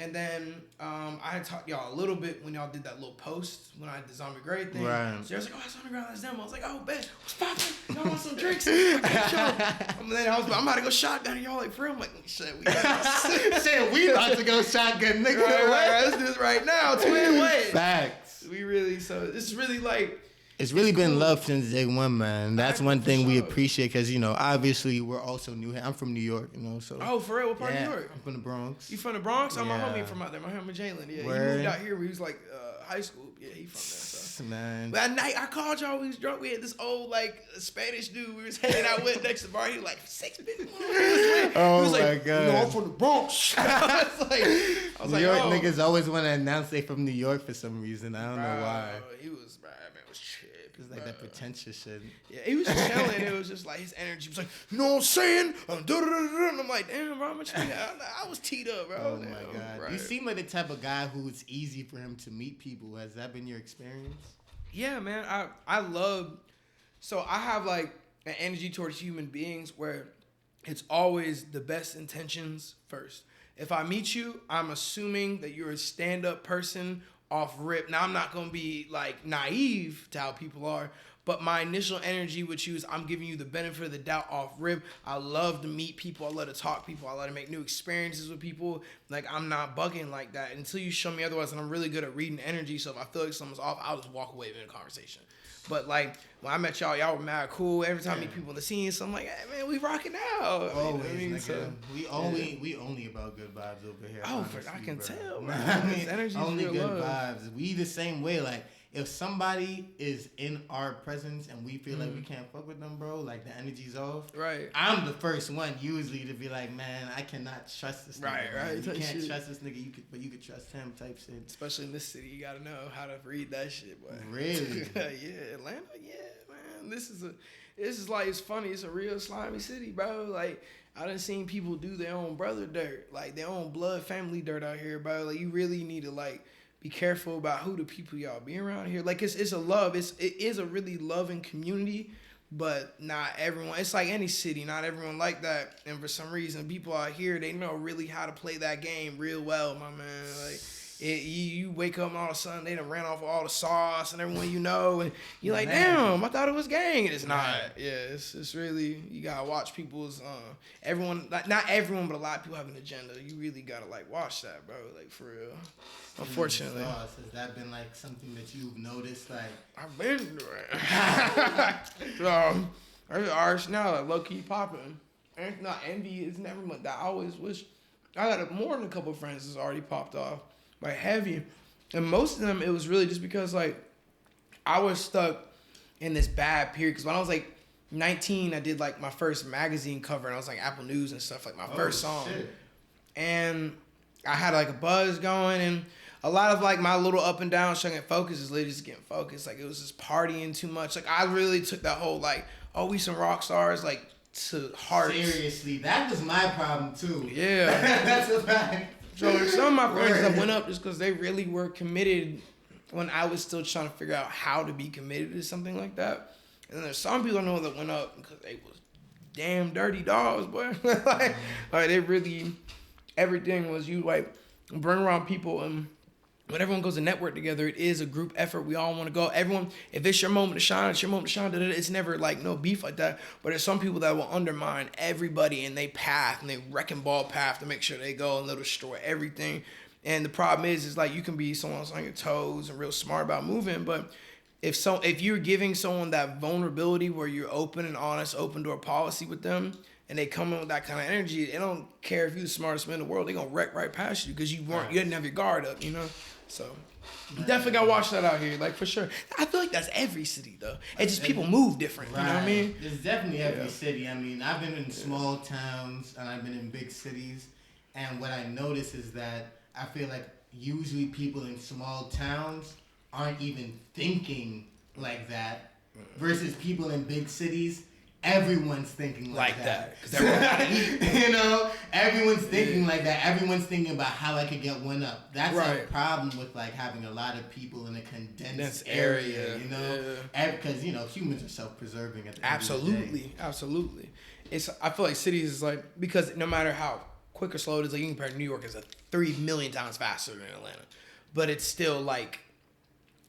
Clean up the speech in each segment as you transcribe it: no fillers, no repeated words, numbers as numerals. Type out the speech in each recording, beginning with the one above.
And then I had talked y'all a little bit when y'all did that little post when I did the Zombie Grade thing. Right. So I was like, oh, it's Underground, that's them. I was like, oh, bet, what's poppin'? Y'all want some drinks? And then I'm about to go shotgun. And y'all like, for real? I'm like, shit, we about to go shotgun, nigga. Right, let's do this right now. Twin, wait. Facts. We really, so this is really like. It's really been love since day one, man. That's one thing we sure. appreciate because, you know, obviously we're also new here. I'm from New York, you know, so. Oh, for real? What part of New York? I'm from the Bronx. You from the Bronx? Oh, my Yeah. homie from out there. My homie Jalen. Yeah, Word. he moved out here when he was like high school. Yeah, he from there. So. Man. That night I called y'all, we was drunk. We had this old like Spanish dude we was hanging out with next to the bar. He was like 6 minutes. Oh, he was my like, God. You know, I'm from the Bronx. I was New like, York oh. niggas always want to announce they from New York for some reason. I don't know why. He was, man, was tripping. It's like that pretentious shit. Yeah, he was just chilling. It was just like his energy was like, you know what I'm saying? And I'm like, damn, bro, I was teed up, bro. Oh my God. Right. You seem like the type of guy who it's easy for him to meet people. Has that been your experience? Yeah, man. I love. So I have like an energy towards human beings where it's always the best intentions first. If I meet you, I'm assuming that you're a stand-up person off rip. Now I'm not gonna be like naive to how people are, but my initial energy with you is I'm giving you the benefit of the doubt off rip. I love to meet people. I love to talk to people. I love to make new experiences with people. Like I'm not bugging like that until you show me otherwise. And I'm really good at reading energy. So if I feel like someone's off, I'll just walk away from the conversation. But like when I met y'all were mad cool. Every time I meet people in the scene, so I'm like, hey man, we rocking out. Always, So, we only about good vibes over here. Oh, honestly, I can bro. tell, man. I mean, Energy's only real good love. vibes. We the same way. Like if somebody is in our presence and we feel like we can't fuck with them, bro, like the energy's off. Right. I'm the first one usually to be like, man, I cannot trust this nigga. Right, man. right, You type can't shit. trust this nigga, but you could trust him type shit. Especially in this city, you gotta know how to read that shit, boy. Really? Yeah, Atlanta, yeah, man. This is like, it's funny, it's a real slimy city, bro. Like, I done seen people do their own brother dirt, like their own blood family dirt out here, bro. Like, you really need to like be careful about who the people y'all be around here. Like, it's a love, it is a really loving community, but not everyone. It's like any city, not everyone like that. And for some reason, people out here, they know really how to play that game real well, my man. Like, you wake up and all of a sudden they done ran off all the sauce and everyone you know, and you're like, damn, I thought it was gang, and it's not. Yeah, it's really, you gotta watch people's everyone, like, not everyone, but a lot of people have an agenda. You really gotta like watch that, bro, like for real. Unfortunately, Has that been like something that you've noticed? Like I've been doing. There's artists now like low key popping. And not envy is never much. I always wish I got more than a couple of friends that's already popped off. Like heavy, and most of them it was really just because like I was stuck in this bad period because when I was like 19 I did like my first magazine cover and I was like Apple News and stuff, like my first song. Shit. And I had like a buzz going and a lot of like my little up and down trying to get focused is literally just getting focused. Like it was just partying too much. Like I really took that whole like, oh, we some rock stars like to heart. Seriously, that was my problem too. Yeah. That's a fact. So some of my friends that went up just because they really were committed when I was still trying to figure out how to be committed to something like that. And then there's some people I know that went up because they was damn dirty dogs, boy. like they really, everything was you like bring around people and when everyone goes to network together, it is a group effort. We all want to go. Everyone, if it's your moment to shine, it's your moment to shine. It's never like no beef like that. But there's some people that will undermine everybody and they path and they wrecking ball path to make sure they go and they'll destroy everything. And the problem is like you can be someone that's on your toes and real smart about moving, but if you're giving someone that vulnerability where you're open and honest, open door policy with them, and they come in with that kind of energy, they don't care if you're the smartest man in the world. They're gonna wreck right past you because you didn't have your guard up, you know. So you definitely gotta watch that out here, like for sure. I feel like that's every city though. It's just people move different. Right. You know what I mean? It's definitely every city. I mean, I've been in small towns and I've been in big cities, and what I notice is that I feel like usually people in small towns aren't even thinking like that, versus people in big cities. Everyone's thinking like that. You know, everyone's thinking like that. Everyone's thinking about how I could get one up. That's a problem with like having a lot of people in a condensed area. You know, because you know humans are self-preserving at the end of the day. Absolutely. I feel like cities is like, because no matter how quick or slow it is. Like you can compare New York is 3 million times faster than Atlanta, but it's still like.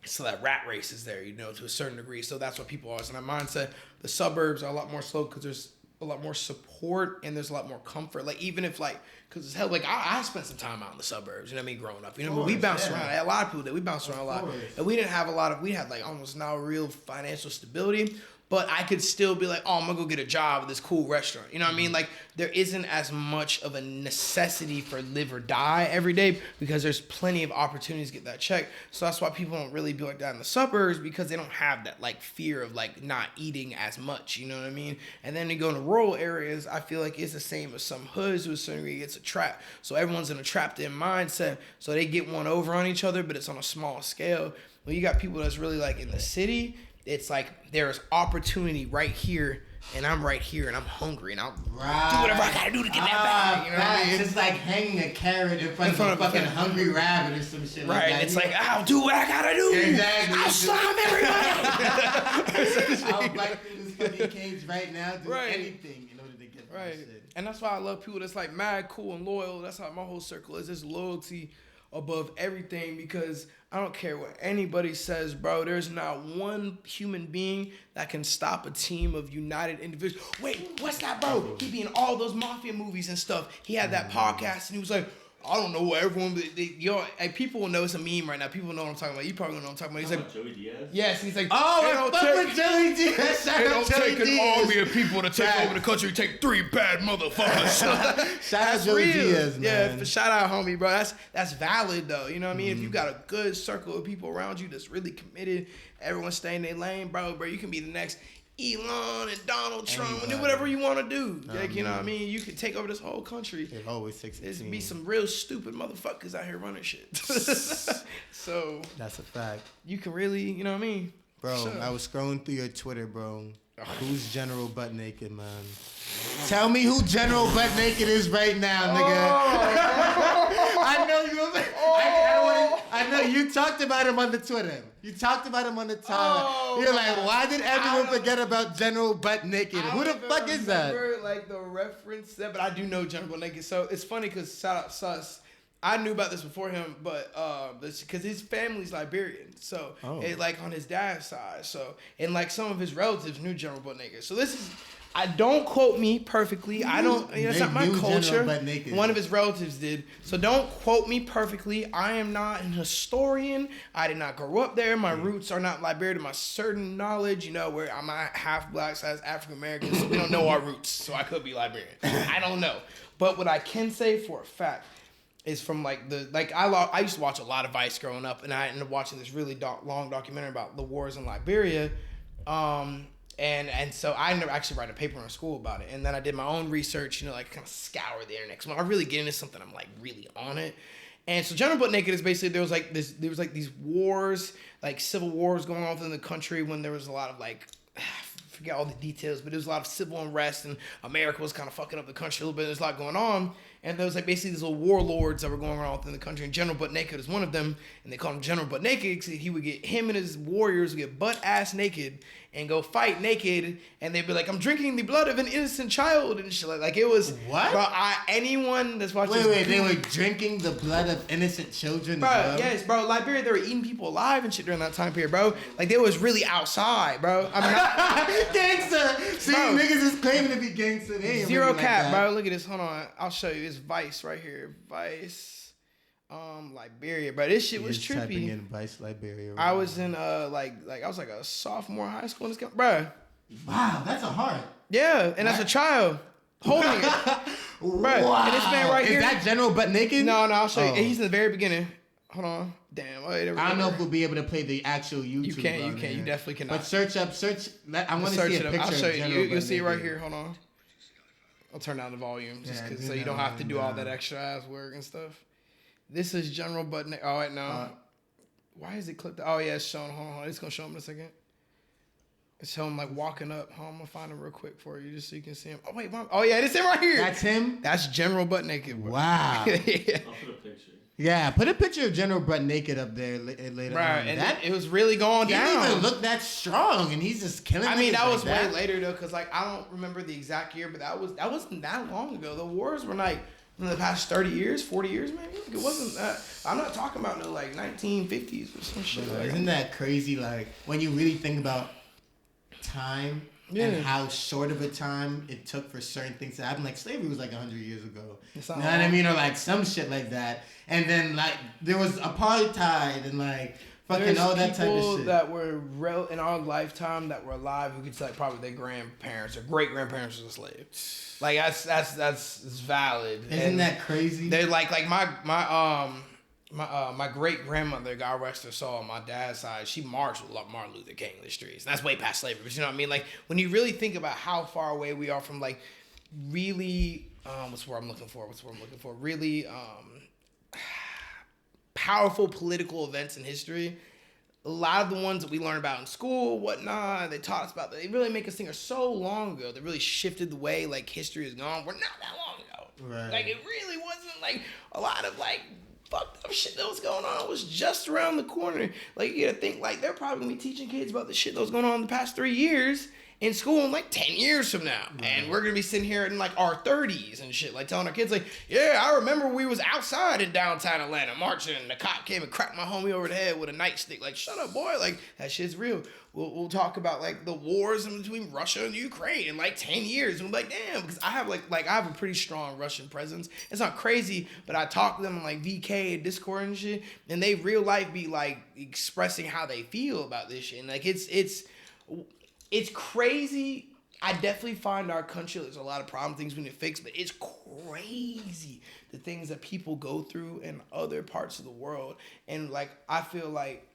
So that rat race is there, to a certain degree. So that's what people are. So in that mindset, the suburbs are a lot more slow because there's a lot more support and there's a lot more comfort. Like even if because it's hell, like I spent some time out in the suburbs. You know what I mean, growing up. But we bounced around. A lot of people did. We bounced around a lot, and we didn't have a lot of. We had like almost no real financial stability. But I could still be like, I'm going to go get a job at this cool restaurant. You know what I mean? Like, there isn't as much of a necessity for live or die every day because there's plenty of opportunities to get that check. So that's why people don't really be like that in the suburbs because they don't have that, like, fear of, like, not eating as much. You know what I mean? And then you go into rural areas, I feel like it's the same as some hoods to a certain degree. It's a trap. So everyone's in a trapped-in mindset. So they get one over on each other, but it's on a small scale. When you got people that's really, like, in the city, it's like there's opportunity right here, and I'm right here, and I'm hungry, and I'll do whatever I gotta do to get that bag. You know what I mean? It's like hanging a carrot in front of a fucking hungry rabbit or some shit like that. Right, it's like, I'll do what I gotta do. Exactly. I'll slime everybody. I'll bite through this fucking cage right now, do anything in order to get this shit. And that's why I love people that's like mad, cool, and loyal. That's how my whole circle is. There's loyalty above everything because I don't care what anybody says, bro. There's not one human being that can stop a team of united individuals. Wait, what's that, bro? He be in all those mafia movies and stuff. He had that podcast and he was like, I don't know what everyone, people will know it's a meme right now. People know what I'm talking about. You probably know what I'm talking about. He's like, Joey Diaz? Yes, he's like, oh, fuck with Joey Diaz. They don't take an army of people to take over the country. Take 3 bad motherfuckers. Shout out Joey Diaz, man. Yeah, shout out, homie, bro. That's valid, though. You know what I mean? If you got a good circle of people around you that's really committed, everyone stay in their lane, bro, you can be the next Elon and Donald Trump and do whatever you want to do. Like, you know what I mean? You can take over this whole country. It always takes a There's team. be some real stupid motherfuckers out here running shit. So that's a fact. You can really, you know what I mean? Bro, sure. I was scrolling through your Twitter, bro. Who's General Butt Naked, man? Tell me who General Butt Naked is right now, nigga. I know you. I know you talked about him on the Twitter. You talked about him on the timeline. You're like, why did everyone forget about General Butt Naked? Who the fuck is that? Like the reference, but I do know General Butt Naked. So it's funny because shout out Sus. I knew about this before him, but because his family's Liberian, so it like on his dad's side, so and like some of his relatives knew General Butt Naked. So this is, I don't quote me perfectly. I don't. It's not my culture. One of his relatives did, so don't quote me perfectly. I am not an historian. I did not grow up there. My roots are not Liberian to my certain knowledge. Where I'm half black, size African American, so we don't know our roots. So I could be Liberian. I don't know, but what I can say for a fact is from I used to watch a lot of Vice growing up, and I ended up watching this really long documentary about the wars in Liberia, and so I ended up actually writing a paper in school about it, and then I did my own research, kind of scour the internet. So when I really get into something, I'm like really on it. And so General Butt Naked is basically there was these wars, like civil wars going on within the country when there was a lot of forget all the details, but there was a lot of civil unrest and America was kind of fucking up the country a little bit. There's a lot going on. And there was basically these little warlords that were going around within the country. And General Butt Naked is one of them. And they called him General Butt Naked because him and his warriors would get butt ass naked and go fight naked. And they'd be like, I'm drinking the blood of an innocent child and shit. Like it was. What? Bro, anyone that's watching Wait, they were drinking the blood of innocent children? Bro, yes, bro. Liberia, they were eating people alive and shit during that time period, bro. Like they was really outside, bro. I'm not. Gangster. See, bro, niggas is claiming to be gangster. They ain't zero really cap, like bro. Look at this. Hold on. I'll show you. It's Vice right here. Vice, Liberia, bro. This shit was trippy. Typing in Vice Liberia. Right I was in I was like a sophomore in high school in this bro. Wow, that's a heart. Yeah, and as a child, holding it, bro. Wow. And this man right here. Is that General Butt Naked? No, I'll show you. He's in the very beginning. Hold on. Damn. I don't know if we'll be able to play the actual YouTube. You can't. You definitely cannot. But search. I want to see a picture. I'll show you. You'll see it right naked. here. Hold on. I'll turn down the volume so you don't have to do all that extra ass work and stuff. This is General Butt Naked. Oh wait, no. Why is it clipped? Oh yeah, it's showing. Hold on. It's gonna show him in a second. It's showing him walking up. I'm gonna find him real quick for you just so you can see him. Oh wait, oh yeah, it's him right here. That's him. That's General Butt Naked. Bro. Wow. Yeah. I'll put a picture. Yeah, put a picture of General Butt Naked up there later right, on. And it was really going down. He didn't even look that strong, and he's just killing. I mean, that was way later though, because I don't remember the exact year, but that wasn't that long ago. The wars were in the past 30 years, 40 years, maybe. Like, it wasn't that. I'm not talking about no like 1950s or some shit. Like, isn't that crazy? Like when you really think about time and how short of a time it took for certain things to happen. Like slavery was like 100 years ago. You know what I mean? Or like some shit like that. And then like there was apartheid and like fucking all that type of shit. People that were in our lifetime that were alive who could say probably their grandparents or great grandparents was a slave. Like that's valid. Isn't that crazy? They're like my great grandmother, God rest her soul, on my dad's side, she marched with Martin Luther King in the streets. And that's way past slavery, but you know what I mean? Like when you really think about how far away we are from like really, what's the word I'm looking for? Really powerful political events in history. A lot of the ones that we learn about in school, whatnot, they taught us about, they really make us think are so long ago. They really shifted the way like history is gone. We're not that long ago. Right. Like it really wasn't like a lot of like fucked up shit that was going on. It was just around the corner. Like you gotta think like they're probably gonna be teaching kids about the shit that was going on in the past 3 years in school in like 10 years from now. Right. And we're gonna be sitting here in like our 30s and shit, like telling our kids like, yeah, I remember we was outside in downtown Atlanta marching and the cop came and cracked my homie over the head with a nightstick. Like, shut up, boy. Like, that shit's real. We'll talk about like the wars in between Russia and Ukraine in like 10 years. And we're like, damn, because I have I have a pretty strong Russian presence. It's not crazy, but I talk to them on like VK and Discord and shit, and they real life be like expressing how they feel about this shit. And like it's crazy. I definitely find our country, there's a lot of problem things we need to fix, but it's crazy the things that people go through in other parts of the world. And like, I feel like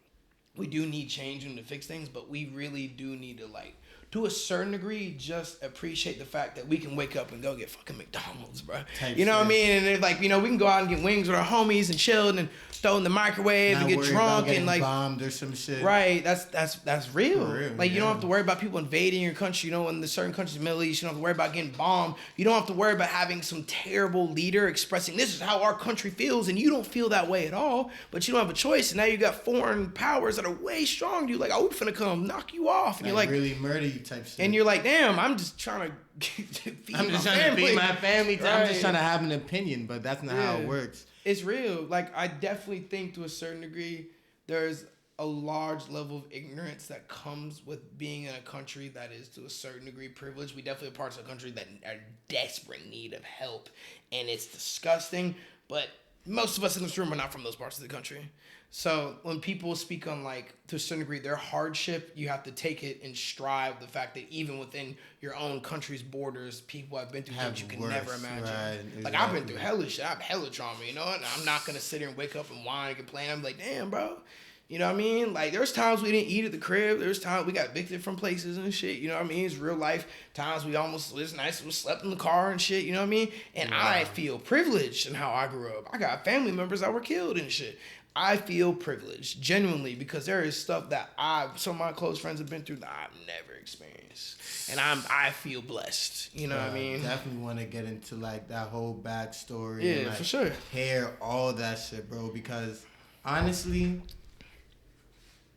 we do need change to fix things, but we really do need to like, to a certain degree, just appreciate the fact that we can wake up and go get fucking McDonald's, bro. You know what I mean? And it's like, you know, we can go out and get wings with our homies and chill and throw in the microwave and get drunk and like bombed or some shit. Right, that's real. Like you don't have to worry about people invading your country. You know, in the certain countries in the Middle East, you don't have to worry about getting bombed. You don't have to worry about having some terrible leader expressing this is how our country feels, and you don't feel that way at all. But you don't have a choice, and now you got foreign powers that are way stronger than you. Like, oh, we finna come knock you off, and you're like really murder you type shit. And you're like, damn, I'm just trying to feed my family. Right. I'm just trying to have an opinion, but that's not how it works. It's real. Like, I definitely think to a certain degree, there's a large level of ignorance that comes with being in a country that is to a certain degree privileged. We definitely have parts of the country that are desperate need of help, and it's disgusting. But most of us in this room are not from those parts of the country. So when people speak on, like, to a certain degree, their hardship, you have to take it and strive the fact that even within your own country's borders, people have been through things you can never imagine. Right, exactly. Like, I've been through hella shit. I have hella trauma, you know? And I'm not going to sit here and wake up and whine and complain. I'm like, damn, bro. You know what I mean? Like, there's times we didn't eat at the crib. There's times we got evicted from places and shit. You know what I mean? It's real life. Times we almost, it's nice, we slept in the car and shit. You know what I mean? And I feel privileged in how I grew up. I got family members that were killed and shit. I feel privileged, genuinely, because there is stuff that some of my close friends have been through that I've never experienced. And I feel blessed. You know what I mean? Definitely want to get into, like, that whole backstory. Yeah, and, like, for sure. Hear all that shit, bro, because, honestly,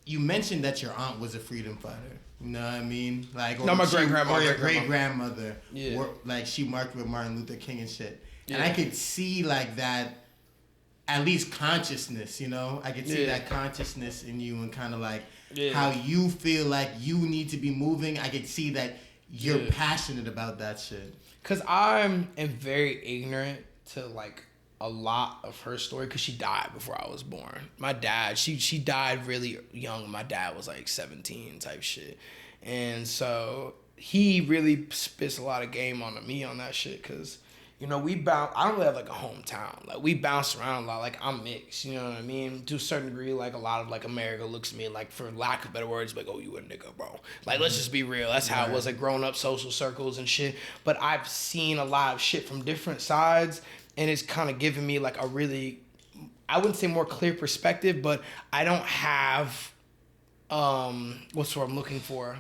you mentioned that your aunt was a freedom fighter. You know what I mean? Like, no, my great-grandma. Or your great-grandmother. Yeah. Like, she marched with Martin Luther King and shit. Yeah. And I could see, like, that, at least consciousness, you know? I could see that consciousness in you and kind of, like, how you feel like you need to be moving. I could see that you're passionate about that shit. Because I am very ignorant to, like, a lot of her story because she died before I was born. My dad, she died really young. My dad was like 17 type shit. And so he really spits a lot of game on me on that shit because, you know, I don't really have like a hometown. Like we bounce around a lot. Like I'm mixed, you know what I mean? To a certain degree, like a lot of like America looks at me and like for lack of better words, like, oh, you a nigga, bro. Like let's just be real. That's how it was like growing up social circles and shit. But I've seen a lot of shit from different sides. And it's kind of given me like a really, I wouldn't say more clear perspective, but I don't have, what's what I'm looking for?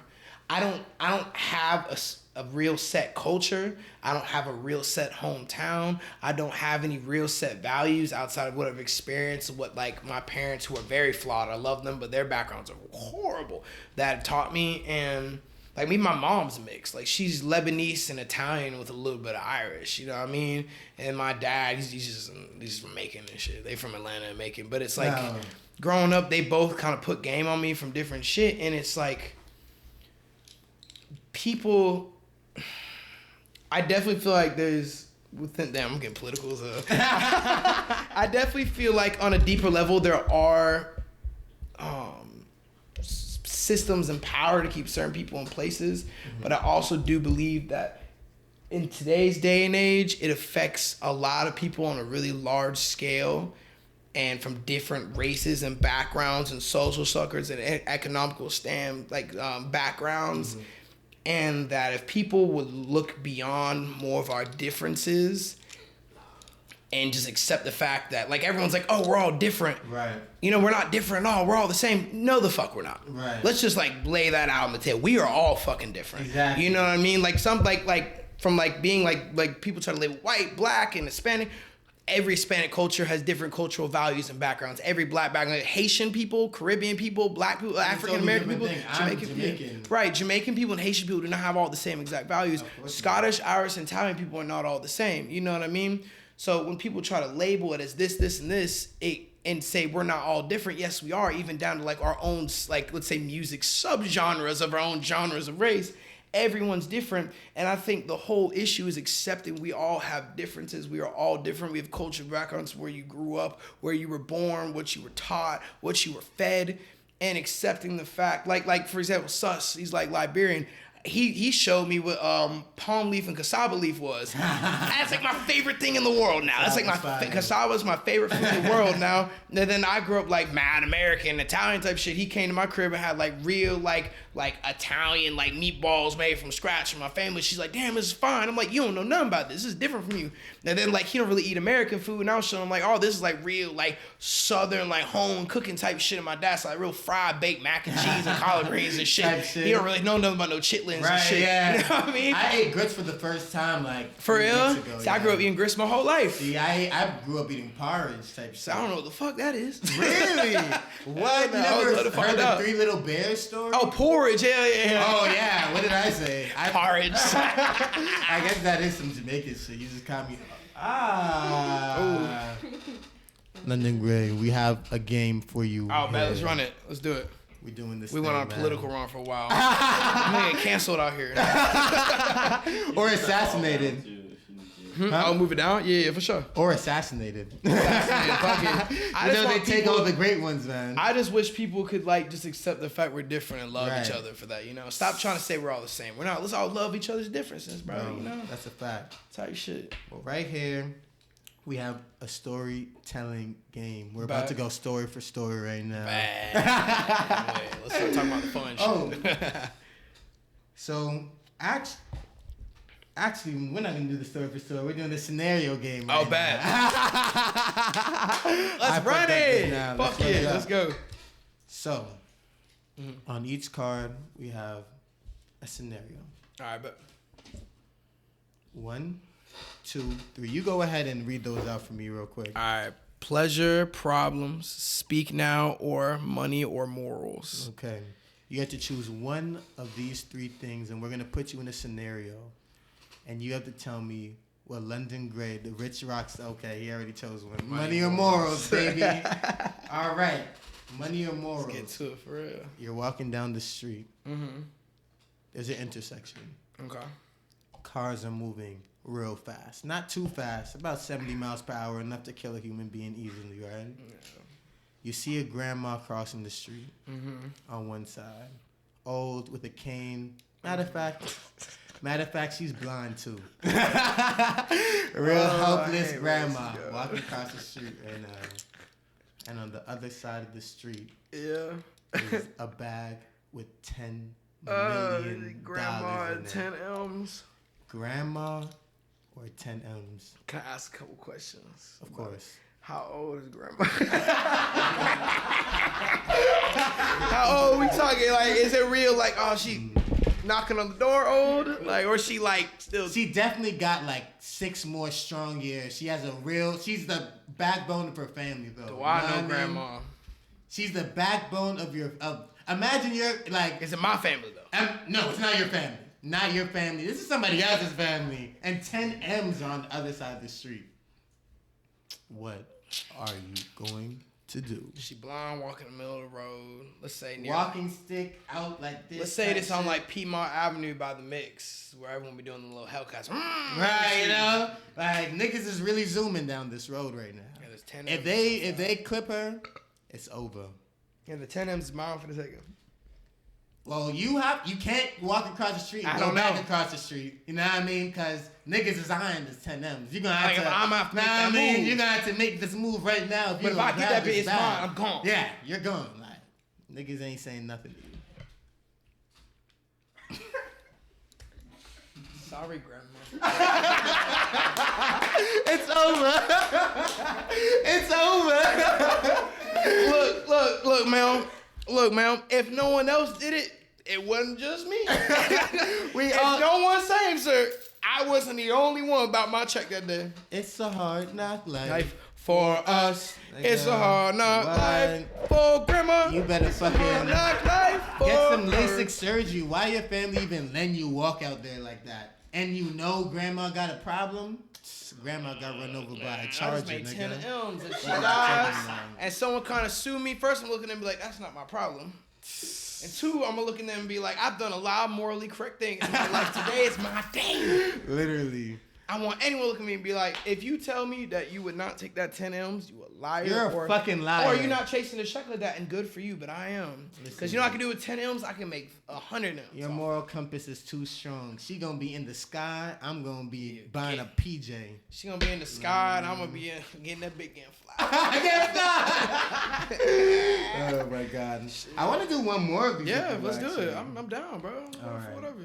I don't have a real set culture. I don't have a real set hometown. I don't have any real set values outside of what I've experienced, what like my parents who are very flawed, I love them, but their backgrounds are horrible, that taught me. And like me, my mom's mixed. Like she's Lebanese and Italian with a little bit of Irish. You know what I mean? And my dad, he's just from Macon and shit. They from Atlanta and Macon. But it's like growing up, they both kind of put game on me from different shit, and it's like people. I definitely feel like there's. Damn, I'm getting political. So. I definitely feel like on a deeper level there are systems and power to keep certain people in places, but I also do believe that in today's day and age, it affects a lot of people on a really large scale and from different races and backgrounds and social suckers and economical backgrounds. And that if people would look beyond more of our differences and just accept the fact that, like, everyone's like, oh, we're all different. Right. You know, we're not different at all. We're all the same. No, the fuck we're not. Right. Let's just, like, lay that out on the table. We are all fucking different. Exactly. You know what I mean? Like, from being, like, people try to label white, black, and Hispanic. Every Hispanic culture has different cultural values and backgrounds. Every black background, Haitian people, Caribbean people, black people, African American people, Jamaican people. Right, Jamaican people and Haitian people do not have all the same exact values. Scottish, Irish, and Italian people are not all the same. You know what I mean? So when people try to label it as this, and this, and say we're not all different, yes, we are, even down to like our own, like, let's say music subgenres of our own genres of race. Everyone's different, and I think the whole issue is accepting we all have differences. We are all different. We have cultural backgrounds, where you grew up, where you were born, what you were taught, what you were fed, and accepting the fact, like for example, Sus, he's like Liberian. He showed me what palm leaf and cassava leaf was. That's like my favorite thing in the world now. That's like cassava is my favorite food in the world now. And then I grew up like mad American, Italian type shit. He came to my crib and had like real like Italian like meatballs made from scratch from my family. She's like, damn, this is fine. I'm like, you don't know nothing about this. This is different from you. And then like he don't really eat American food, and I was showing him like, oh, this is like real like Southern like home cooking type shit. And my dad's like real fried baked mac and cheese and collard greens and shit. He don't really know nothing about no chitlins and shit. Yeah. You know what I mean? I ate grits for the first time like for real. Ago, See, I grew up eating grits my whole life. See, I grew up eating porridge type shit. So I don't know what the fuck that is. Really? What? You never heard the Three Little Bears story? Oh, porridge. Yeah. Oh yeah. What did I say? Porridge. I guess that is some Jamaican shit. You just caught me. London Gray, we have a game for you. Oh man, let's run it. Let's do it. We're doing this. We went on a political run for a while. I'm gonna get canceled out here. Or assassinated. I'll move it down. Yeah, for sure. Or assassinated. I know they take all the great ones, man. I just wish people could like just accept the fact we're different and love each other for that. You know, stop trying to say we're all the same. We're not. Let's all love each other's differences, bro. You know, that's a fact. Type shit. Well, right here, we have a storytelling game. We're about to go story for story right now. Let's start talking about the fun shit. Oh. So, actually, we're not going to do the story for story. We're doing the scenario game right bad. Let's run it. Fuck yeah, let's go. So, on each card, we have a scenario. All right, bet. 1, 2, 3. You go ahead and read those out for me real quick. All right. Pleasure, problems, speak now, or money or morals. Okay. You have to choose one of these 3 things, and we're going to put you in a scenario. And you have to tell me what London Gray, the rich rocks. Okay, he already chose one. Money or morals, baby. All right. Money or morals. Let's get to it for real. You're walking down the street. There's an intersection. Okay. Cars are moving real fast. Not too fast. About 70 miles per hour. Enough to kill a human being easily, right? Yeah. You see a grandma crossing the street on one side. Old with a cane. Matter of fact, she's blind too. Real helpless grandma walking across the street right now. And on the other side of the street is a bag with $10 million. Grandma at 10 M's. Grandma or 10 M's? Can I ask a couple questions? Of course. How old is grandma? How old we talking? Like, is it real? Like, oh, she knocking on the door old? Like, or she like still? She definitely got like 6 more strong years. She has she's the backbone of her family though. Do I know grandma? She's the backbone of imagine you're like. Is it my family though? No, it's not your family. Not your family. This is somebody else's family. And 10 M's are on the other side of the street. What are you going to do? She blind, walking in the middle of the road. Let's say near walking stick out like this. Let's say this on like Piedmont Avenue by the Mix, where everyone be doing the little Hellcats. Right, you know, like niggas is really zooming down this road right now. Yeah, there's 10 if they clip her, it's over. Yeah, the 10 M's is mine for the second. Well, you can't walk across the street and go back across the street. You know what I mean? Because niggas is eyeing this 10 M's. You're gonna have to. I'm gonna have to make that move. You're gonna have to make this move right now. But if I get that bitch, it's mine. I'm gone. Yeah, you're gone. Like niggas ain't saying nothing to you. Sorry, Grandma. It's over. It's over. Look, man. Look, man. If no one else did it, it wasn't just me. If no one saved her, I wasn't the only one about my check that day. It's a hard knock life for us. It's a hard knock life for Grandma. You better fucking get some LASIK surgery. Why your family even letting you walk out there like that? And you know Grandma got a problem? Grandma got run over by a Charger, nigga. I just made 10 M's and she dies. And someone kind of sued me. First, I'm looking at them and be like, that's not my problem. And two, I'm going to look at them and be like, I've done a lot of morally correct things in my life. Today is my day. Literally. I want anyone to look at me and be like, if you tell me that you would not take that 10 M's, you a liar. You're a fucking liar. Or you're not chasing the check like that, and good for you, but I am. Because you know what I can do with 10 M's? I can make 100 M's. Your moral compass is too strong. She gonna be in the sky. I'm gonna be buying a PJ. She gonna be in the sky, and I'm gonna be getting that big game fly. Oh my God. I want to do one more of these. Yeah, let's do it. I'm down, bro. All right. Whatever.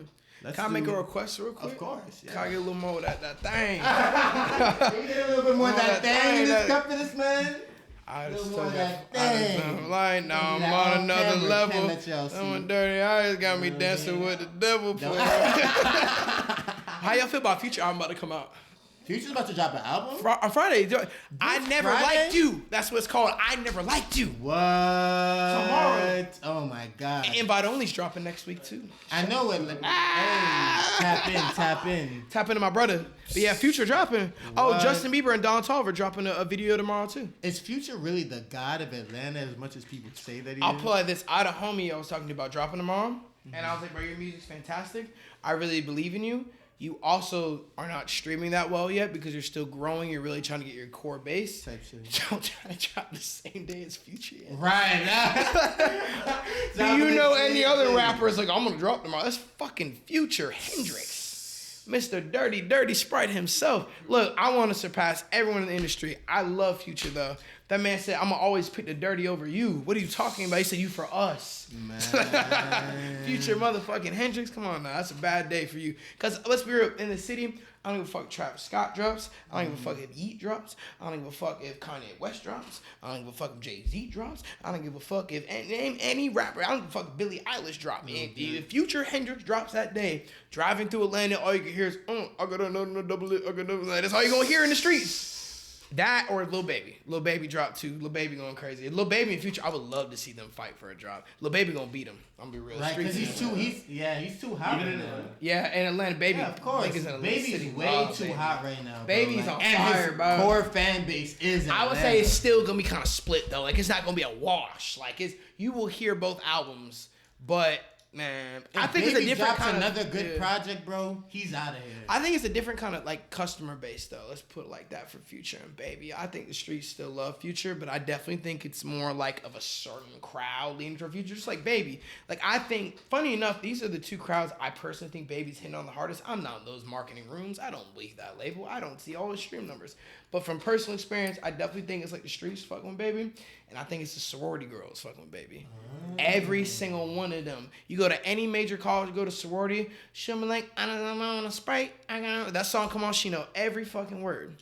Can I make a request real quick? Of course. Yeah. Can I get a little more of that thing? Can you get a little bit more of that thing in this cup for this man? I just told that thing. Like, no, I'm on another level. I'm dirty eyes got me dancing with the devil. How y'all feel about Future album about to come out? Future's about to drop an album? On Friday. I never liked you. That's what it's called. I never liked you. What? Tomorrow. Oh my God. And Invite Only's dropping next week too. I know it. Hey, tap in. Tap into my brother. But yeah, Future dropping. What? Oh, Justin Bieber and Don Toliver dropping a video tomorrow too. Is Future really the god of Atlanta as much as people say that he is? I'll play this. I had a homie I was talking to about dropping tomorrow. Mm-hmm. And I was like, bro, your music's fantastic. I really believe in you. You also are not streaming that well yet because you're still growing. You're really trying to get your core base. Type shit. Don't try to drop the same day as Future. Right. Do you know any other rappers like, I'm going to drop tomorrow? That's fucking Future Hendrix. Mr. Dirty Sprite himself. Look, I want to surpass everyone in the industry. I love Future, though. That man said, I'm going to always pick the dirty over you. What are you talking about? He said, you for us. Man. Future motherfucking Hendrix. Come on now. That's a bad day for you. Because let's be real. In the city, I don't give a fuck if Travis Scott drops. I don't give a fuck if Yeet drops. I don't give a fuck if Kanye West drops. I don't give a fuck if Jay-Z drops. I don't give a fuck if name any rapper. I don't give a fuck if Billie Eilish drops. If Future Hendrix drops that day, driving through Atlanta, all you can hear is, I got another double it. I got another. That's all you're going to hear in the streets. That or Lil Baby. Lil Baby dropped too. Lil Baby going crazy. Lil Baby in Future, I would love to see them fight for a drop. Lil Baby gonna beat him. I'm gonna be real. Right, because he's too hot right now. Yeah, and Atlanta, Baby. Yeah, of course. Baby's way too hot right now, bro. Baby's like, on and fire, his bro. Core fan base is Atlanta. I would say it's still gonna be kind of split though. Like it's not gonna be a wash. Like you will hear both albums, but man, I think it's a different kind of another good project, bro. He's out of here. I think it's a different kind of like customer base though. Let's put it like that for Future and Baby. I think the streets still love Future, but I definitely think it's more like of a certain crowd leaning toward Future, just like Baby. Like I think, funny enough, these are the two crowds I personally think Baby's hitting on the hardest. I'm not in those marketing rooms. I don't believe that label. I don't see all the stream numbers. But from personal experience, I definitely think it's like the streets fucking with Baby, and I think it's the sorority girls fucking with Baby. Every single one of them. You go to any major college, you go to sorority, she'll be like, I don't want a Sprite. That song come on, she know every fucking word.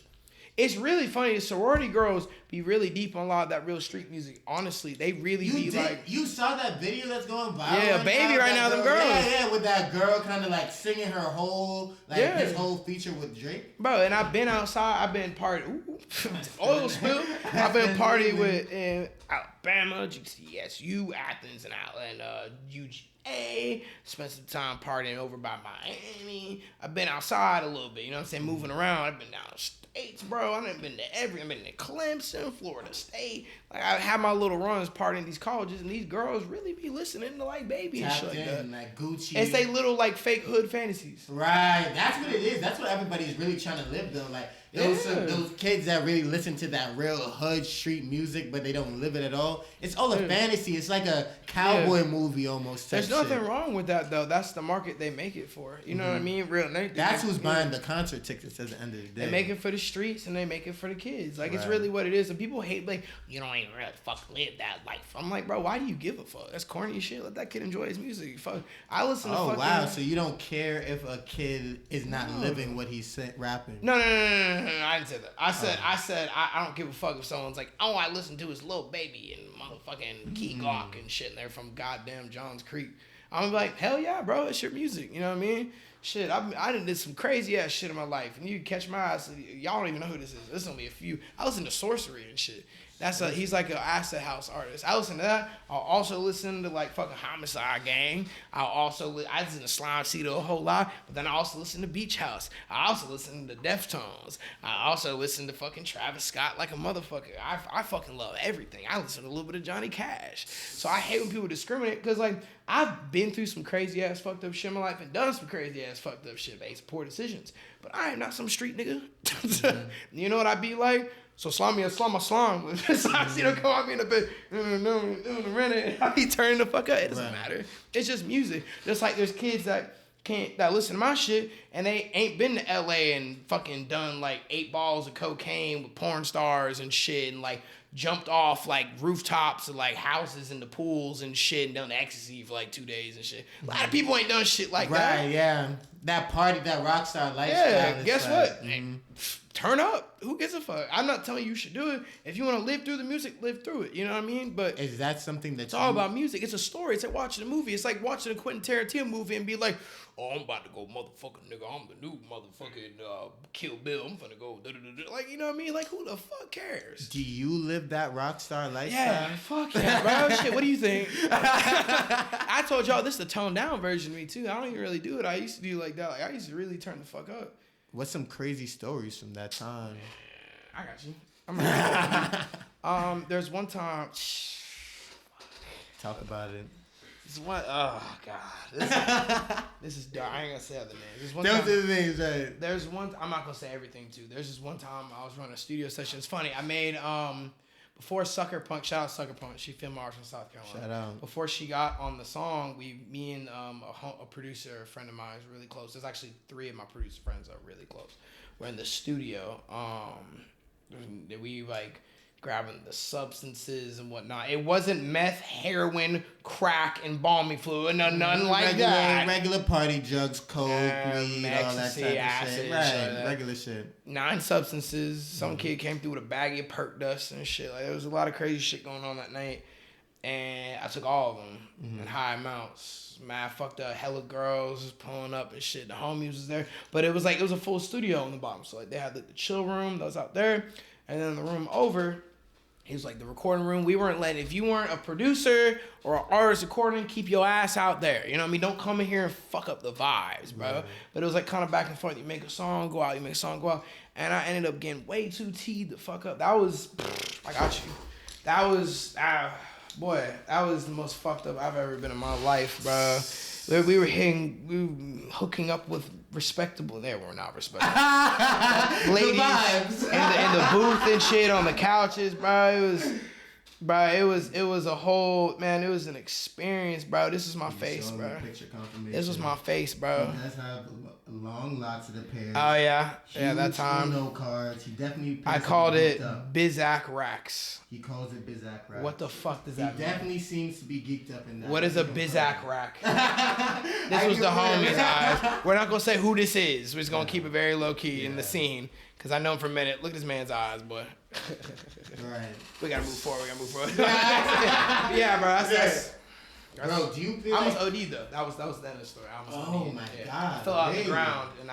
It's really funny. The sorority girls be really deep on a lot of that real street music. Honestly, they really You saw that video that's going viral? Yeah, Baby right now, them girls. Yeah, with that girl kind of like singing her whole, his whole feature with Drake. Bro, and I've been outside. I've been partying. Oil spill. I've been partying with in Alabama, GCSU, Athens, and A. Spent some time partying over by Miami. I've been outside a little bit, you know what I'm saying? Moving around. I've been down the states, bro. I've been to I've been to Clemson, Florida State. Like, I had my little runs partying these colleges, and these girls really be listening to, like, Baby and shit like that. Like Gucci. It's they little, like, fake hood fantasies. Right. That's what it is. That's what everybody's really trying to live, though. Like, those kids that really listen to that real hood street music, but they don't live it at all. It's all a fantasy. It's like a cowboy movie almost. There's nothing wrong with that, though. That's the market they make it for. You know what I mean? That's who's buying the concert tickets at the end of the day. They make it for the streets and they make it for the kids. Like, it's really what it is. And people hate, like, you don't even really fucking live that life. I'm like, bro, why do you give a fuck? That's corny as shit. Let that kid enjoy his music. Fuck. I listen to fucking... Oh, wow. So you don't care if a kid is not living what he's rapping? No. I didn't say that. I said I don't give a fuck if someone's like, oh, I listen to his Lil Baby and motherfucking Key Glock and shit, and they're from goddamn Johns Creek. I'm like, hell yeah, bro, it's your music. You know what I mean? Shit, I done did some crazy ass shit in my life, and you catch my eyes. Y'all don't even know who this is. This is only a few. I listen to Sorcery and shit. He's like an acid house artist. I listen to that. I'll also listen to like fucking Homicide Gang. I listen to Slime Cedar a whole lot, but then I also listen to Beach House. I also listen to Deftones. I also listen to fucking Travis Scott like a motherfucker. I fucking love everything. I listen to a little bit of Johnny Cash. So I hate when people discriminate, because like I've been through some crazy ass fucked up shit in my life and done some crazy ass fucked up shit based poor decisions. But I am not some street nigga. You know what I be like? So slime. So I see them come at me in the bed. I be turning the fuck up. It doesn't matter. It's just music. Just like there's kids that listen to my shit and they ain't been to LA and fucking done like 8 balls of cocaine with porn stars and shit and like jumped off like rooftops and like houses and the pools and shit and done ecstasy for like 2 days and shit. A lot of people ain't done shit like that. Right, yeah. That party, that rock star lifestyle. Yeah, guess what? Turn up. Who gives a fuck? I'm not telling you should do it. If you want to live through the music, live through it. You know what I mean? But is that something that's... It's all about music. It's a story. It's like watching a movie. It's like watching a Quentin Tarantino movie and be like, oh, I'm about to go motherfucking nigga. I'm the new motherfucking Kill Bill. I'm finna go da-da-da-da. Like, you know what I mean? Like, who the fuck cares? Do you live that rock star lifestyle? Yeah, fuck yeah, bro. Shit, what do you think? I told y'all this is the toned down version of me, too. I don't even really do it. I used to do like that. Like, I used to really turn the fuck up. What's some crazy stories from that time? I got you. I'm ready. There's one time. Talk about it. Oh God. This is dark. I ain't gonna say other names. There's one. I'm not gonna say everything too. There's just one time I was running a studio session. It's funny. I made before Sucker Punch. Shout out Sucker Punch. She filmed ours from South Carolina. Shout out. Before she got on the song, me and a producer, a friend of mine, is really close. There's actually 3 of my producer friends that are really close. We're in the studio. We like grabbing the substances and whatnot. It wasn't meth, heroin, crack, and balmy fluid. None like that. Regular party drugs, coke, weed, ecstasy, all that type of shit. Right, regular shit. 9 substances. Some kid came through with a baggie of perk dust and shit. Like, there was a lot of crazy shit going on that night. And I took all of them in high amounts. Man, I fucked up. Hella girls was pulling up and shit. The homies was there. But it was a full studio on the bottom. So like they had the chill room that was out there. And then the room over, it was like the recording room. We weren't letting, if you weren't a producer or an artist recording, keep your ass out there. You know what I mean? Don't come in here and fuck up the vibes, bro. Right. But it was like kind of back and forth. You make a song, go out. You make a song, go out. And I ended up getting way too teed the fuck up. That was, I got you. That was, boy, that was the most fucked up I've ever been in my life, bro. We were hooking up with respectable. They were not respectable. Ladies in the booth and shit on the couches, bro. It was a whole, man. It was an experience, bro. This is my face, bro. This was my face, bro. That's how long locks of the pair. Oh yeah, yeah. That time. No cards. He definitely. I called it Bizak Racks. He calls it Bizak Rack. What the fuck does that mean? He definitely seems to be geeked up in that. What is a Bizak Rack? This was the homie's eyes. We're not gonna say who this is. We're just gonna keep it very low key in the scene, cause I know him for a minute. Look at this man's eyes, boy. Right. We gotta move forward. Yeah, bro. That's bro, do you feel I almost OD'd though. That was the end of the story. I almost OD'd. My God. I fell out on the ground and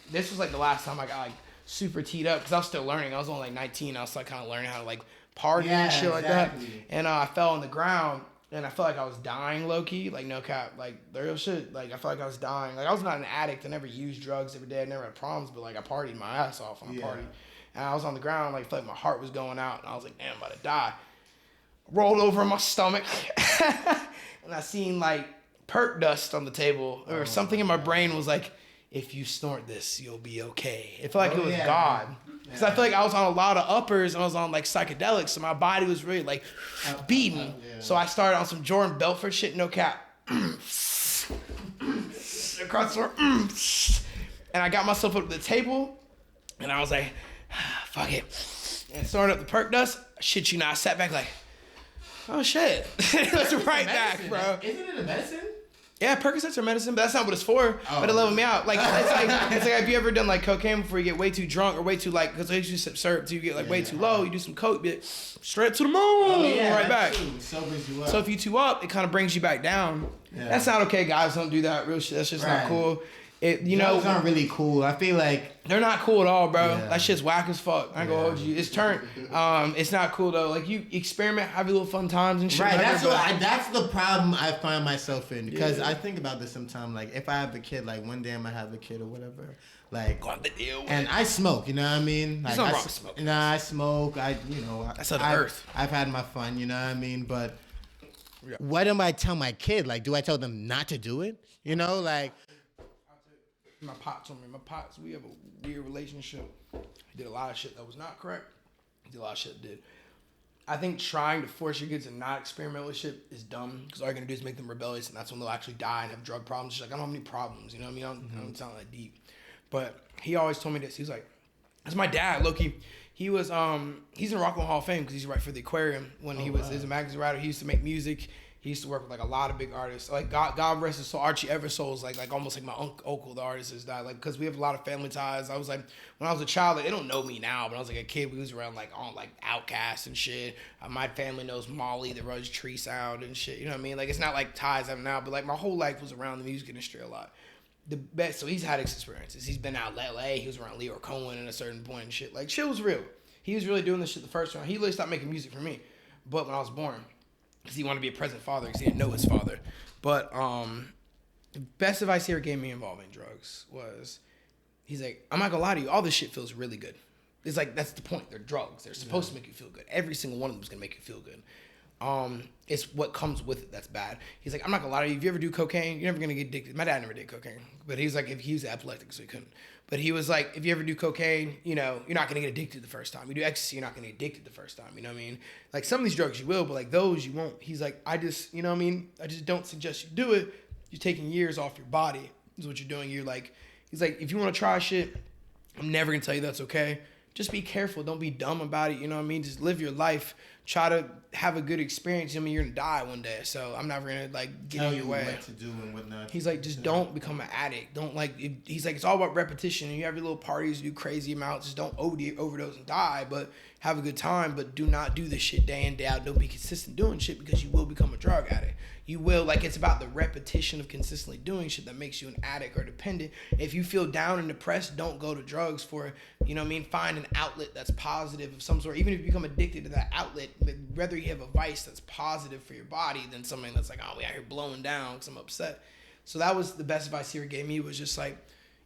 this was like the last time I got like super teed up, because I was still learning. I was only like 19. I was like kind of learning how to like party and shit like that. And I fell on the ground and I felt like I was dying low key, like no cap, like the real shit. Like I felt like I was dying. Like I was not an addict. I never used drugs every day. I never had problems, but like I partied my ass off on a party, and I was on the ground, like felt like my heart was going out, and I was like, damn, I'm about to die. Rolled over in my stomach, and I seen like perk dust on the table, or something in my brain was like, if you snort this, you'll be okay. It felt like it was God. Because I feel like I was on a lot of uppers and I was on like psychedelics, so my body was really like beating. So I started on some Jordan Belfort shit, no cap. Across the room. And I got myself up to the table and I was like, fuck it. And snorted up the perk dust. Shit you not, I sat back like, oh shit. That's right back, bro. Isn't it a medicine? Yeah, Percocets are medicine, but that's not what it's for. Oh. But it leveled me out. Like it's like have you ever done like cocaine before you get way too drunk or way too like because they used to syrup till you get like way too low. You do some coke, be like, straight to the moon, right back. Sobers you up. So if you too up, it kind of brings you back down. Yeah. That's not okay, guys. Don't do that. Real shit. That's just not cool. Drugs aren't really cool. I feel like they're not cool at all, bro. That shit's whack as fuck. I ain't gonna hold you. It's turned. It's not cool though. Like you experiment, have your little fun times and shit. Right. That's the problem I find myself in because I think about this sometimes. Like if I have a kid, like one day I'm gonna have a kid or whatever. Like and I smoke. You know what I mean? Like wrong with smoking. Nah, I smoke. That's on earth. I've had my fun. You know what I mean? But what do I tell my kid? Like, do I tell them not to do it? You know, like. My pops told me. My pops, we have a weird relationship. He did a lot of shit that was not correct. He did a lot of shit that did. I think trying to force your kids to not experiment with shit is dumb because all you're gonna do is make them rebellious, and that's when they'll actually die and have drug problems. She's like, I don't have any problems, you know what I mean? I don't sound that deep, but he always told me this. He was like, "That's my dad, Loki." He was he's in Rock and Roll Hall of Fame because he's right for the Aquarium when he was a magazine writer. He used to make music. He used to work with like a lot of big artists. Like God rest his soul, Archie Eversole's like almost like my uncle, the artist has died. Like because we have a lot of family ties. I was like when I was a child, like they don't know me now, but I was like a kid. We was around like on like Outkast and shit. My family knows Molly that runs Tree Sound and shit. You know what I mean? Like it's not like ties I'm now, but like my whole life was around the music industry a lot. The best. So he's had experiences. He's been out in LA. He was around Leo Cohen at a certain point and shit. Like shit was real. He was really doing this shit the first round. He really stopped making music for me, but when I was born. Because he wanted to be a present father because he didn't know his father. But the best advice he ever gave me involving drugs was, he's like, I'm not going to lie to you, all this shit feels really good. It's like, that's the point. They're drugs. They're supposed to make you feel good. Every single one of them is going to make you feel good. It's what comes with it that's bad. He's like, I'm not going to lie to you, if you ever do cocaine, you're never going to get addicted. My dad never did cocaine. But he's like, if he was epileptic, so he couldn't. But he was like, if you ever do cocaine, you know, you're not going to get addicted the first time. You do ecstasy, you're not going to get addicted the first time. You know what I mean? Like some of these drugs you will, but like those you won't. He's like, I just, you know what I mean? I just don't suggest you do it. You're taking years off your body is what you're doing. You're like, he's like, if you want to try shit, I'm never going to tell you that's okay. Just be careful. Don't be dumb about it. You know what I mean? Just live your life. Try to have a good experience. I mean, you're going to die one day. So I'm never going to like get in your way. What to do and what not. He's like, just don't become an addict. Don't like, he's like, it's all about repetition. And you have your little parties, do crazy amounts. Just don't overdose and die, but have a good time. But do not do this shit day in, day out. Don't be consistent doing shit because you will become a drug addict. You will, like, it's about the repetition of consistently doing shit that makes you an addict or dependent. If you feel down and depressed, don't go to drugs for, you know what I mean? Find an outlet that's positive of some sort. Even if you become addicted to that outlet, whether you have a vice that's positive for your body than something that's like, oh, we out here blowing down because I'm upset. So that was the best advice he ever gave me, was just like,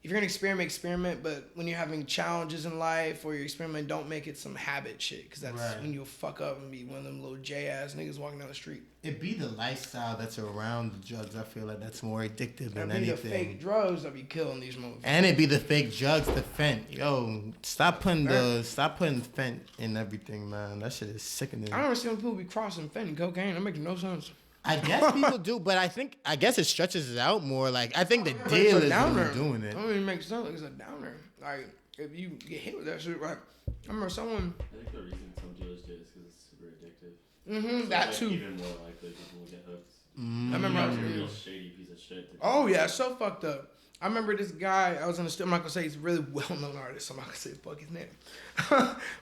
if you're going to experiment, but when you're having challenges in life or you're experimenting, don't make it some habit shit, because that's when you'll fuck up and be one of them little J-ass niggas walking down the street. It be the lifestyle that's around the drugs. I feel like that's more addictive than anything. It be the fake drugs that be killing these motherfuckers. And it be the fake drugs, the fent. Yo, stop putting fent in everything, man. That shit is sickening. I don't understand people be crossing fent and cocaine. That makes no sense. I guess people do, but I guess it stretches it out more. Like, I think the deal is really doing it. That don't even make sense. It's a downer. Like, if you get hit with that shit, right? I remember someone. I think the reason some dealers do it is because it's super addictive. Mm-hmm. So that like too. Even more likely people will get hooked. I remember I was a real shady piece of shit. Oh yeah, so fucked up. I remember this guy, I was in the studio, I'm not going to say he's a really well-known artist, so I'm not going to say fuck his name.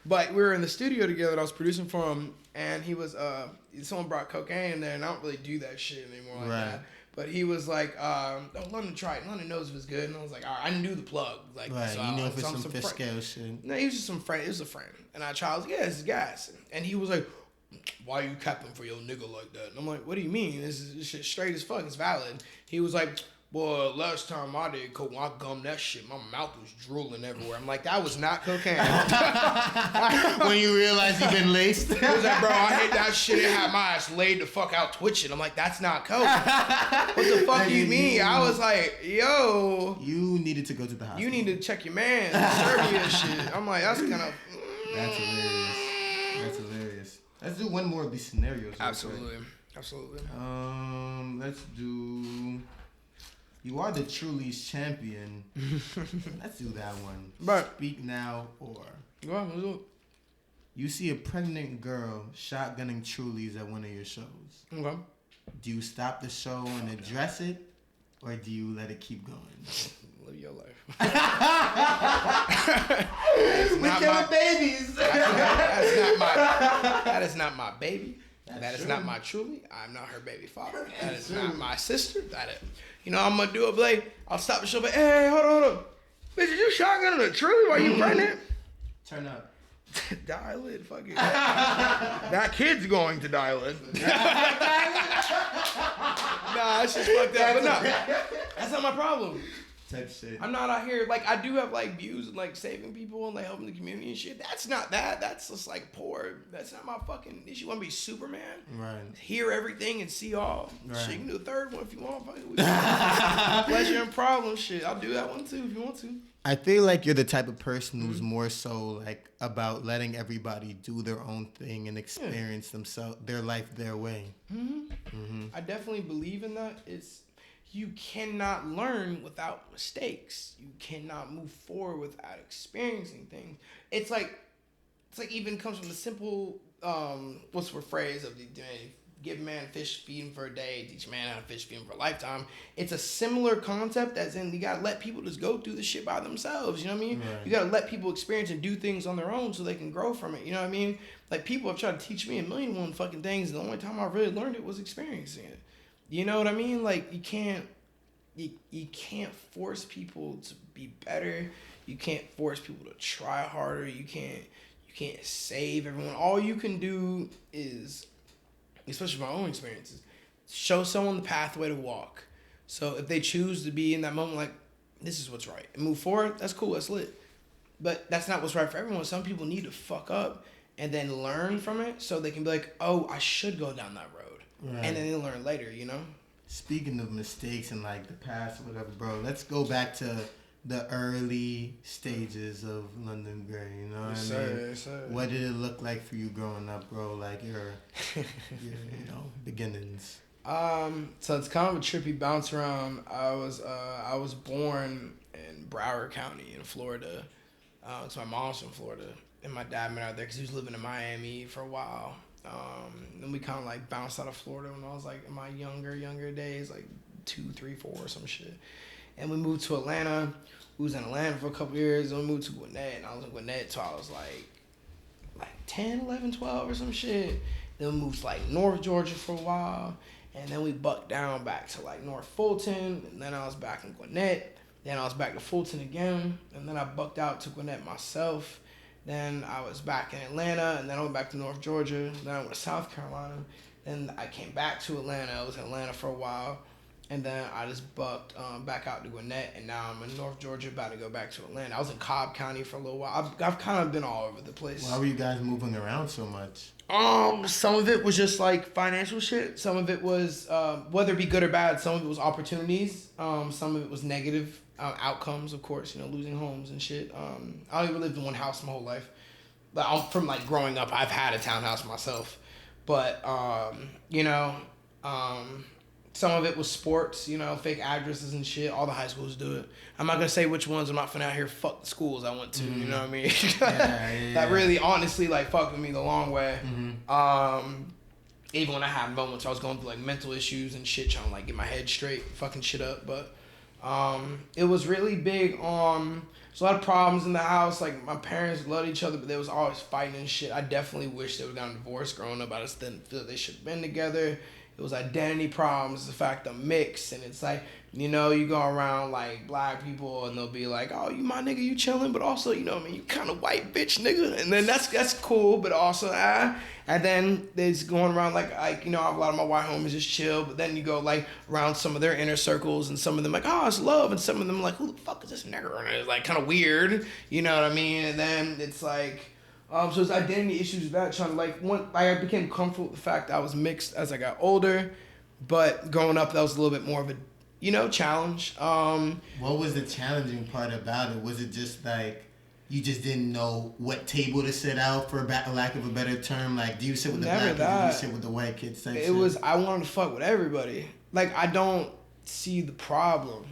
But we were in the studio together and I was producing for him, and he was, someone brought cocaine in there, and I don't really do that shit anymore like that. But he was like, oh, London tried it. London knows if it's good. And I was like, all right, I knew the plug. Like, right, so you know if it's some fish scale shit. No, he was just some friend. It was a friend. And I tried, I was like, yeah, this is gas. And he was like, why you capping for your nigga like that? And I'm like, what do you mean? This shit straight as fuck. It's valid. He was like, boy, last time I did coke, when I gummed that shit, my mouth was drooling everywhere. I'm like, that was not cocaine. When you realize you've been laced. He was like, bro, I hate that shit. It had my ass laid the fuck out twitching. I'm like, that's not coke. What the fuck do you mean? I was like, yo. You needed to go to the hospital. You need to check your man. Serbia and shit. I'm like, that's kind of. That's hilarious. That's hilarious. Let's do one more of these scenarios. Absolutely. Absolutely. Let's do. You are the Truly's champion. Let's do that one. Right. Speak now or. Go ahead, let's do it. You see a pregnant girl shotgunning Truly's at one of your shows. Okay. Do you stop the show and address it, or do you let it keep going? Live your life. We killing babies. That is not my baby. That is true. not my Truly. I'm not her baby father. That is not my sister. You know, I'm gonna do it, Blake. I'll stop the show, but hey, hold on. Bitch, did you shotgun a Truly while you pregnant? Turn up. Dial it, fuck it. That kid's going to dial it. Nah, it's just fucked up. But no, that's not my problem. Type shit. I'm not out here, like, I do have, like, views of, like, saving people and, like, helping the community and shit. That's not that. That's just, like, poor. That's not my fucking issue. You want to be Superman? Right. Hear everything and see all. Right. Shit, you can do a third one if you want. Pleasure and problem shit. I'll do that one, too, if you want to. I feel like you're the type of person who's more so like about letting everybody do their own thing and experience their life their way. I definitely believe in that. You cannot learn without mistakes. You cannot move forward without experiencing things. It's like even comes from the simple what's the phrase of the give a man fish, feed him for a day, teach a man how to fish, feed him for a lifetime. It's a similar concept as in you gotta let people just go through the shit by themselves, you know what I mean? Right. You gotta let people experience and do things on their own so they can grow from it, you know what I mean? Like people have tried to teach me a million and one fucking things, and the only time I really learned it was experiencing it. You know what I mean? Like you can't force people to be better. You can't force people to try harder. You can't save everyone. All you can do is, especially my own experiences, show someone the pathway to walk. So if they choose to be in that moment like, this is what's right, and move forward, that's cool, that's lit. But that's not what's right for everyone. Some people need to fuck up and then learn from it so they can be like, oh, I should go down that road. Right. And then they learn later, you know? Speaking of mistakes and like the past or whatever, bro, let's go back to the early stages of London Gray, you know what I mean? Yes, sir. What did it look like for you growing up, bro? Like your beginnings. So it's kind of a trippy bounce around. I was born in Broward County in Florida. So my mom's from Florida, and my dad went out there because he was living in Miami for a while. Then we kind of like bounced out of Florida when I was like in my younger days, like 2, 3, 4 or some shit. And we moved to Atlanta. We was in Atlanta for a couple years. Then we moved to Gwinnett, and I was in Gwinnett till I was like 10, 11, 12 or some shit. Then we moved to like North Georgia for a while. And then we bucked down back to like North Fulton. And then I was back in Gwinnett. Then I was back to Fulton again. And then I bucked out to Gwinnett myself. Then I was back in Atlanta. And then I went back to North Georgia. Then I went to South Carolina. Then I came back to Atlanta. I was in Atlanta for a while. And then I just bucked back out to Gwinnett. And now I'm in North Georgia, about to go back to Atlanta. I was in Cobb County for a little while. I've kind of been all over the place. Why were you guys moving around so much? Some of it was just like financial shit. Some of it was whether it be good or bad. Some of it was opportunities. Some of it was negative outcomes, of course. You know, losing homes and shit. I only lived in one house my whole life, but I'm from like growing up. I've had a townhouse myself, but some of it was sports. You know, fake addresses and shit. All the high schools do it. I'm not gonna say which ones. I'm not finna out here fuck the schools I went to. You know what I mean? That really, honestly, like fucked with me the long way. Even when I had moments, I was going through like mental issues and shit, trying to like get my head straight, fucking shit up. But it was really big. There's a lot of problems in the house. Like my parents loved each other, but they was always fighting and shit. I definitely wish they would have gotten divorced growing up. I just didn't feel they should have been together. It was identity problems, the fact I'm mixed, and it's like, you know, you go around like black people and they'll be like, oh, you my nigga, you chilling, but also, you know what I mean, you kind of white bitch nigga, and then that's cool, but also and then there's going around like you know, a lot of my white homies just chill, but then you go like around some of their inner circles and some of them like, oh, it's love, and some of them like, who the fuck is this nigga? And it's like kind of weird, you know what I mean? And then it's like, so it's identity issues with that, trying to like, I became comfortable with the fact that I was mixed as I got older, but growing up that was a little bit more of a, you know, challenge. What was the challenging part about it? Was it just like you just didn't know what table to sit out, for lack of a better term? Like, do you sit with the black kids, do you sit with the white kids? It was, I wanted to fuck with everybody. Like, I don't see the problem.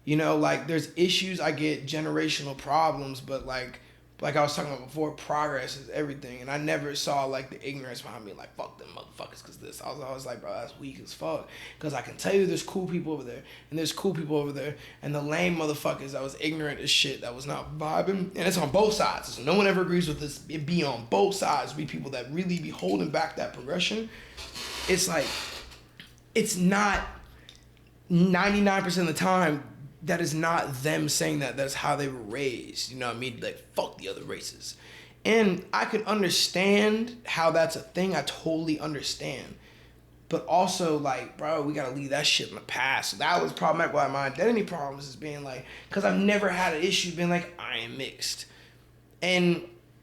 You know, like, there's issues, I get generational problems, but like I was talking about before, progress is everything. And I never saw, like, the ignorance behind me, like, fuck them motherfuckers, because this. I was always like, bro, that's weak as fuck. Because I can tell you there's cool people over there, and there's cool people over there, and the lame motherfuckers that was ignorant as shit, that was not vibing. And it's on both sides. So no one ever agrees with this. It be on both sides. Be people that really be holding back that progression. It's like, it's not 99% of the time, that is not them saying that. That's how they were raised. You know what I mean? Like, fuck the other races. And I could understand how that's a thing. I totally understand. But also, like, bro, we gotta leave that shit in the past. So that was problematic. Why my identity problems is being like, because I've never had an issue being like, I am mixed. And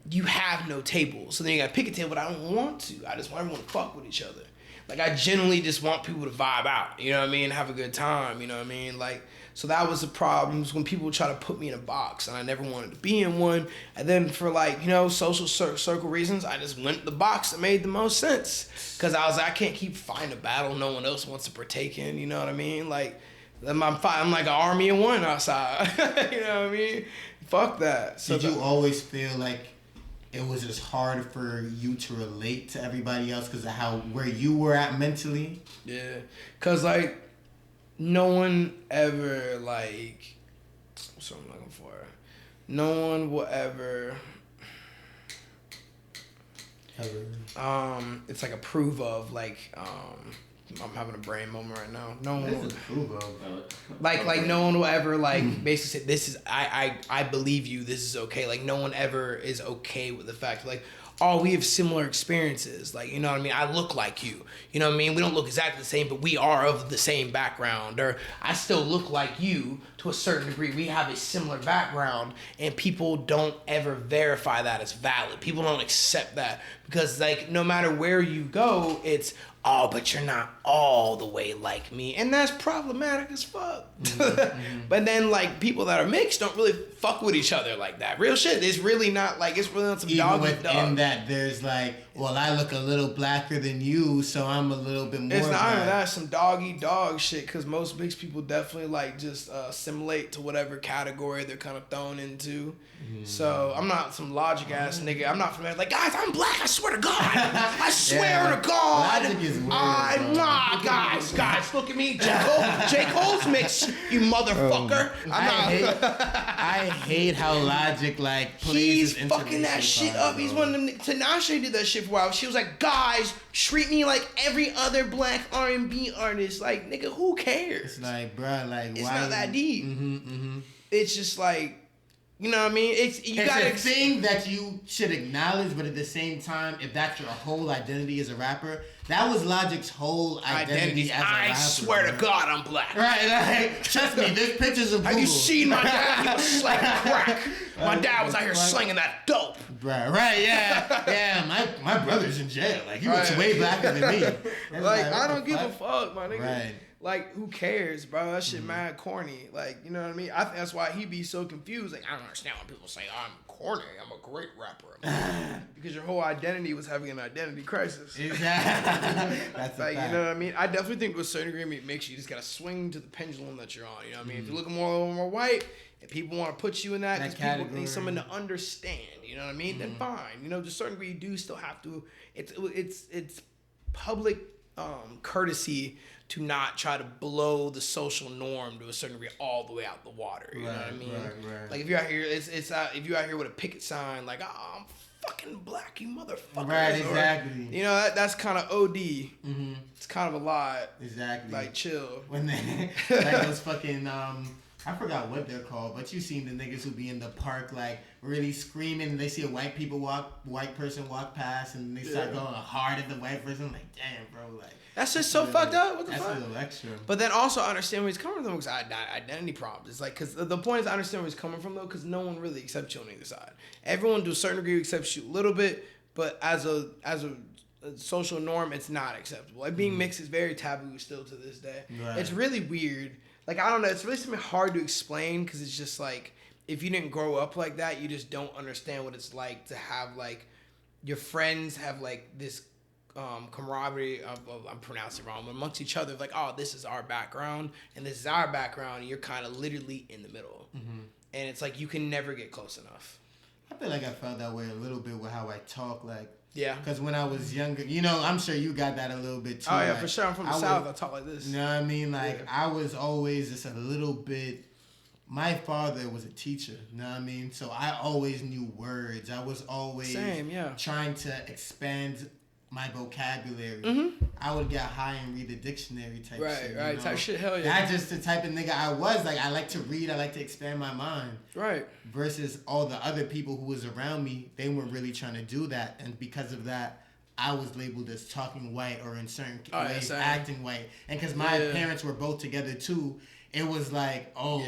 you have no table. So then you gotta pick a table, but I don't want to. I just want everyone to fuck with each other. Like, I genuinely just want people to vibe out. You know what I mean? Have a good time. You know what I mean? Like, so that was the problem, when people try to put me in a box, and I never wanted to be in one. And then for, like, you know, social circle reasons, I just went the box that made the most sense. Because I was like, I can't keep fighting a battle no one else wants to partake in, you know what I mean? Like, I'm like an army of one outside. You know what I mean? Fuck that. So did you always feel like it was just hard for you to relate to everybody else because of where you were at mentally? Yeah. Because, like, no one ever, like, what's what I'm looking for? No one will ever, it's like approve of, like, I'm having a brain moment right now. No one will approve of. Like no one will ever, like, basically say, this is, I believe you, this is okay. Like, no one ever is okay with the fact, like, oh, we have similar experiences. Like, you know what I mean? I look like you. You know what I mean? We don't look exactly the same, but we are of the same background. Or I still look like you to a certain degree. We have a similar background, and people don't ever verify that as valid. People don't accept that because, like, no matter where you go, it's, oh, but you're not all the way like me. And that's problematic as fuck. But then, like, people that are mixed don't really fuck with each other like that. Real shit. It's really not, like, it's really not some dog eat dog. In that there's, like, well, I look a little blacker than you, so I'm a little bit more. It's not even that, some dog eat dog shit, because most mixed people definitely, like, just assimilate to whatever category they're kind of thrown into. So I'm not some logic ass nigga. I'm not from like, guys, I'm black. I swear to God. I swear to God. Logic is weird, I'm not. Guys, look at me. J. Cole's mixed, you motherfucker. I hate how Logic, like, plays. He's fucking that shit up. He's one of them. Tinashe did that shit for a while. She was like, guys, treat me like every other black R&B artist. Like, nigga, who cares? It's like, bruh, like, it's not that deep. It's just like, you know what I mean? It's a thing that you should acknowledge, but at the same time, if that's your whole identity as a rapper, that was Logic's whole identity as a rapper. I swear to God, I'm black. Right, like, trust me, there's pictures of Google. Have you seen my dad? He was slanging crack. My dad was out here slinging that dope. Right, yeah. Yeah, my brother's in jail. Like, he was way blacker than me. Like, I don't give a fuck, my nigga. Right. Like, who cares, bro? That shit mad corny. Like, you know what I mean? I think that's why he be so confused. Like, I don't understand when people say, I'm corny. I'm a great rapper. Because your whole identity was having an identity crisis. Exactly. That's like, you know what I mean? I definitely think to a certain degree it makes you just got to swing to the pendulum that you're on. You know what I mean? If you're looking more white, and people want to put you in that because people need someone to understand. You know what I mean? Then fine. You know, to a certain degree, you do still have to. It's public courtesy to not try to blow the social norm to a certain degree all the way out the water. You know what I mean? Right. Like, if you're out here, if you're out here with a picket sign, like, oh, I'm fucking black, you motherfucker. Right, Or, exactly. you know, that's kind of OD. Mm-hmm. It's kind of a lot. Exactly. Like, chill. When they, like those fucking, I forgot what they're called, but you seen the niggas who be in the park, like, really screaming, and they see a white person walk past, and they start going hard at the white person. I'm like, damn, bro, like. That's just so fucked up. What the fuck? That's a little extra. But then also I understand where he's coming from because identity problems. It's like, because the point is I understand where he's coming from, though, because no one really accepts you on either side. Everyone, to a certain degree, accepts you a little bit, but as a social norm, it's not acceptable. Like, being mixed is very taboo still to this day. Right. It's really weird. Like, I don't know. It's really something hard to explain because it's just like, if you didn't grow up like that, you just don't understand what it's like to have, like, your friends have, like, this camaraderie of I'm pronouncing it wrong, but amongst each other, like, oh, this is our background and this is our background, and you're kind of literally in the middle. Mm-hmm. And it's like you can never get close enough. I feel like I felt that way a little bit with how I talk, like. Yeah. Because when I was younger, you know, I'm sure you got that a little bit too. Oh yeah, like, for sure. I'm from the South. I talk like this. You know what I mean? Like, I was always just a little bit. My father was a teacher. You know what I mean? So I always knew words. I was always trying to expand my vocabulary. Mm-hmm. I would get high and read the dictionary type shit. Right, know? type shit, hell yeah. That's just the type of nigga I was. Like, I like to read, I like to expand my mind. Right. Versus all the other people who was around me, they weren't really trying to do that. And because of that, I was labeled as talking white or in certain ways acting white. And because my parents were both together too, it was like, oh,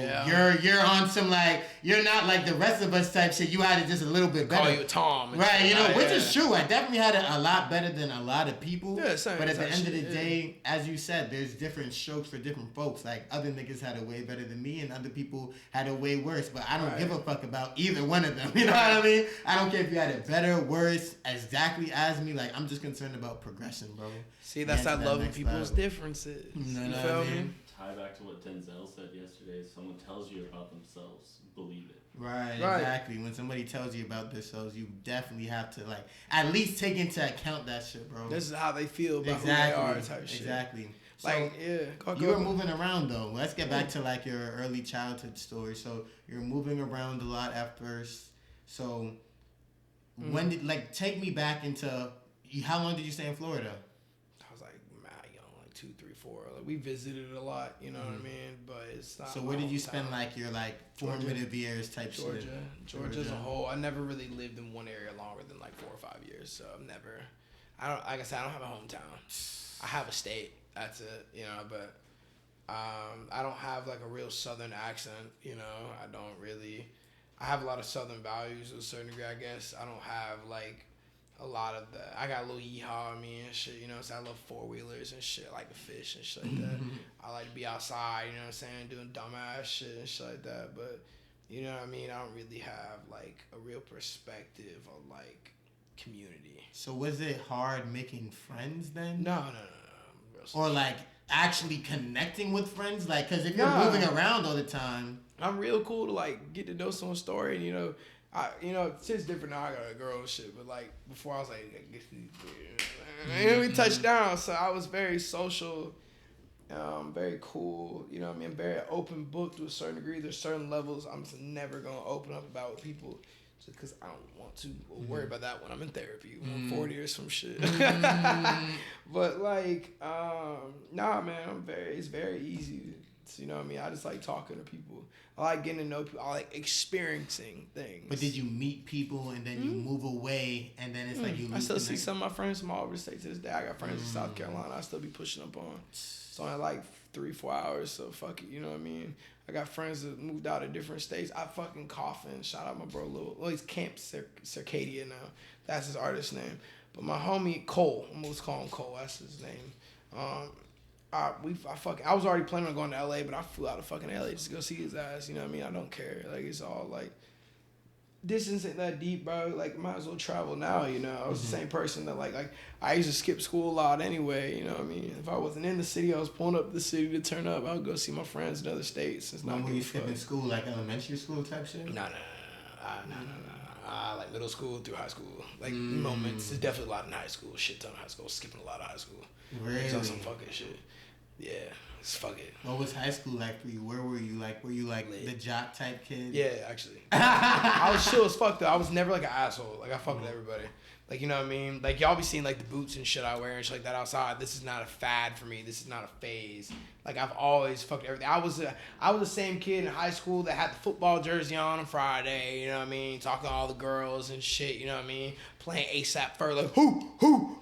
you're on some, like, you're not like the rest of us type shit. You had it just a little bit better. Call you a Tom. Right, you know, which is true. I definitely had it a lot better than a lot of people. Yeah, same. But at the end of the day, as you said, there's different strokes for different folks. Like, other niggas had it way better than me, and other people had it way worse. But I don't give a fuck about either one of them. You know what I mean? I don't care if you had it better, worse, exactly as me. Like, I'm just concerned about progression, bro. See, that's how loving people's differences. You know you what feel I mean? me? Tie back to what Denzel said yesterday. If someone tells you about themselves, believe it. Right, exactly. When somebody tells you about themselves, you definitely have to, like, at least take into account that shit, bro. This is how they feel about who they are type shit. Exactly. So, like, you were moving around, though. Let's get back to, like, your early childhood story. So, you're moving around a lot at first. So, when did, like, take me back into, how long did you stay in Florida? I was like, mad young, like 2, 3, 4. Like, we visited a lot, you know what I mean? But it's not. So where did you spend like your like formative years type shit? Georgia as a whole. I never really lived in one area longer than like 4 or 5 years. So I've never. Like I said, I don't have a hometown. I have a state. That's it. You know, but I don't have like a real Southern accent. You know, I don't really. I have a lot of Southern values to a certain degree, I guess. I don't have like a lot of the. I got a little yeehaw in me and shit, you know. So I love 4-wheelers and shit, I like to fish and shit like that. I like to be outside, you know what I'm saying, doing dumbass shit and shit like that. But you know what I mean. I don't really have like a real perspective of like community. So was it hard making friends then? No. Or like actually connecting with friends, like, cause if you're moving around all the time, I'm real cool to like get to know someone's story, and you know, shit's different now. I got a girl and shit, but like before I was like, we touched down, so I was very social, very cool. You know what I mean? Very open book to a certain degree. There's certain levels I'm just never gonna open up about with people, just because I don't want to worry about that when I'm in therapy when I'm 40 or some shit. But like, nah, man, it's very easy. You know what I mean? I just like talking to people. I like getting to know people. I like experiencing things. But did you meet people and then you move away and then it's like you lose I still see some of my friends from all over the state to this day. I got friends in South Carolina I still be pushing up on. It's only like 3-4 hours, so fuck it, you know what I mean? I got friends that moved out of different states. I fucking Coffin. Shout out my bro Lil. Well, he's Camp Circadia now. That's his artist name. But my homie Cole, I'm always calling him Cole. That's his name. I was already planning on going to LA, but I flew out to fucking LA just to go see his ass. You know what I mean? I don't care. Like, it's all like, distance ain't that deep, bro. Like, might as well travel now. You know, I was the same person that like I used to skip school a lot anyway. You know what I mean? If I wasn't in the city, I was pulling up the city to turn up. I would go see my friends in other states. It's when were you skipping school, like elementary school type shit? No. Like middle school through high school. Like moments. There's definitely a lot in high school. Shit ton of high school. Skipping a lot of high school. Really? On some fucking shit. Yeah, fuck it. What was high school like for you? Where were you? Like, were you like the jock type kid? Yeah, actually. I was chill as fuck though. I was never like an asshole. Like I fucked with everybody. Like, you know what I mean? Like, y'all be seeing, like, the boots and shit I wear and shit like that outside. This is not a fad for me. This is not a phase. Like, I've always fucked everything. I was the same kid in high school that had the football jersey on Friday, you know what I mean? Talking to all the girls and shit, you know what I mean? Playing ASAP Ferg, like, who,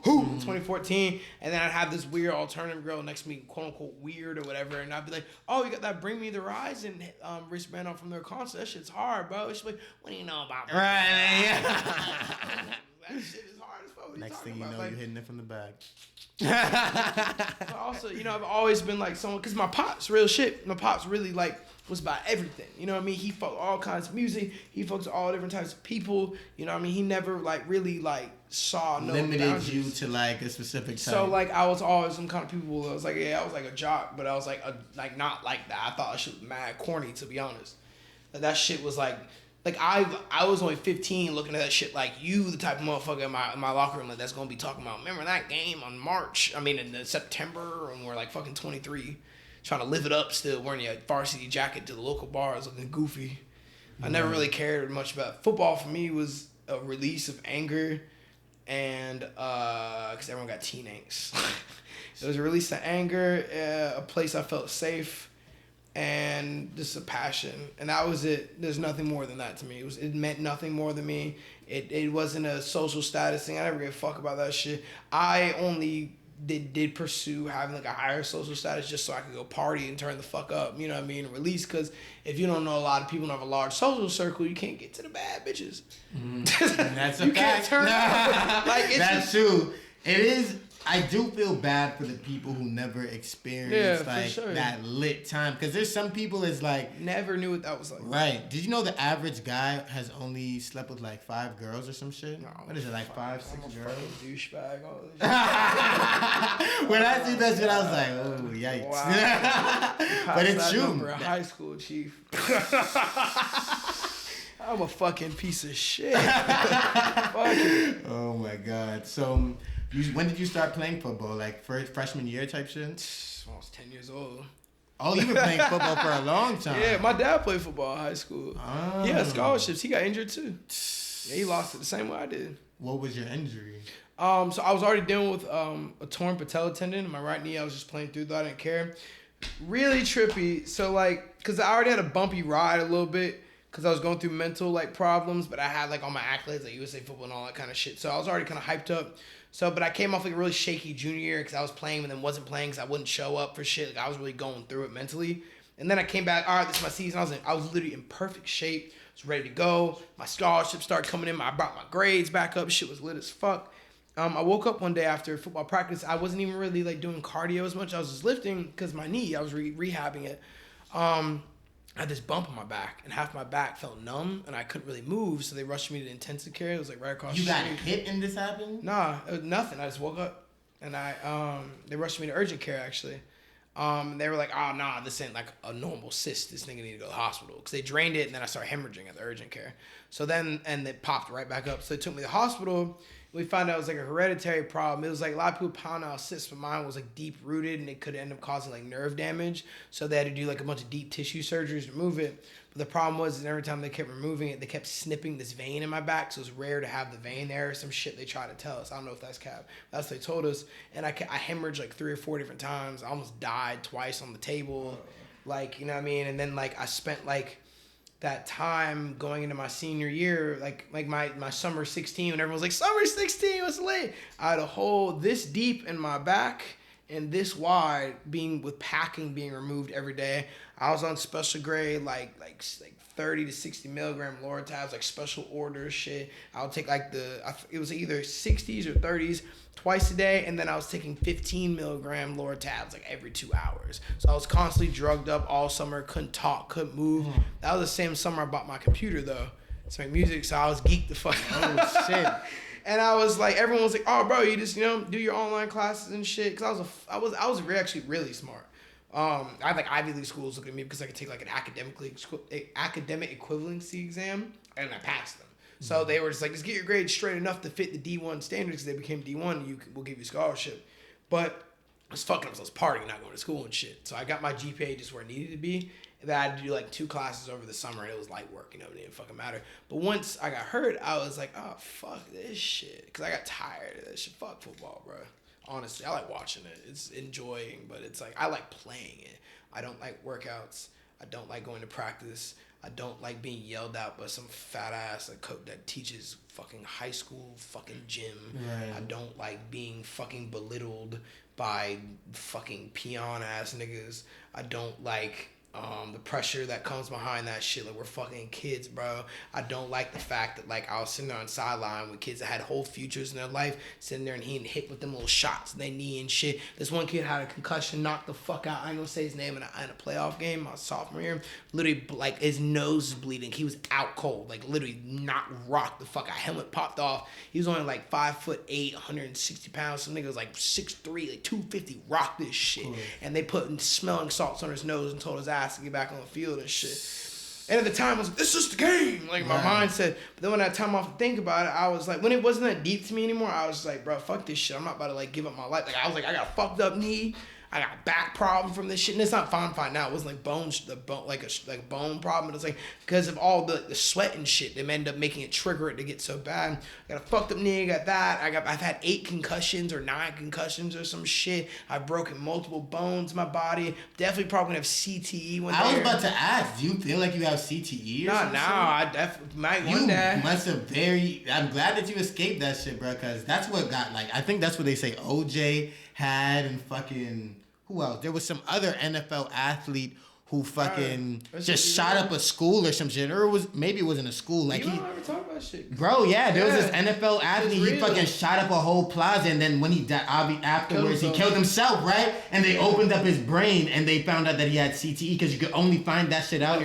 2014. And then I'd have this weird alternative girl next to me, quote-unquote weird or whatever, and I'd be like, oh, you got that Bring Me the Horizon wristband on from their concert. That shit's hard, bro. She's like, what do you know about that? Right, yeah. That shit is hard as fuck. Next thing you know, like, you're hitting it from the back. But also, you know, I've always been like someone, because my pops, real shit, my pops really like was about everything. You know what I mean? He fucked all kinds of music. He fucks with all different types of people. You know what I mean? He never like really like saw no limited boundaries. you to like a specific type. So like I was always some kind of people that was like, yeah, I was like a jock, but I was like not like that. I thought that shit was mad corny, to be honest. Like that shit was like I was only 15 looking at that shit like you the type of motherfucker in my locker room like that's gonna be talking about, remember that game on in September when we're like fucking 23 trying to live it up still wearing your varsity jacket to the local bars looking goofy. I never really cared much about football. For me was a release of anger and because everyone got teen angst. It was a release of anger, a place I felt safe, and just a passion, and that was it. There's nothing more than that to me. It meant nothing more than me. It wasn't a social status thing. I never gave a fuck about that shit. I only did pursue having like a higher social status just so I could go party and turn the fuck up. You know what I mean? And release, because if you don't know a lot of people and have a large social circle, you can't get to the bad bitches. That's a you fact. can't turn up. Like it's that's true. It is. I do feel bad for the people who never experienced that lit time, because there's some people it's like never knew what that was like. Right? Did you know the average guy has only slept with like 5 girls or some shit? No, what is it, like 5, 6 girls? Douchebag. When I see that shit, I was like, oh yikes! Wow. But it's true. High school chief. I'm a fucking piece of shit. Fuck. Oh my god. So. When did you start playing football? Like freshman year type shit? I was 10 years old. Oh, you've been playing football for a long time. Yeah, my dad played football in high school. Oh. He had scholarships. He got injured too. Yeah, he lost it the same way I did. What was your injury? So I was already dealing with a torn patella tendon in my right knee. I was just playing through that. I didn't care. Really trippy. So like, cause I already had a bumpy ride a little bit. Cause I was going through mental like problems, but I had like all my accolades like USA football and all that kind of shit. So I was already kind of hyped up. So, but I came off like a really shaky junior year because I was playing and then wasn't playing because I wouldn't show up for shit. Like I was really going through it mentally. And then I came back. All right, this is my season. I was literally in perfect shape. I was ready to go. My scholarships started coming in. I brought my grades back up. Shit was lit as fuck. I woke up one day after football practice. I wasn't even really like doing cardio as much. I was just lifting because my knee. I was rehabbing it. I had this bump on my back, and half my back felt numb, and I couldn't really move, so they rushed me to intensive care. It was like right across the street. You got hit and this happened? Nah, it was nothing. I just woke up, and they rushed me to urgent care, actually. They were like, oh, nah, this ain't like a normal cyst. This nigga need to go to the hospital. Because they drained it, and then I started hemorrhaging at the urgent care. So then, and it popped right back up. So they took me to the hospital. We found out it was like a hereditary problem. It was like a lot of people pound out cysts, but mine was like deep rooted and it could end up causing like nerve damage. So they had to do like a bunch of deep tissue surgeries to remove it. But the problem was that every time they kept removing it, they kept snipping this vein in my back. So it was rare to have the vein there. Some shit they tried to tell us. I don't know if that's cap. That's what they told us. And I hemorrhaged like 3 or 4 different times. I almost died twice on the table. Like, you know what I mean? And then like I spent like that time going into my senior year, like my summer 16, when everyone was like, summer 16, what's late? I had a hole this deep in my back and this wide, being removed every day. I was on special grade, like 30 to 60 milligram Lortabs, like special order shit. I would take like it was either 60s or 30s twice a day, and then I was taking 15 milligram Lortabs like every 2 hours. So I was constantly drugged up all summer, couldn't talk, couldn't move. That was the same summer I bought my computer though to make music, so I was geeked the fuck out. Oh shit. And I was like, everyone was like, oh bro, you just, do your online classes and shit. Cause I was actually really smart. I had like Ivy League schools looking at me because I could take like an academic equivalency exam, and I passed them. So they were just like, just get your grades straight enough to fit the D1 standards, because they became D1, we'll give you a scholarship. But I was fucking up. I was partying, not going to school and shit. So I got my GPA just where it needed to be. And then I had to do like 2 classes over the summer, and it was light work, you know, it didn't fucking matter. But once I got hurt, I was like, oh, fuck this shit. Because I got tired of this shit. Fuck football, bro. Honestly, I like watching it. It's enjoying, but it's like, I like playing it. I don't like workouts. I don't like going to practice. I don't like being yelled at by some fat ass that teaches fucking high school fucking gym. Right. I don't like being fucking belittled by fucking peon ass niggas. I don't like the pressure that comes behind that shit. Like, we're fucking kids, bro. I don't like the fact that, like, I was sitting there on the sideline with kids that had whole futures in their life, sitting there and he hit with them little shots in their knee and shit. This one kid had a concussion, knocked the fuck out. I ain't gonna say his name in a playoff game, my sophomore year. Literally, like, his nose was bleeding. He was out cold. Like, literally rocked the fuck out. Helmet popped off. He was only like 5'8", 160 pounds. Some nigga was like 6'3", like 250. Rocked this shit. Cool. And they put smelling salts on his nose and told his ass to get back on the field and shit. And at the time, I was like, this is the game. Like, my mindset. But then when I had time off to think about it, I was like, when it wasn't that deep to me anymore, I was like, bro, fuck this shit. I'm not about to, like, give up my life. Like, I was like, I got a fucked up knee. I got a back problem from this shit. And it's not fine now. It wasn't like a bone problem. It was like, because of all the sweat and shit, they ended up making it trigger it to get so bad. I got a fucked up knee. I got that. I've had 8 concussions or 9 concussions or some shit. I've broken multiple bones in my body. Definitely probably gonna have CTE one day. I was about to ask, do you feel like you have CTE or something? Nah, I definitely might one day. You must have I'm glad that you escaped that shit, bro, because that's what got, like, I think that's what they say OJ had and fucking, who else? There was some other NFL athlete who fucking just shot up a school or some shit, or maybe it wasn't a school. Like, you don't ever talk about shit. Bro, yeah, there was this NFL athlete. He fucking shot up a whole plaza, and then when he died, afterwards, he killed himself, right? And they opened up his brain, and they found out that he had CTE because you could only find that shit out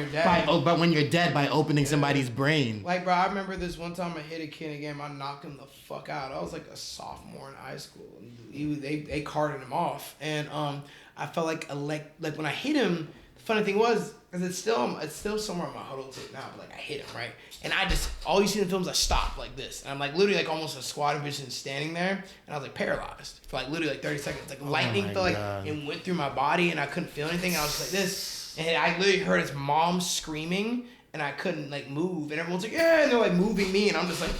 but when you're dead by opening somebody's brain. Like, bro, I remember this one time I hit a kid in a game. I knocked him the fuck out. I was like a sophomore in high school. They carted him off, and I felt like when I hit him. Funny thing was, because it's still somewhere on my huddle tape now, but like I hit him, right? And all you see in the films, I stopped like this. And I'm like literally like almost a squat position standing there. And I was like paralyzed for like literally like 30 seconds. Like lightning felt like it went through my body and I couldn't feel anything. And I was just like this. And I literally heard his mom screaming and I couldn't like move. And everyone's like, yeah, and they're like moving me. And I'm just like,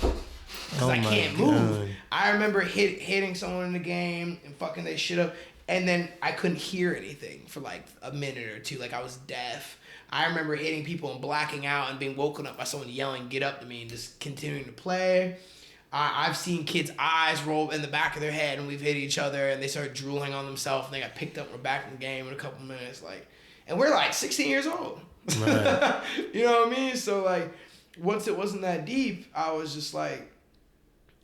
because I can't move. I remember hitting someone in the game and fucking they shit up. And then I couldn't hear anything for like a minute or two. Like I was deaf. I remember hitting people and blacking out and being woken up by someone yelling, get up to me and just continuing to play. I've seen kids' eyes roll in the back of their head and we've hit each other and they start drooling on themselves and they got picked up and we're back in the game in a couple minutes. Like, and we're like 16 years old. Right. You know what I mean? So like, once it wasn't that deep, I was just like,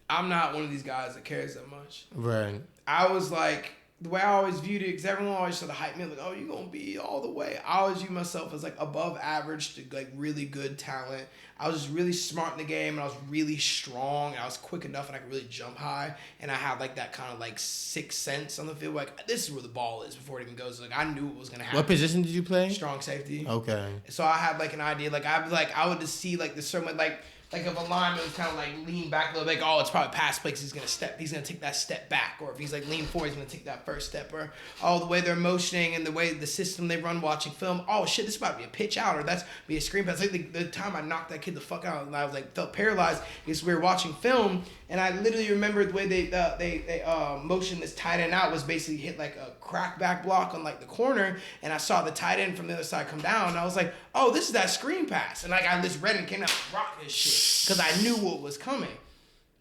I'm not one of these guys that cares that much. Right. I was like, the way I always viewed it, because everyone always sort of hyped me up, like, oh, you're going to be all the way. I always view myself as, like, above average to, like, really good talent. I was just really smart in the game, and I was really strong, and I was quick enough, and I could really jump high, and I had, like, that kind of, like, sixth sense on the field. Like, this is where the ball is before it even goes. Like, I knew what was going to happen. What position did you play? Strong safety. Okay. So I had, like, an idea. Like, I would just see, like, the certain, like if a lineman was kind of like lean back a little bit, like, oh, it's probably pass play because he's gonna take that step back, or if he's like lean forward, he's gonna take that first step, or the way they're motioning and the way the system they run watching film, oh shit, this is about to be a pitch out, or that's be a screen pass. Like the time I knocked that kid the fuck out and I was like felt paralyzed because we were watching film and I literally remember the way they motioned this tight end out was basically hit like a crack back block on like the corner, and I saw the tight end from the other side come down, and I was like, oh, this is that screen pass, and like I just read it and came out and rocked this shit. Because I knew what was coming.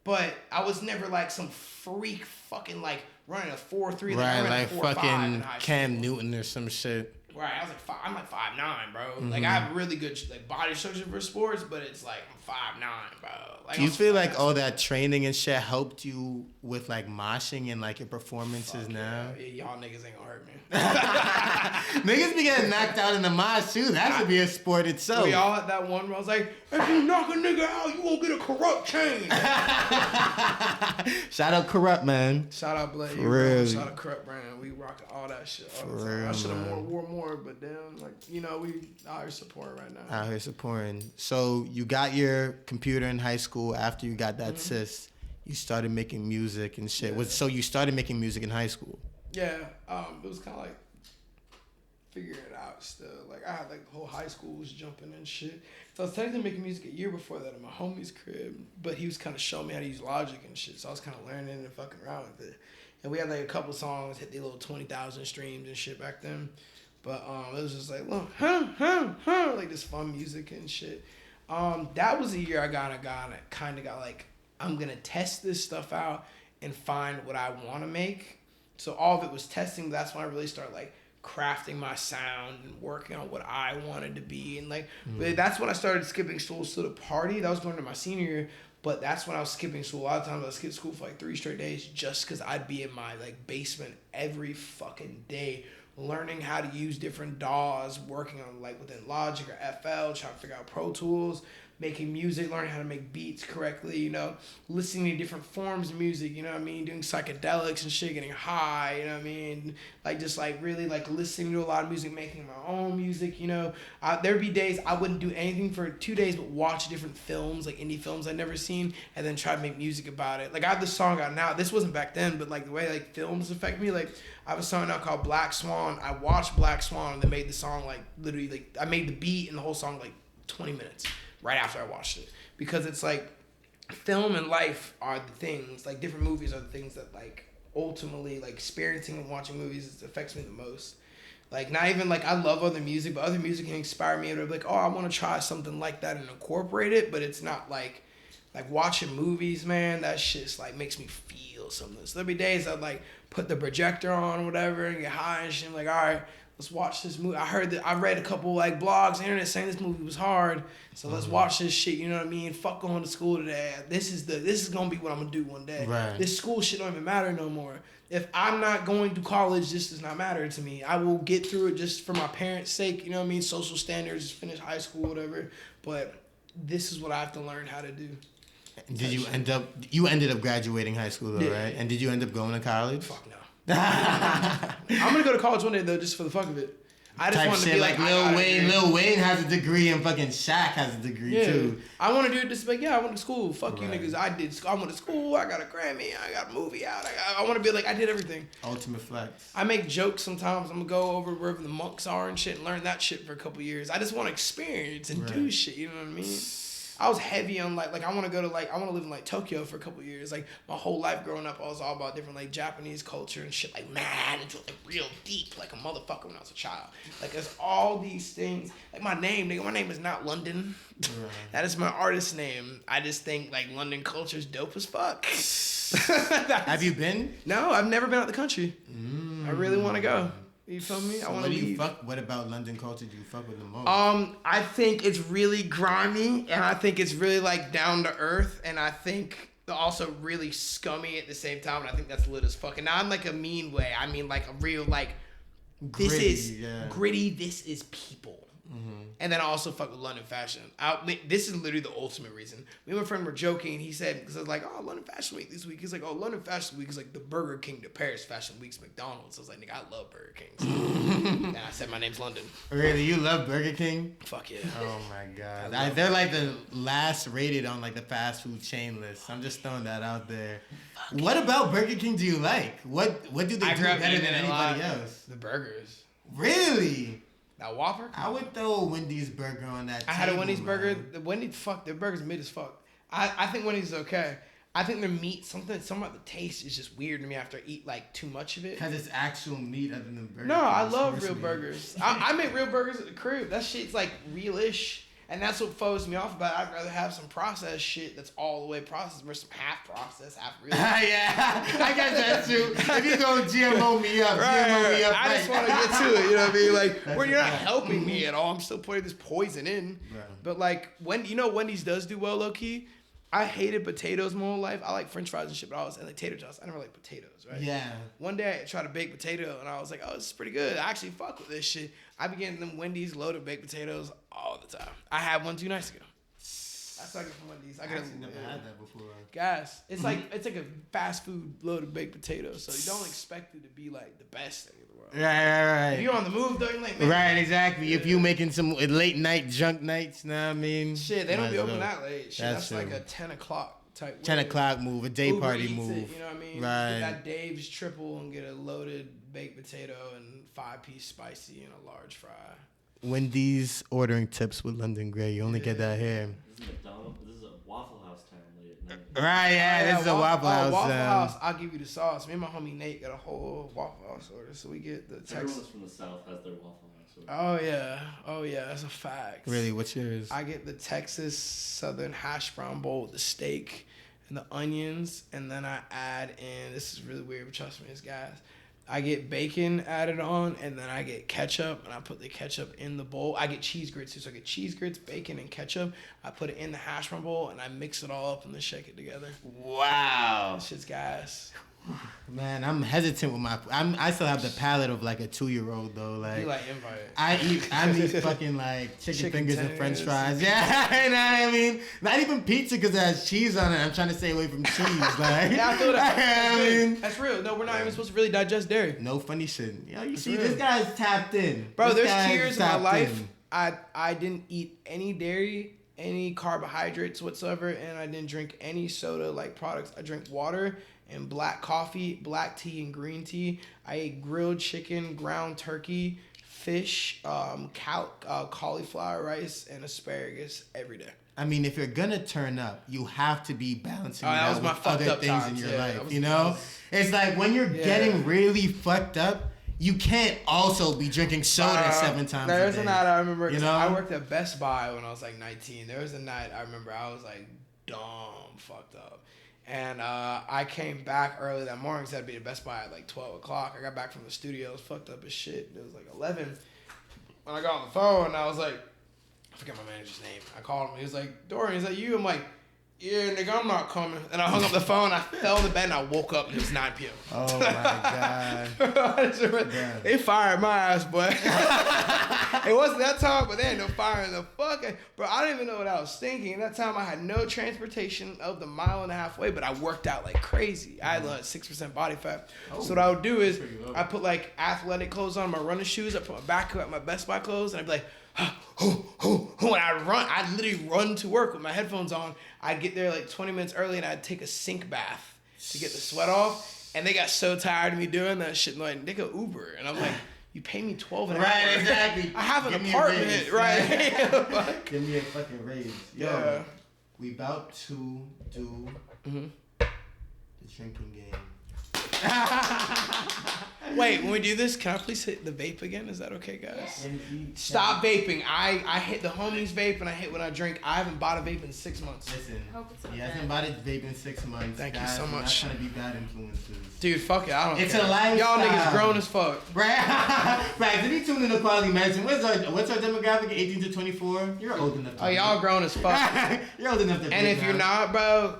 But I was never like some freak fucking like running a 4.3. Right, like fucking Cam Newton or some shit. Right, I was like, I'm like 5'9", bro. Mm-hmm. Like I have really good like body structure for sports, but it's like I'm 5'9", bro. Like, do you feel like all that training and shit helped you with like moshing and like your performances now? Yeah, y'all niggas ain't gonna hurt me. Niggas be getting knocked out in the mosh too. That should be a sport itself. We all had that one where I was like, if you knock a nigga out, you won't get a corrupt chain. Shout out Corrupt, man. Shout out Blade. Really? Shout out Corrupt brand. We rock all that shit all the time. I should have wore more, but damn, like, you know, we out here supporting right now. Out here supporting. So you got your computer in high school after you got that cyst. You started making music and shit. Yeah. So you started making music in high school? Yeah, it was kind of like figuring it out still. Like I had like the whole high school was jumping and shit. So I was technically making music a year before that at my homie's crib, but he was kind of showing me how to use Logic and shit. So I was kind of learning and fucking around with it. And we had like a couple songs hit the little 20,000 streams and shit back then. But it was just like, look, like this fun music and shit. That was the year I kind of got like, I'm gonna test this stuff out and find what I want to make. So all of it was testing. That's when I really started like crafting my sound and working on what I wanted to be. And like, that's when I started skipping school to the party. That was going to my senior year. But that's when I was skipping school. A lot of times I would skip school for like 3 straight days just because I'd be in my like basement every fucking day learning how to use different DAWs, working on like within Logic or FL, trying to figure out Pro Tools, making music, learning how to make beats correctly, you know, listening to different forms of music, you know what I mean, doing psychedelics and shit, getting high, you know what I mean, like just like really like listening to a lot of music, making my own music, you know. There'd be days I wouldn't do anything for 2 days but watch different films, like indie films I'd never seen, and then try to make music about it. Like I have this song out now, this wasn't back then, but like the way like films affect me, like I have a song now called Black Swan. I watched Black Swan and they made the song like literally like I made the beat and the whole song like 20 minutes right after I watched it, because it's like film and life are the things, like different movies are the things that like ultimately like experiencing and watching movies affects me the most. Like not even like I love other music, but other music can inspire me to be like, oh, I want to try something like that and incorporate it, but it's not like watching movies, man, that shit's like makes me feel something. So there'll be days I'd like put the projector on or whatever and get high and shit. I'm like, all right, let's watch this movie. I read a couple like blogs on the internet saying this movie was hard, so let's watch this shit. You know what I mean? Fuck going to school today. This is gonna be what I'm gonna do one day. Right. This school shit don't even matter no more. If I'm not going to college, this does not matter to me. I will get through it just for my parents' sake. You know what I mean? Social standards, finish high school, whatever. But this is what I have to learn how to do. Did you ended up graduating high school though, right? And did you end up going to college? Fuck no. I'm gonna go to college one day though, just for the fuck of it. I just want to be like Lil Wayne. Lil Wayne has a degree and fucking Shaq has a degree too. I want to do it just like, I went to school. Fuck you niggas. I went to school. I got a Grammy. I got a movie out. I want to be like, I did everything. Ultimate flex. I make jokes sometimes. I'm gonna go over wherever the monks are and shit and learn that shit for a couple years. I just want to experience and do shit. You know what I mean? I was heavy on like I want to go to I want to live in like Tokyo for a couple years. Like my whole life growing up, I was all about different like Japanese culture and shit. Like mad into like real deep like a motherfucker when I was a child. Like there's all these things. Like my name, nigga. My name is not London. Right. That is my artist name. I just think like London culture is dope as fuck. Have you been? No, I've never been out the country. I really want to go. You feel me? So I want to leave. What about London culture do you fuck with the most? I think it's really grimy, and I think it's really like down to earth, and I think also really scummy at the same time, and I think that's lit as fuck. And not in like a mean way. I mean like a real like this gritty, is gritty. This is people. Mm-hmm. And then I also fuck with London fashion. This is literally the ultimate reason. Me and my friend were joking. He said, because I was like, oh, London Fashion Week this week. He's like, oh, London Fashion Week is like the Burger King to Paris Fashion Week's McDonald's. I was like, nigga, I love Burger King. And I said, my name's London. Really? You love Burger King? Fuck yeah. Oh my God. They're like the last rated on like the fast food chain list. I'm just throwing that out there. What about Burger King do you like? What do they do better than anybody else? The burgers. Really? That Whopper? I would throw a Wendy's burger on that I had a Wendy's burger. The Wendy's, their burger's mid as fuck. I think Wendy's is okay. I think their meat, something about the taste is just weird to me after I eat like too much of it. Because it's actual meat other than burgers. No, I love real burgers. I make real burgers at the crib. That shit's like real-ish. And that's what throws me off about it. I'd rather have some processed shit that's all the way processed versus some half processed, half real. Yeah, I guess that's true. If you go GMO me up, GMO me up. I just want to get to it, you know what I mean? Like, where you're not helping me at all. I'm still putting this poison in. Right. But like, Wendy's does do well, low key. I hated potatoes my whole life. I like French fries and shit, but I was like tater tots. I never liked potatoes, right? Yeah. One day I tried to bake potato, and I was like, oh, this is pretty good. I actually fuck with this shit. I be getting them Wendy's loaded baked potatoes all the time. I had one 2 nights ago. That's what I get from Wendy's. I actually never had that before. Gas. It's like a fast food loaded baked potato, so you don't expect it to be like the best thing in the world. Right. If you're on the move, though, you're like, man. Right, exactly. Yeah. If you making some late night junk nights, know what I mean? Shit, they don't be open that late. Shit, that's like a 10 o'clock type. 10 wave. o'clock move, a day Uber party Eats move. it, you know what I mean? Right. Get that Dave's triple and get a loaded baked potato and 5-piece spicy and a large fry. Wendy's ordering tips with London Gray. You only get that here. This is McDonald's. This is a Waffle House time late at night. Right, yeah, this is a Waffle House. Waffle House, I'll give you the sauce. Me and my homie Nate got a whole Waffle House order, so we get the Everyone Texas. from the South has their Waffle House. Oh yeah, that's a fact. Really, what's yours? I get the Texas Southern hash brown bowl with the steak and the onions, and then I add in. This is really weird, but trust me, it's guys. I get bacon added on, and then I get ketchup, and I put the ketchup in the bowl. I get cheese grits too, so I get cheese grits, bacon, and ketchup. I put it in the hash brown bowl, and I mix it all up and then shake it together. Wow. That shit's gas. Man, I'm hesitant with my. I still have the palate of like a 2-year-old though. Like, You like invite. I eat fucking like chicken fingers and French tenders. fries. Yeah, you know what I mean. Not even pizza because it has cheese on it. I'm trying to stay away from cheese. Like, Yeah, I feel that. I That's, mean, good. That's real. No, we're not even supposed to really digest dairy. no funny shit. Yo, you see, real. this guy's tapped in. Bro, This there's guy's years in my tapped life in. I didn't eat any dairy, any carbohydrates whatsoever, and I didn't drink any soda like products. I drank water and black coffee, black tea, and green tea. I ate grilled chicken, ground turkey, fish, cauliflower rice, and asparagus every day. I mean, if you're gonna turn up, you have to be balancing Oh, it that out was my with fucked other up things times. in your Yeah, that life. was- You know, it's like when you're getting really fucked up, you can't also be drinking soda 7 times There a was day. a night I remember. You know? I worked at Best Buy when I was like 19. There was a night I remember I was like dumb fucked up, and I came back early that morning because I had to be at Best Buy at like 12 o'clock. I got back from the studio, I was fucked up as shit. It was like 11 when I got on the phone. I was like, I forget my manager's name. I called him. He was like, Dorian. He's like, you? I'm like, yeah, nigga, I'm not coming. And I hung up the phone. I fell in the bed and I woke up and it was 9 p.m. Oh my god. I just remember, Damn. they fired my ass, boy. It wasn't that time, but they had no fire in the fucking. Bro, I didn't even know what I was thinking. At that time, I had no transportation of the 1.5 miles away, but I worked out like crazy. I had like 6% body fat. So what I would do is I put like athletic clothes on, my running shoes. I put my backpack, my Best Buy clothes, and I'd be like, and I'd run. I'd literally run to work with my headphones on. I'd get there like 20 minutes early, and I'd take a sink bath to get the sweat off. And they got so tired of me doing that shit. Like, they go Uber. And I'm like, you pay me $12 an hour. Right, exactly. I have an Give me a apartment, raise. right? Give me a fucking raise. Yo, Yeah. we about to do Mhm. the drinking game. Wait, when we do this, can I please hit the vape again? Is that okay, guys? Stop vaping. I hit the homies vape and I hit when I drink. I haven't bought a vape in 6 months. Listen, Hope it's he okay. hasn't bought his vape in 6 months. Thank you Guys, so we're much. not trying to be bad influences. Dude, fuck it. I don't It's care. a lifestyle. Y'all niggas grown as fuck. Right, right. If you tune into Quality Medicine, what's our demographic? 18 to 24. You're old enough. To Oh, y'all grown as fuck. You're old enough to. And if you're not, bro,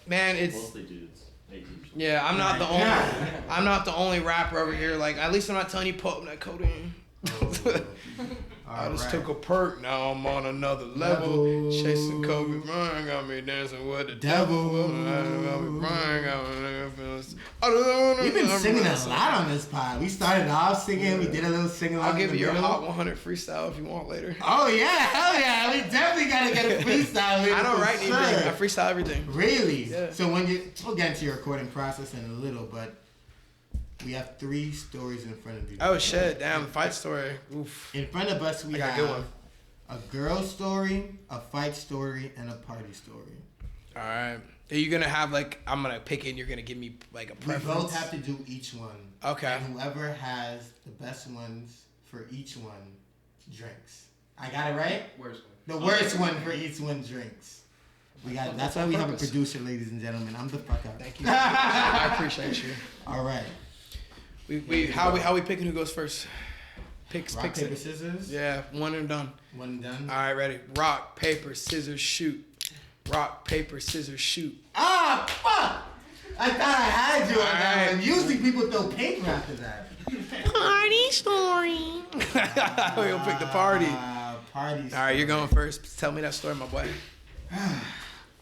man, it's... Mostly dudes. 18. Yeah, I'm not the only. Right. I'm not the only rapper over here. Like, at least I'm not telling you put up that codeine. I just took a perk. Now I'm on another level. Level. Chasing Kobe Bryant got me dancing with the Devil. Kobe Bryant got me feeling. We've been singing a lot on this pod. We started off singing. We did a little singing. I'll give you your Hot 100 freestyle if you want later. Oh yeah, hell yeah! We definitely gotta get a freestyle. I don't for write sure. anything. I freestyle everything. Really? Yeah. So we'll get into your recording process in a little, but we have 3 stories in front of you. Oh shit! Damn, fight story. Oof. In front of us, we I got a good have one. a girl story, a fight story, and a party story. All right. Are you gonna have like I'm gonna pick it and you're gonna give me like a We preference? both have to do each one. Okay. And whoever has the best ones for each one drinks. I got it right? Where's The worst one for each one drinks. We got. That's why we have a producer, ladies and gentlemen. I'm the fuck up. Thank you. I appreciate you. All right. How we picking who goes first? Picks Rock, picks paper, it. scissors. Yeah, one and done. One done. All right, ready. Rock, paper, scissors, shoot. Rock, paper, scissors, shoot. Ah, fuck! I thought I had you on that Alright. one. Usually people throw paper after that. Party story. We'll pick the party. Party story. All right, you're going first. Tell me that story, my boy.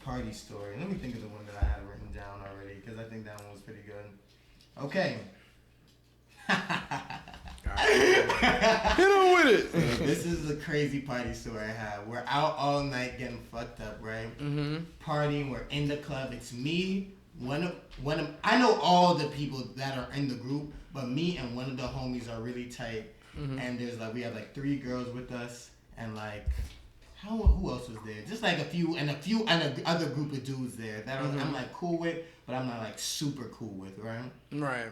Party story. Let me think of the one that I had written down already because I think that one was pretty good. Okay. Hit him with it. So this is a crazy party story I have. We're out all night getting fucked up, right? Mm-hmm. Partying. We're in the club. It's me. One of I know all the people that are in the group, but me and one of the homies are really tight. Mm-hmm. And there's like we have like 3 girls with us, and like who else was there? Just like a few and other group of dudes there that I'm like cool with, but I'm not like super cool with, right? Right.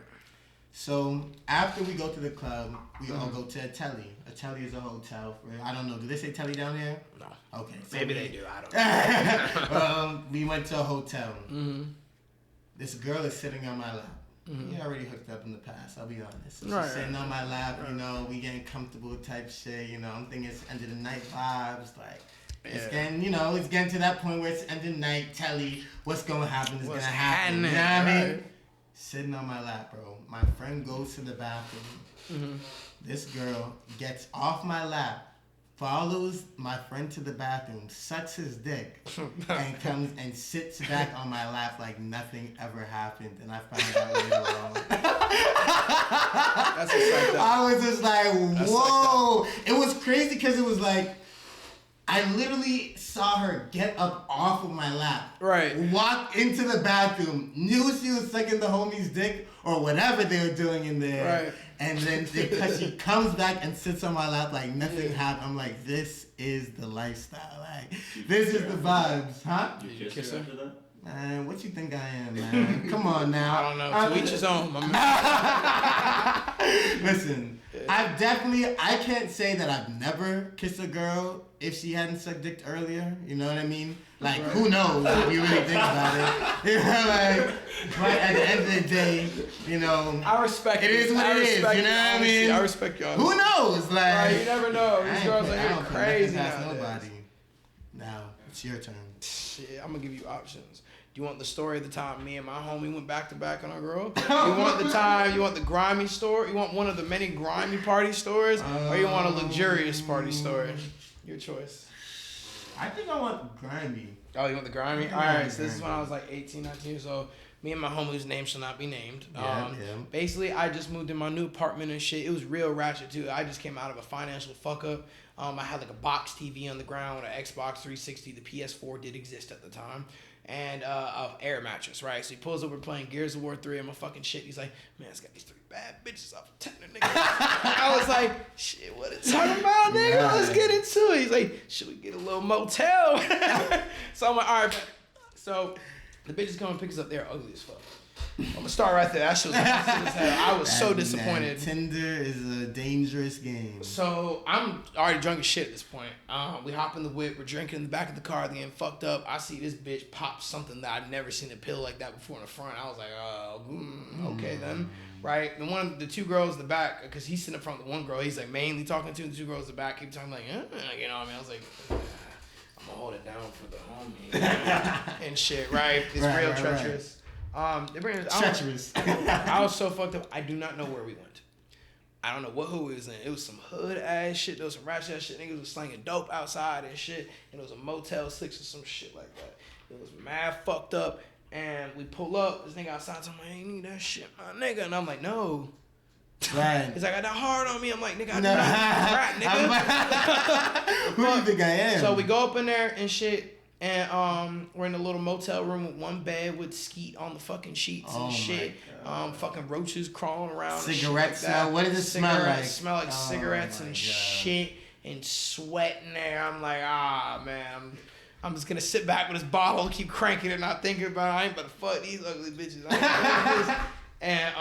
So after we go to the club, we all go to a telly. A telly is a hotel. I don't know. Do they say telly down here? No. Okay. So maybe they do. I don't know. We went to a hotel. Mm-hmm. This girl is sitting on my lap. Mm-hmm. We already hooked up in the past, I'll be honest. So she's sitting on my lap, you know, we getting comfortable type shit, you know. I'm thinking it's end of the night vibes, like it's getting, you know, it's getting to that point where it's end of the night, telly, what's gonna happen is gonna happen. You know what I mean? Sitting on my lap, bro. My friend goes to the bathroom. Mm-hmm. This girl gets off my lap, follows my friend to the bathroom, sucks his dick, and comes and sits back on my lap like nothing ever happened. And I found out later on. That's a I was just like, whoa. It was crazy because it was like, I literally saw her get up off of my lap, right, walk into the bathroom, knew she was sucking the homie's dick or whatever they were doing in there, right, and then because she comes back and sits on my lap like nothing happened. I'm like, this is the lifestyle, like this is the vibes, huh? Did you kiss her after that? Man, what you think I am, man? Come on now. I don't know. To each his own, my man. Listen, I can't say that I've never kissed a girl if she hadn't sucked dick earlier. You know what I mean? Like, who knows if you really think about it. You know, like, but at the end of the day, you know, I respect it. It is what it is. You know what I mean? I respect you. Who knows? Like, right, you never know. These girls are here crazy nobody. Now, it's your turn. Shit, I'm gonna give you options. Do you want the story of the time me and my homie went back to back on our girl? You want the grimy story? You want one of the many grimy party stories? Or you want a luxurious party story? Your choice. I think I want grimy. Oh, you want the grimy? Alright, so this is when I was like 18, 19 years old. Me and my homie, whose name shall not be named. Basically, I just moved in my new apartment and shit. It was real ratchet too. I just came out of a financial fuck up. I had like a box TV on the ground, an Xbox 360. The PS4 did exist at the time. And a air mattress, right? So he pulls up, we're playing Gears of War 3 and my fucking shit. He's like, man, it's got these 3 bad bitches off the tender, nigga. I was like, shit, what it talking about, nigga? Let's get into it. He's like, should we get a little motel? So I'm like, all right. So the bitches come and pick us up. They're ugly as fuck. I'm gonna start right there. That shit was awesome as hell. I was so disappointed. Tinder is a dangerous game. So I'm already drunk as shit at this point. We hop in the whip. We're drinking in the back of the car. Getting fucked up. I see this bitch pop something that I'd never seen a pill like that before in the front. I was like, okay then, right? And one of the 2 girls in the back, because he's sitting in front of the one girl, he's like mainly talking to, and the 2 girls in the back keep talking like, you know what I mean? I was like, I'm gonna hold it down for the homie and shit, right? It's real treacherous. Treacherous. I was so fucked up. I do not know where we went. I don't know what hood we was in. It was some hood ass shit. There was some ratchet ass shit. Niggas was slinging dope outside and shit. And it was a Motel 6 or some shit like that. It was mad fucked up. And we pull up. This nigga outside. So I'm like, I ain't need that shit, my nigga. And I'm like, no. Right. He's like, I got hard on me. I'm like, nigga, I do not crack, nigga. Who do you think I am? So we go up in there and shit. And we're in a little motel room with 1 bed with skeet on the fucking sheets and shit. Fucking roaches crawling around. Cigarette smell. What does it smell like? Smell like cigarettes and shit and sweat in there. I'm like, man, I'm just gonna sit back with this bottle, keep cranking it, and not thinking about it. I ain't about to fuck these ugly bitches. And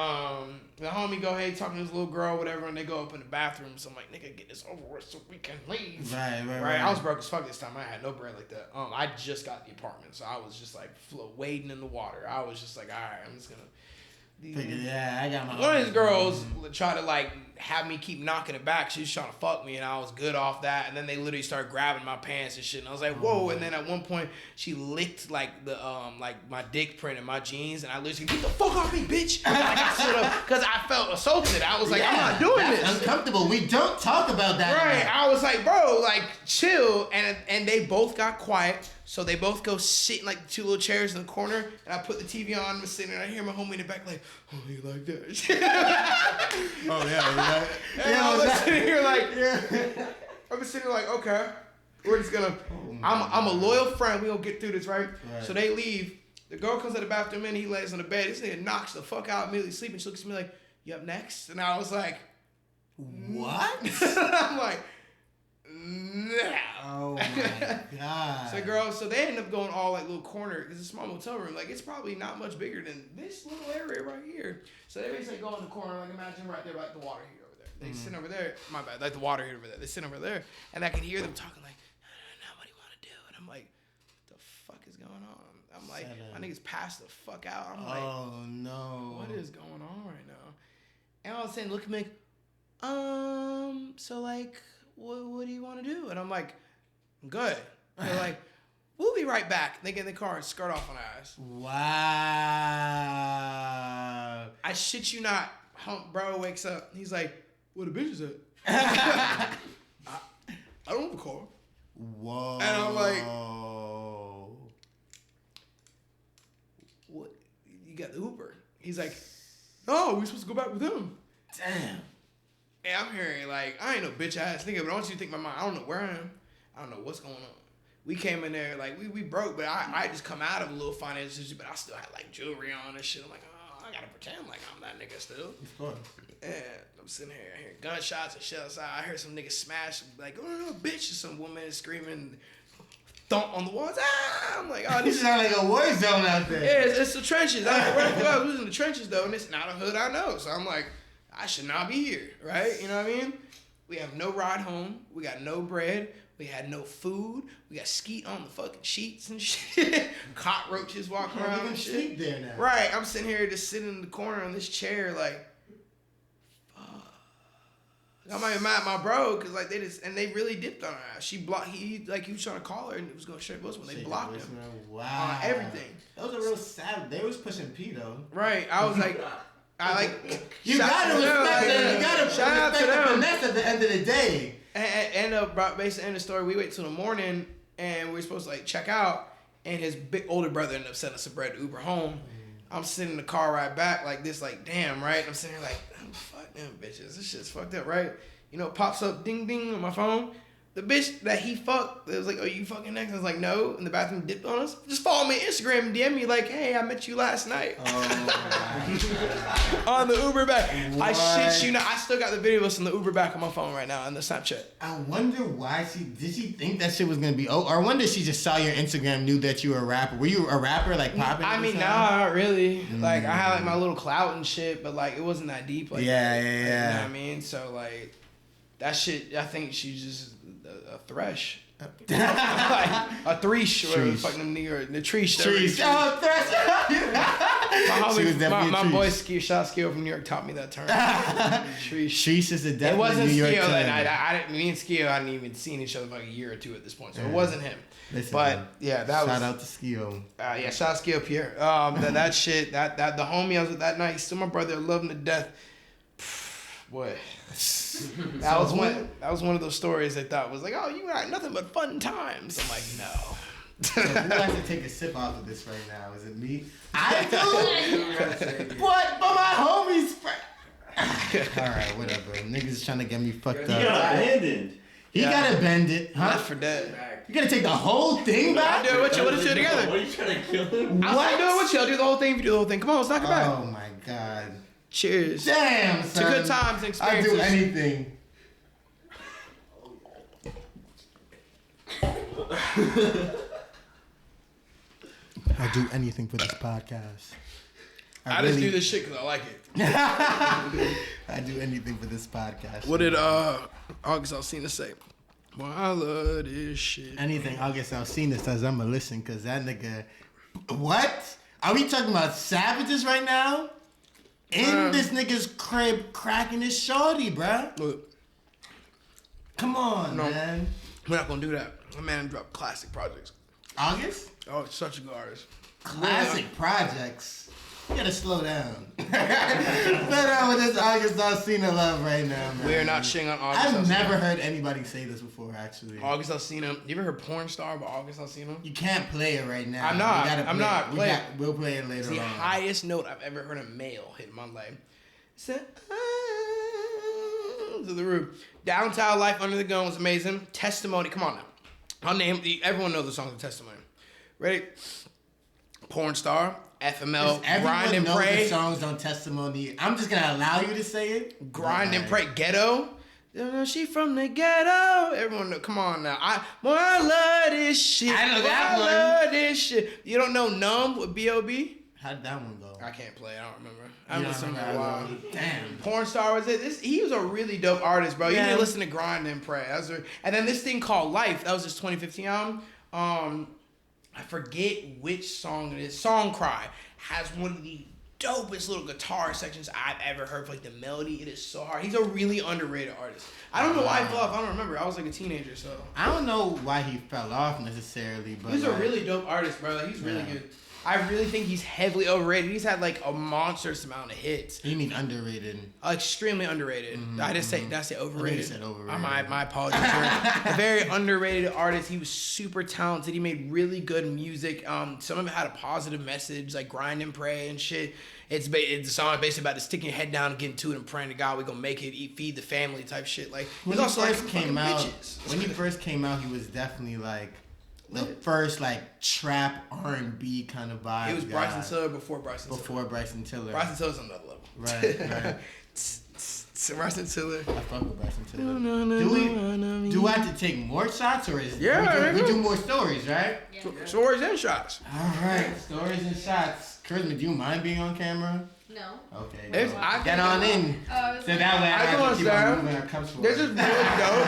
the homie go, hey, talking to this little girl, whatever, and they go up in the bathroom. So I'm like, nigga, get this over with so we can leave. Right. I was broke as fuck this time. I had no bread like that. I just got the apartment, so I was just like wading in the water. I was just like, all right, I'm just gonna. I got my. One of these girls tried to like have me keep knocking it back. She was trying to fuck me, and I was good off that. And then they literally started grabbing my pants and shit. And I was like, whoa! And then at one point, she licked like the like my dick print in my jeans, and I literally get the fuck off me, bitch! Like I stood up because I felt assaulted. I was like, I'm not doing this. Uncomfortable. We don't talk about that. Right? I was like, bro, like chill. And they both got quiet. So they both go sit in like the two little chairs in the corner, and I put the TV on, I'm sitting there, and I hear my homie in the back like, oh, you like that? Oh yeah. And I'm sitting here like, I'm sitting here like, okay, we're just gonna, I'm a loyal friend, we gonna get through this, right? So they leave, the girl comes to the bathroom and he lays on the bed, this nigga knocks the fuck out, immediately sleeping, she looks at me like, you up next? And I was like, what? I'm like, nah. Oh my god. So they end up going all like little corner, it's a small motel room, like it's probably not much bigger than this little area right here. So they basically go in the corner, like imagine right there, like the water heater over there. They sit over there, my bad, like the water heater over there. They sit over there, and I can hear them talking like, no, what do you want to do? And I'm like, what the fuck is going on? I'm like, my niggas passed the fuck out. I'm like, oh no. What is going on right now? And all of a sudden, look at me, so like, what do you want to do? And I'm like, I'm good. They're like, we'll be right back. They get in the car and skirt off on our ass. Wow. I shit you not. Bro wakes up. He's like, where the bitch is at? I don't have a car. Whoa. And I'm like, what? You got the Uber. He's like, no, we supposed to go back with him. Damn. And I'm hearing like, I ain't no bitch ass nigga, but I want you to think in my mind, I don't know where I am. I don't know what's going on. We came in there, like, we broke, but I just come out of a little financial situation, but I still had, like, jewelry on and shit. I'm like, oh, I gotta pretend like I'm that nigga still. Of course. And I'm sitting here, I hear gunshots and shit outside. I heard some niggas smash, like, oh, no, bitch, and some woman is screaming, thump on the walls. Ah! I'm like, oh, This sounds like a war zone out there. Yeah, it's the trenches. I was in the trenches, though, and it's not a hood I know. So I'm like, I should not be here, right? You know what I mean? We have no ride home. We got no bread. We had no food. We got skeet on the fucking sheets and shit. Cockroaches walking around and shit. Sleep there now. Right. I'm sitting here just sitting in the corner on this chair like, fuck. I'm not even mad at my bro because like they really dipped on her ass. She blocked. He was trying to call her and it was gonna share voicemail. They blocked him. Wow. Everything. That was a real sad. They was pushing P though. Right. I was like. You gotta respect them. You gotta respect the finesse at the end of the day. And basically end of the story, we wait till the morning and we were supposed to like check out and his big older brother ended up sending us a bread to Uber home. I'm sitting in the car ride back like this, like damn, right? I'm sitting here like, oh, fuck them bitches. This shit's fucked up, right? You know, it pops up ding ding on my phone. The bitch that he fucked, it was like, oh, you fucking next? I was like, no. In the bathroom, dipped on us. Just follow me on Instagram and DM me like, hey, I met you last night. Oh, on the Uber back. What? I shit you not. I still got the videos on the Uber back on my phone right now on the Snapchat. I wonder why did she think that shit was gonna be? Oh, or I wonder if she just saw your Instagram, knew that you were a rapper. Were you a rapper like popping? I mean, nah, not really. Like I had like my little clout and shit, but like it wasn't that deep. Like yeah. You know what I mean? So like that shit. I think she's just a thresh. Like a threesh or fucking New York, the treesh. Treesh. Oh, thresh. My boy Skio from New York taught me that term. Treesh. Treesh is a definitely It wasn't New York Skio term. that night. Me and Skio hadn't even seen each other for like a year or two at this point, so it wasn't him. Listen, but man. yeah, that shout was. out to Skio. Yeah, shout out to Skio Pierre. That shit, that the homie I was with that night, he's still my brother, I love him to death. Boy. That was one of those stories I thought was like, oh, you got nothing but fun times. I'm like, no. So who has to take a sip off of this right now? Is it me? I do. But my homies. All right, whatever. Niggas trying to get me fucked up. He got abandoned. He gotta bend it, huh? Left for dead. You gotta take the whole thing back? I'll do it with you. What if you do it together? What are you trying to kill him? I'll do it with you. I'll do the whole thing if you do the whole thing. Come on, let's knock it back. Oh my god. Cheers. Damn, son. To good times and I'll experiences. do anything. I'll do anything for this podcast. I just do this shit because I like it. I do anything for this podcast. What did August Alsina say? Well, I love this shit. Anything August Alsina says, I'ma listen, because that nigga... What? Are we talking about savages right now? In this nigga's crib cracking his shorty, bruh. Look, Come on, man. we're not gonna do that. My man dropped classic projects. August? Oh, such a good artist. Classic projects. You gotta slow down. Slow down with this August Alsina love right now, man. We're not shitting on August Alsina. I've never heard anybody say this before, actually. August Alsina. You ever heard Porn Star by August Alsina? You can't play it right now. I'm not. We'll play it later It's on. the highest note I've ever heard a male hit in my life. Said, to the roof. Downtown Life Under the Gun was amazing. Testimony. Come on now. I'll name. Everyone knows the song of Testimony. Ready? Porn Star. FML. Grind and Pray. Everyone knows the songs on Testimony. I'm just gonna allow you to say it. Grind and Pray. Ghetto. She from the ghetto. Everyone know. Come on now. I love this shit. I know that one. I love this shit. You don't know Numb with B.O.B.? How did that one go? I can't play. I don't remember. I haven't listened to it in a while. Damn. Porn Star was it? He was a really dope artist, bro. Yeah. You need to listen to Grind and Pray. And then this thing called Life. That was his 2015 album. I forget which song it is. Song Cry has one of the dopest little guitar sections I've ever heard for like the melody. It is so hard. He's a really underrated artist. I don't know why he fell off. I don't remember. I was like a teenager, so. I don't know why he fell off necessarily, but he's a really dope artist, bro. He's really good. I really think he's heavily overrated. He's had like a monstrous amount of hits. You mean underrated? Extremely underrated. Mm-hmm. Did I say overrated? I think you said overrated. My apologies. A very underrated artist. He was super talented. He made really good music. Some of it had a positive message, like Grind and Pray and shit. It's the song basically about sticking your head down and getting to it and praying to God we gonna make it, feed the family type shit. Like when he first came out, he was definitely like the first like trap R&B kind of vibe. It was Bryson Tiller before Bryson Tiller. Bryson Tiller. Bryson Tiller's on another level. Right. Bryson Tiller. I fuck with Bryson Tiller. Do I have to take more shots or is we do more stories, right? Yeah. Stories and shots. All right, stories and shots. Charisma, do you mind being on camera? No. Okay. Get on in. So that way I have to keep on moving our cups forward. This is really dope.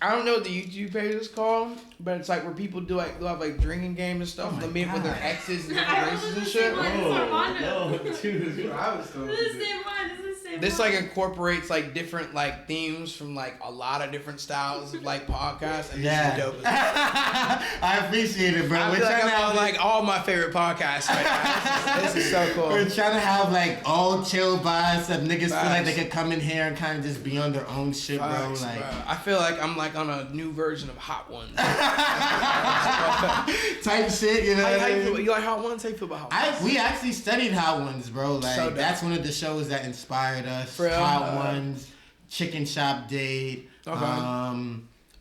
I don't know what the YouTube page is called, but it's like where people do like they'll have like drinking games and stuff. They'll meet with their exes and different races and shit. No, dude. This is the same one. This is the same This like incorporates like different like themes from like a lot of different styles of like podcasts. And this is dope. I appreciate it, bro. We're trying to have like all my favorite podcasts right now. This is so cool. We're trying to have like all chill vibes that niggas feel like they could come in here and kind of just be on their own shit, bro. Like I feel like I'm like on a new version of Hot Ones. Type shit, you know. How you feel? You like Hot Ones? How you feel about Hot Ones? We actually studied Hot Ones, bro. Like So that's one of the shows that inspired us. For real? Hot Ones, Chicken Shop Date. Okay.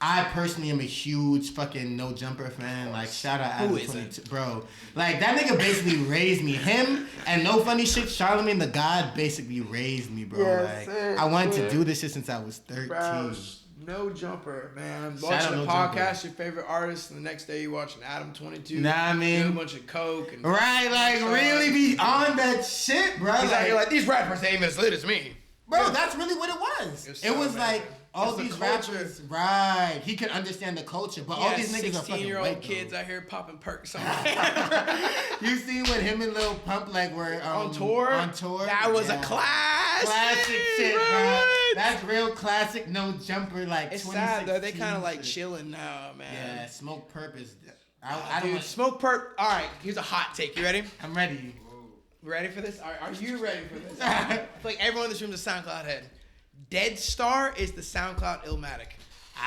I personally am a huge fucking No Jumper fan. Like shout out Adam 22, bro. Like that nigga basically raised me. Him and no funny shit. Charlamagne the God basically raised me, bro. Yes, like sir, I wanted to do this shit since I was 13. Bro, No Jumper, man. Shout out Watching a No podcast, Jumper. your favorite artist, and the next day you're watching Adam 22. Nah, I mean, do a bunch of coke and right, like really be on that shit, bro. He's out here like these rappers ain't even as lit as me. Bro, that's really what it was. It was like all It's the these culture. rappers, right? He could understand the culture, but all these niggas are fucking 16-year-old white, kids though. out here popping perks on You see when him and Lil Pump like were on tour. On tour, That was a classic shit, bro. right? That's real classic. No Jumper, like It's sad though. They 2016 kind of like shit. chilling now, man. Yeah, Smoke Purpose. I don't. Dude, Smoke Perp. All right, here's a hot take. You ready? I'm ready. Ready for this? Are you ready for this? I feel like everyone in this room is a SoundCloud head. Dead Star is the SoundCloud Illmatic.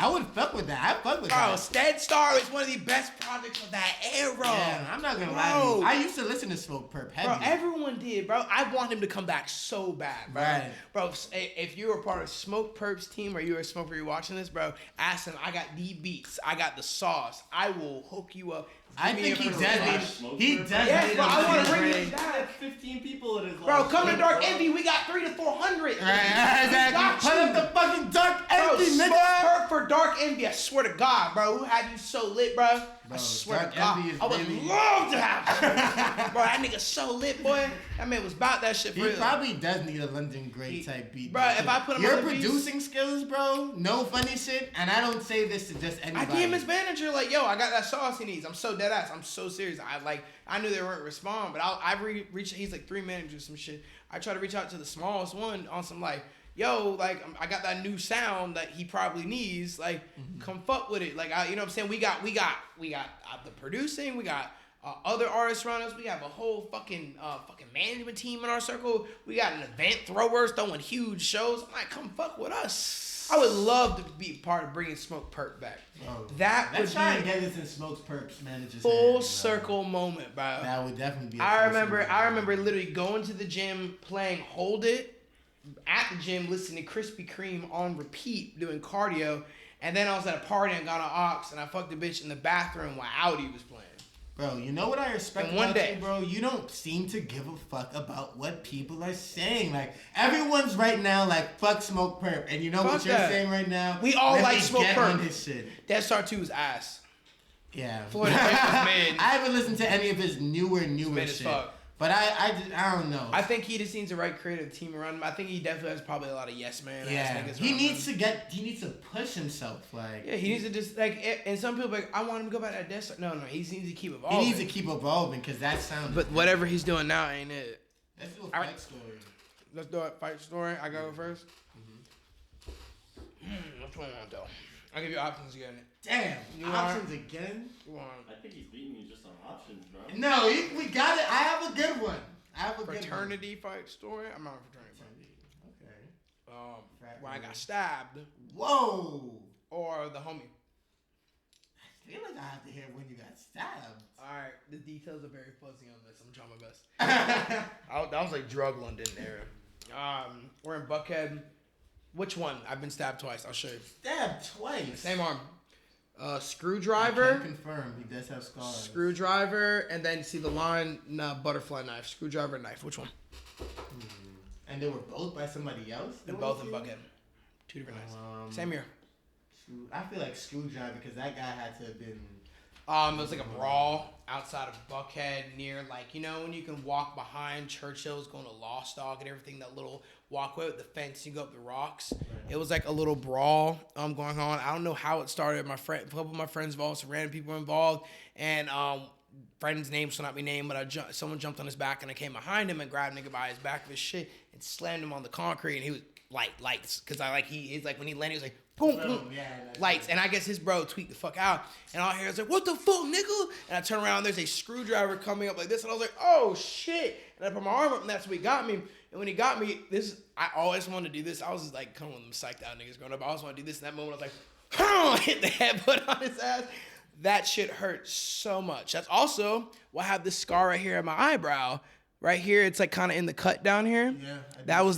I would fuck with that. I fuck with Bro, that. Dead Star is one of the best projects of that era. Yeah, I'm not gonna lie to you. I used to listen to Smoke Perp heavy. Bro, everyone did, bro. I want him to come back so bad, bro. Right. Bro, if you were part of Smoke Perp's team or you were a smoker, you're watching this, bro, ask him, I got the beats. I got the sauce. I will hook you up. I think he does need. He does Yes, need bro, I want to bring it. it back. 15 people in his Bro, life. come to Dark Envy. We got 300 to 400. Right, exactly. Put up the fucking Dark Bro, Envy, Smoke nigga. Perp for Dark Envy. I swear to God, bro. Who had you so lit, bro? I swear Dark to God. Envy is I would really- love to have bro, that nigga so lit, boy. That man was about that shit for He real. probably does need a London Great type beat. Bro, if I put him your on the beats- producing skills, bro, no funny shit, and I don't say this to just I anybody. DM his manager like, yo, I got that sauce he needs. I'm so dead ass. I'm so serious. I knew they weren't respond, but I reached. He's like 3 managers, some shit. I try to reach out to the smallest one on some like, yo, like I got that new sound that he probably needs. Like, come fuck with it. Like, you know what I'm saying? We got the producing. We got Other artists around us, we have a whole fucking management team in our circle. We got an event throwers throwing huge shows. I'm like, come fuck with us. I would love to be part of bringing Smoke Perp back. Bro, that would let's try be and get this in Smoke's Perp's manager's full hands, circle moment, bro. That would definitely be. I remember literally going to the gym, playing Hold It at the gym, listening to Krispy Kreme on repeat, doing cardio, and then I was at a party and got an aux, and I fucked a bitch in the bathroom while Audi was playing. Bro, you know what I respect And one about day- you, bro? You don't seem to give a fuck about what people are saying. Like, everyone's right now like, fuck Smoke Perp. And you know Fuck what you're that. saying right now? We all Let like me Smoke get Perp. on his shit. Death Star 2 is ass. Yeah. Florida Drake was mid. I haven't listened to any of his newer Mid as shit. fuck. But I don't know. I think he just needs the right creative team around him. I think he definitely has probably a lot of yes man. yeah. Niggas He around needs him. he needs to push himself. Like, Yeah, he needs to just like. And some people are like, I want him to go back to that Death Star. No, he needs to keep evolving. he needs to keep evolving because that sounds. But whatever he's doing now ain't it. Let's do a All fight right. story. Let's do it. Fight story. I gotta go first. Which one want though? I'll give you options again. Damn. You Options again? You want I think he's beating you just on options, bro. No, we got it. I have a good one. fraternity fight story? I'm not a fraternity fight. Okay. When I got stabbed Whoa. or the homie. I feel like I have to hear when you got stabbed. All right, the details are very fuzzy on this. I'm trying my best. That was like drug London era. We're in Buckhead. Which one? I've been stabbed twice. I'll show you. Stabbed twice. Same arm. I Screwdriver. can confirm he does have scars. Screwdriver, and then see the line, butterfly knife. Screwdriver, knife. Which one? And they were both by somebody else? They're both in Buckhead. Two different knives. Same year. I feel like Screwdriver because that guy had to have been. It was like a brawl outside of Buckhead near, like, you know, when you can walk behind Churchill's going to Lost Dog and everything, that little walkway with the fence, you go up the rocks. It was like a little brawl going on. I don't know how it started. A couple of my friends involved, some random people involved, and friend's name shall not be named, but someone jumped on his back and I came behind him and grabbed nigga by his back of his shit and slammed him on the concrete, and he was lights, because he's like, when he landed, he was like, boom, boom, lights. And I guess his bro tweaked the fuck out. And all I hear is like, what the fuck, nigga? And I turn around, there's a screwdriver coming up like this. And I was like, oh, shit. And I put my arm up, and that's what he got me. And when he got me, I always wanted to do this. I was just like, kind of one of them psyched out niggas growing up. I always wanted to do this. In that moment, I was like, hit the headbutt on his ass. That shit hurt so much. That's also why I have this scar right here at my eyebrow. Right here, it's like kind of in the cut down here. Yeah. That was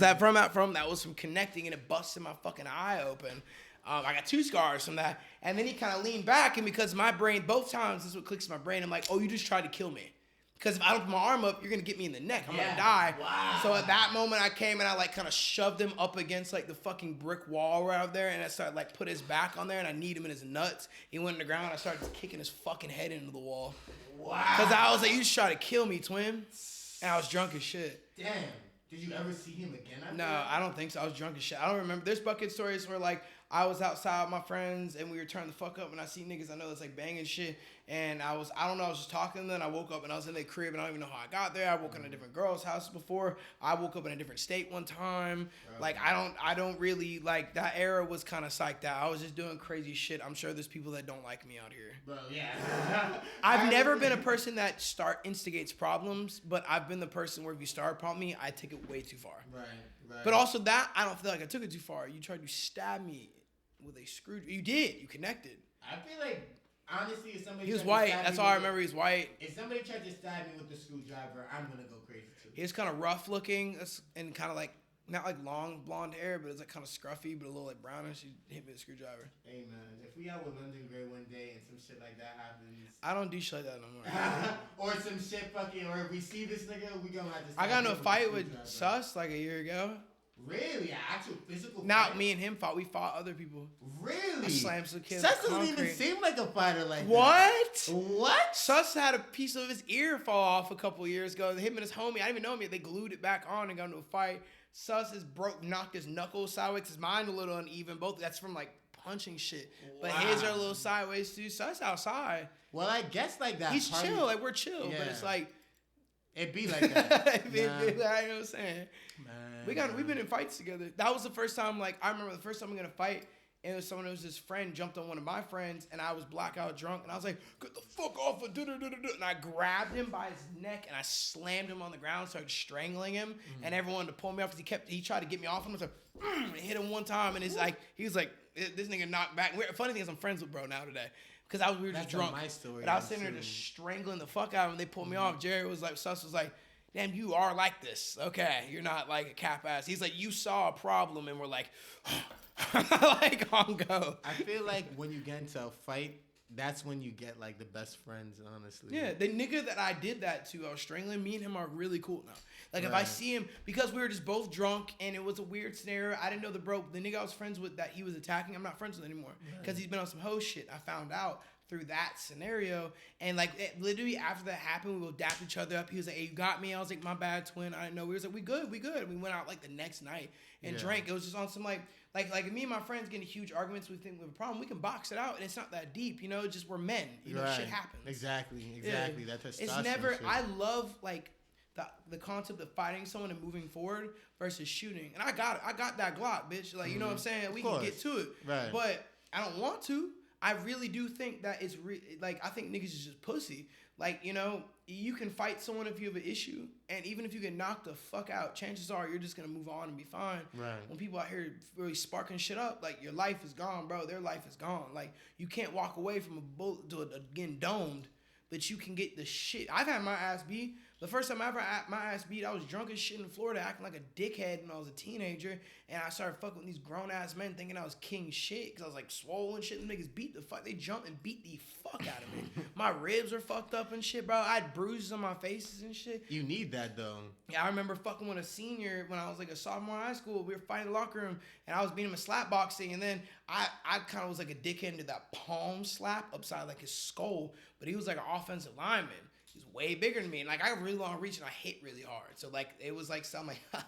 from connecting, and it busted my fucking eye open. I got 2 scars from that. And then he kind of leaned back, and because my brain, both times, this is what clicks in my brain, I'm like, oh, you just tried to kill me. Because if I don't put my arm up, you're going to get me in the neck. I'm going to die. Wow. So at that moment, I came and I like kind of shoved him up against like the fucking brick wall right out there. And I started like put his back on there, and I kneed him in his nuts. He went on the ground. I started just kicking his fucking head into the wall. Wow. Because I was like, you just tried to kill me, twin. And I was drunk as shit. Damn. Did you ever see him again? No, I don't think so. I was drunk as shit. I don't remember. There's bucket stories where like I was outside with my friends and we were turning the fuck up, and I see niggas I know that's like banging shit, and I don't know, I was just talking to them, and I woke up and I was in their crib, and I don't even know how I got there. I woke in a different girl's house before. I woke up in a different state one time. Like I don't really like that era was kind of psyched out. I was just doing crazy shit. I'm sure there's people that don't like me out here. Bro, yeah. I've never been a person that instigates problems, but I've been the person where if you start a problem me, I take it way too far. Right. But also that, I don't feel like I took it too far. You tried to stab me with a screwdriver. You did. You connected. I feel like, honestly, if somebody He was tried to white. stab That's me all I with remember. He was white. If somebody tried to stab me with the screwdriver, I'm gonna go crazy too. He was kind of rough looking and kind of like, not like long blonde hair, but it's like kind of scruffy, but a little like brownish. He hit me with a screwdriver. Hey man, if we out with London Gray one day and some shit like that happens, I don't do shit like that no more. or some shit fucking, or if we see this nigga, we gonna have to. I got in a him with fight the with screwdriver. Sus like a year ago. Really? An actual physical Not fight? me and him fought. We fought other people. Really? I slammed some kids. Sus with doesn't even concrete. seem like a fighter like What? that. What? Sus had a piece of his ear fall off a couple years ago. Him and his homie, I didn't even know him yet. They glued it back on and got into a fight. Sus knocked his knuckles sideways. His mind a little uneven. Both that's from like punching shit. But his are a little sideways too. Sus outside. Well, I guess like that. He's party- chill. Like we're chill. But Yeah. it's like It be like that. you know what I'm saying? Man. We've been in fights together. That was the first time, like, I remember the first time we got in a fight, and it was someone who was his friend jumped on one of my friends, and I was blackout drunk, and I was like, "Get the fuck off!" And I grabbed him by his neck and I slammed him on the ground, started strangling him, and everyone wanted to pull me off because he tried to get me off him. I was like, and hit him one time, and it's like he was like, "This nigga knocked back." Funny thing is, I'm friends with bro now today. Because we were just drunk. My story, but I was sitting there just strangling the fuck out of him. They pulled me off. Jerry was like, Sus was like, damn, you are like this. Okay, you're not like a cap ass. He's like, you saw a problem and we're like, like on go. I feel like when you get into a fight, that's when you get like the best friends, honestly. Yeah, the nigga that I did that to, I was strangling, me and him are really cool now. Like if I see him, because we were just both drunk and it was a weird scenario, I didn't know the nigga I was friends with that he was attacking, I'm not friends with anymore. Because he's been on some hoe shit. I found out through that scenario. And like literally after that happened, we would dap each other up. He was like, hey, you got me? I was like, my bad, twin. I didn't know. We was like, we good. We went out like the next night and drank. It was just on some like me and my friends getting huge arguments, we think we have a problem, we can box it out and it's not that deep, you know, just we're men. You know, shit happens. Exactly. Yeah. That testosterone It's never shit. I love like the concept of fighting someone and moving forward versus shooting. And I got that Glock, bitch. Like, you know what I'm saying? We can get to it. Right. But I don't want to. I really do think that it's like I think niggas is just pussy. Like, you know, you can fight someone if you have an issue, and even if you get knocked the fuck out, chances are you're just gonna move on and be fine. Right. When people out here really sparking shit up, like your life is gone, bro. Their life is gone. Like you can't walk away from a bullet to getting domed, but you can get the shit. I've had my ass beat. The first time I ever had my ass beat, I was drunk as shit in Florida, acting like a dickhead when I was a teenager, and I started fucking with these grown ass men, thinking I was king shit, because I was like swollen shit. Them niggas beat the fuck. They jumped and beat the fuck out of me. My ribs were fucked up and shit, bro. I had bruises on my faces and shit. You need that though. Yeah, I remember fucking with a senior when I was like a sophomore in high school. We were fighting in the locker room, and I was beating him in slap boxing, and then I kind of was like a dickhead and did that palm slap upside like his skull, but he was like an offensive lineman. He's way bigger than me, and like I have really long reach and I hit really hard. So like it was like something like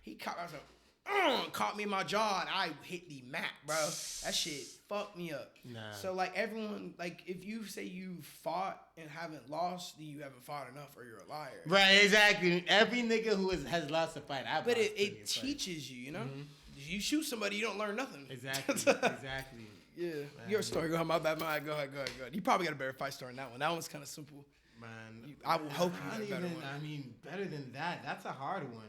he caught me, I was like, caught me in my jaw, and I hit the mat, bro. That shit fucked me up. Nah. So like everyone, like if you say you fought and haven't lost, then you haven't fought enough, or you're a liar. Right, exactly. Every nigga who has lost a fight, but it teaches you, you know. Mm-hmm. You shoot somebody, you don't learn nothing. Exactly. Exactly. Yeah. Man. Your story. Go ahead. My bad. Go ahead. You probably got a better fight story than that one. That one's kind of simple. Man, I will hope you get a better one. I mean, better than that. That's a hard one.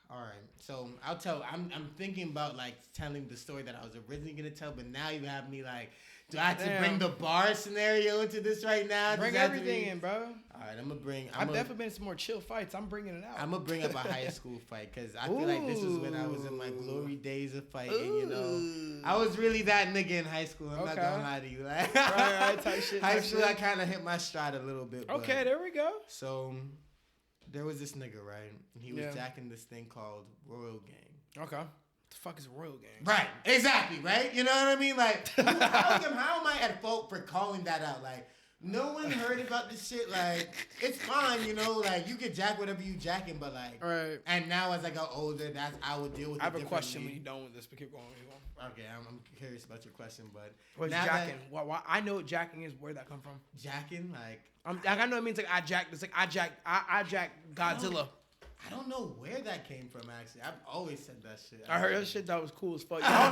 All right, so I'll tell. I'm thinking about like telling the story that I was originally gonna tell, but now you have me like, do I have to bring the bar scenario into this right now? Bring everything in, bro. All right, I'm gonna bring. I've definitely been in some more chill fights. I'm bringing it out. I'm gonna bring up a high school fight because I feel like this is when I was in my glory days of fighting. You know, I was really that nigga in high school. I'm not gonna lie to you. Like, right, type shit. High school, I kind of hit my stride a little bit. Okay, there we go. So there was this nigga, right? And he was jacking this thing called Royal Gang. Okay. The fuck is a Royal Gang? Right, exactly, right? You know what I mean? Like, how am I at fault for calling that out? Like, no one heard about this shit. Like, it's fine, you know? Like, you can jack whatever you jacking, but like, right. And now as I got older, I would deal with it. I have a question when you're done with this, but keep going. Okay, I'm curious about your question, but what's jacking? Why I know what jacking is. Where'd that come from? Jacking, like I know it means like I jack. It's like I jack Godzilla. I don't know where that came from, actually. I've always said that shit. I heard that shit. That was cool as fuck. Y'all,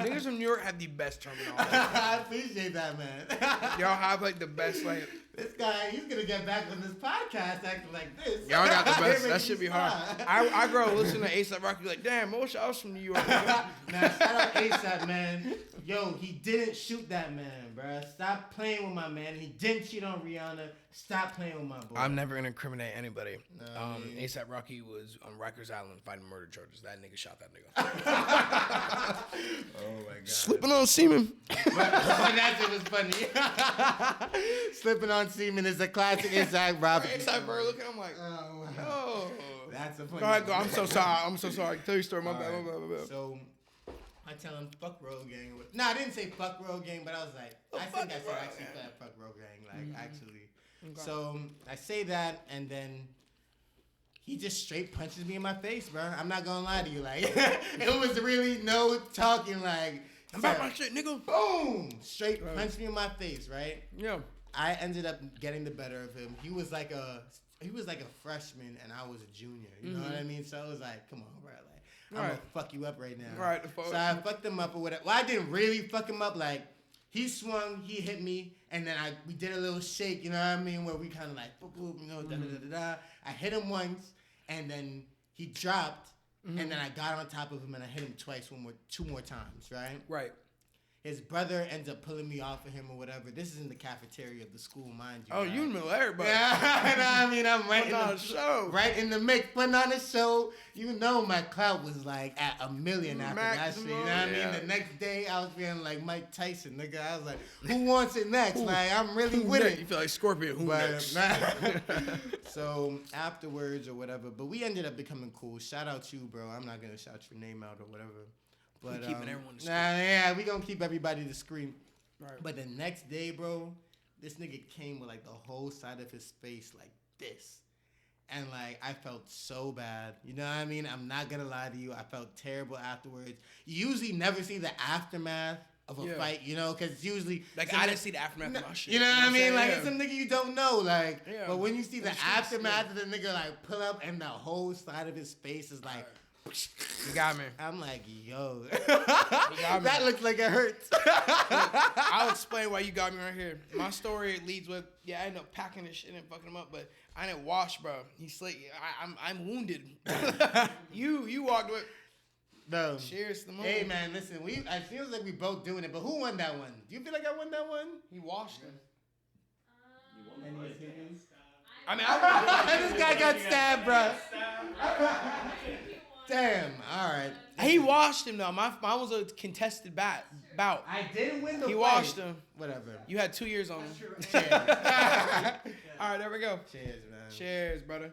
niggas from New York have the best terminology. I appreciate that, man. Y'all have like the best like. This guy, he's gonna get back on this podcast acting like this. Y'all got the best. That should be hard. I grow up listening to A$AP Rocky like, damn, I wish I was from New York. Nah, shout out A$AP, man. Yo, he didn't shoot that man, bruh. Stop playing with my man. He didn't cheat on Rihanna. Stop playing with my boy. I'm never gonna incriminate anybody. A$AP Rocky was on Rikers Island fighting murder charges. That nigga shot that nigga. Oh my god. Slipping on semen. That shit was funny. Slipping on semen is a classic A$AP Rocky. A$AP bro, look at him like, oh, oh. That's a funny. Go ahead, go. I'm so sorry. Tell your story. My bad. So I tell him fuck Royal Gang. No, I didn't say fuck Royal Gang, but I was like, I think I said actually fuck Royal Gang, like actually. Okay. So I say that, and then he just straight punches me in my face, bro. I'm not gonna lie to you, like it was really no talking, like I'm about my shit, nigga. Boom, straight punched me in my face, right? Yeah. I ended up getting the better of him. He was like a freshman, and I was a junior. You know what I mean? So I was like, come on, bro. Like, I'm gonna fuck you up right now. Right. So I fucked him up or whatever. Well, I didn't really fuck him up. Like, he swung, he hit me, and then we did a little shake, you know what I mean, where we kind of like, boop, boop, you know, da-da-da-da-da. I hit him once, and then he dropped, and then I got on top of him, and I hit him two more times, right? Right. His brother ends up pulling me off of him or whatever. This is in the cafeteria of the school, mind you. Oh, right? you know everybody. Yeah, you know what I mean? I'm right Putting on a show. Right in the mix, putting on a show. You know my clout was like at 1 million after that shit. You know what I mean? The next day, I was feeling like Mike Tyson, nigga. I was like, who wants it next? Like, I'm really with it. You feel like Scorpion. Who next? So, afterwards or whatever. But we ended up becoming cool. Shout out you, bro. I'm not going to shout your name out or whatever. But, keeping everyone discreet. Yeah, we gonna keep everybody discreet. Right. But the next day, bro, this nigga came with like the whole side of his face like this. And like I felt so bad. You know what I mean? I'm not gonna lie to you. I felt terrible afterwards. You usually never see the aftermath of a fight, you know, because usually like I didn't see the aftermath of my shit. You know what I mean? Like yeah. it's some nigga you don't know, like. Yeah. But when you see the aftermath of the nigga like pull up and the whole side of his face is like. You got me. I'm like, yo. That looks like it hurts. I'll explain why you got me right here. My story leads with, I ended up packing this shit and fucking him up, but I didn't wash, bro. He's like, I'm wounded. you walked with. No. Cheers to the moment. Hey, man, listen, I feel like we both doing it, but who won that one? Do you feel like I won that one? He washed him. You won the fight. I mean, this guy got stabbed, bro. Damn. All right. He washed him though. Mine was a contested bout. I didn't win the fight. He washed him. Whatever. You had 2 years on him. Cheers. All right, there we go. Cheers, man. Cheers, brother.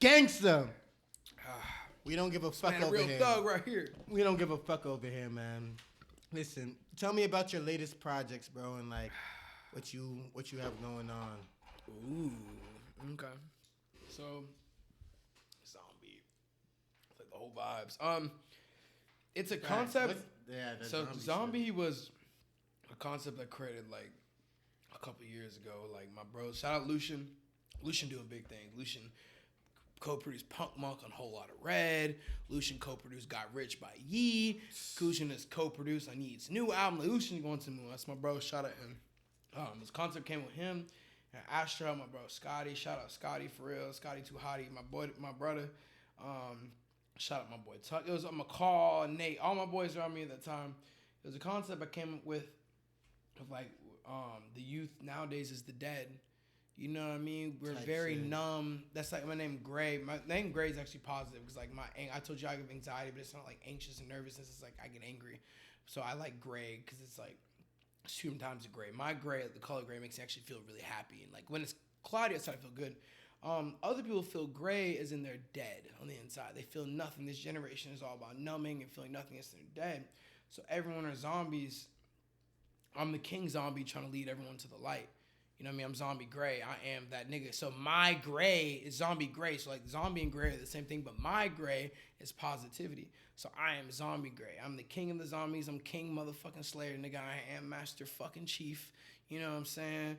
Gangsta. We don't give a fuck Man, over real here. thug right here. We don't give a fuck over here, man. Listen, tell me about your latest projects, bro, and like what you have going on. Ooh, okay. So, zombie. It's like the whole vibes. It's a concept. So zombie was a concept I created like a couple years ago. Like my bro, shout out Lucian. Lucian doing big things. Lucian co-produced Punk Monk on Whole Lotta Red. Lucian co-produced Got Rich by Yee. Lucian is co-produced on Yee's new album. Like, Lucian going to the moon. That's my bro. Shout out him. This concept came with him. And Astro, my bro Scotty. Shout out Scotty for real. Scotty Too Hottie, my brother. Shout out my boy Tuck. It was McCall, Nate. All my boys around me at that time. It was a concept I came up with of like the youth nowadays is the dead. You know what I mean? We're very numb. That's like my name Gray. My name Gray is actually positive because like I told you I have anxiety, but it's not like anxious and nervousness. It's like I get angry. So I like gray because it's like sometimes gray. My gray, the color gray, makes me actually feel really happy. And like when it's cloudy outside, I feel good. Other people feel gray as in they're dead on the inside. They feel nothing. This generation is all about numbing and feeling nothing as they're dead. So everyone are zombies. I'm the king zombie trying to lead everyone to the light. You know what I mean? I'm zombie gray. I am that nigga. So my gray is zombie gray. So like zombie and gray are the same thing, but my gray is positivity. So I am zombie gray. I'm the king of the zombies. I'm king motherfucking Slayer, nigga. I am master fucking chief. You know what I'm saying?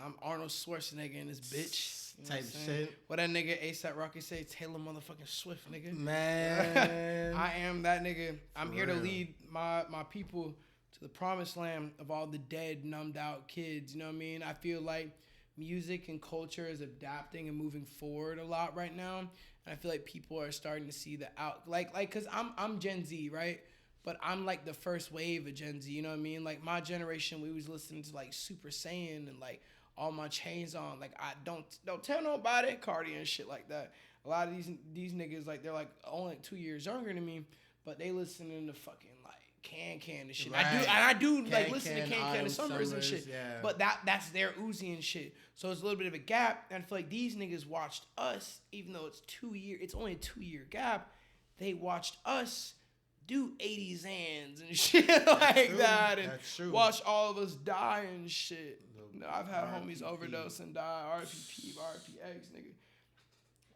I'm Arnold Schwarzenegger in this bitch. You know type shit. What that nigga A$AP Rocky say? Taylor motherfucking Swift, nigga. Man. I am that nigga. I'm here to real. lead my people to the promised land of all the dead, numbed out kids. You know what I mean? I feel like music and culture is adapting and moving forward a lot right now. And I feel like people are starting to see the cause I'm Gen Z, right? But I'm like the first wave of Gen Z, you know what I mean? Like my generation, we was listening to like Super Saiyan and like all my chains on. Like I don't tell nobody, Cardi and shit like that. A lot of these niggas, like they're like only like 2 years younger than me, but they listening to fucking like Can and shit. Right. I do Can, like listen to Can, Can and Summers and shit. Yeah. But that's their Uzi and shit. So it's a little bit of a gap. And I feel like these niggas watched us, even though it's only a 2 year gap. They watched us do 80s hands and shit like that, and watch all of us die and shit. I've had homies overdose and die. R.I.P. Peep, R.I.P. Eggs, nigga.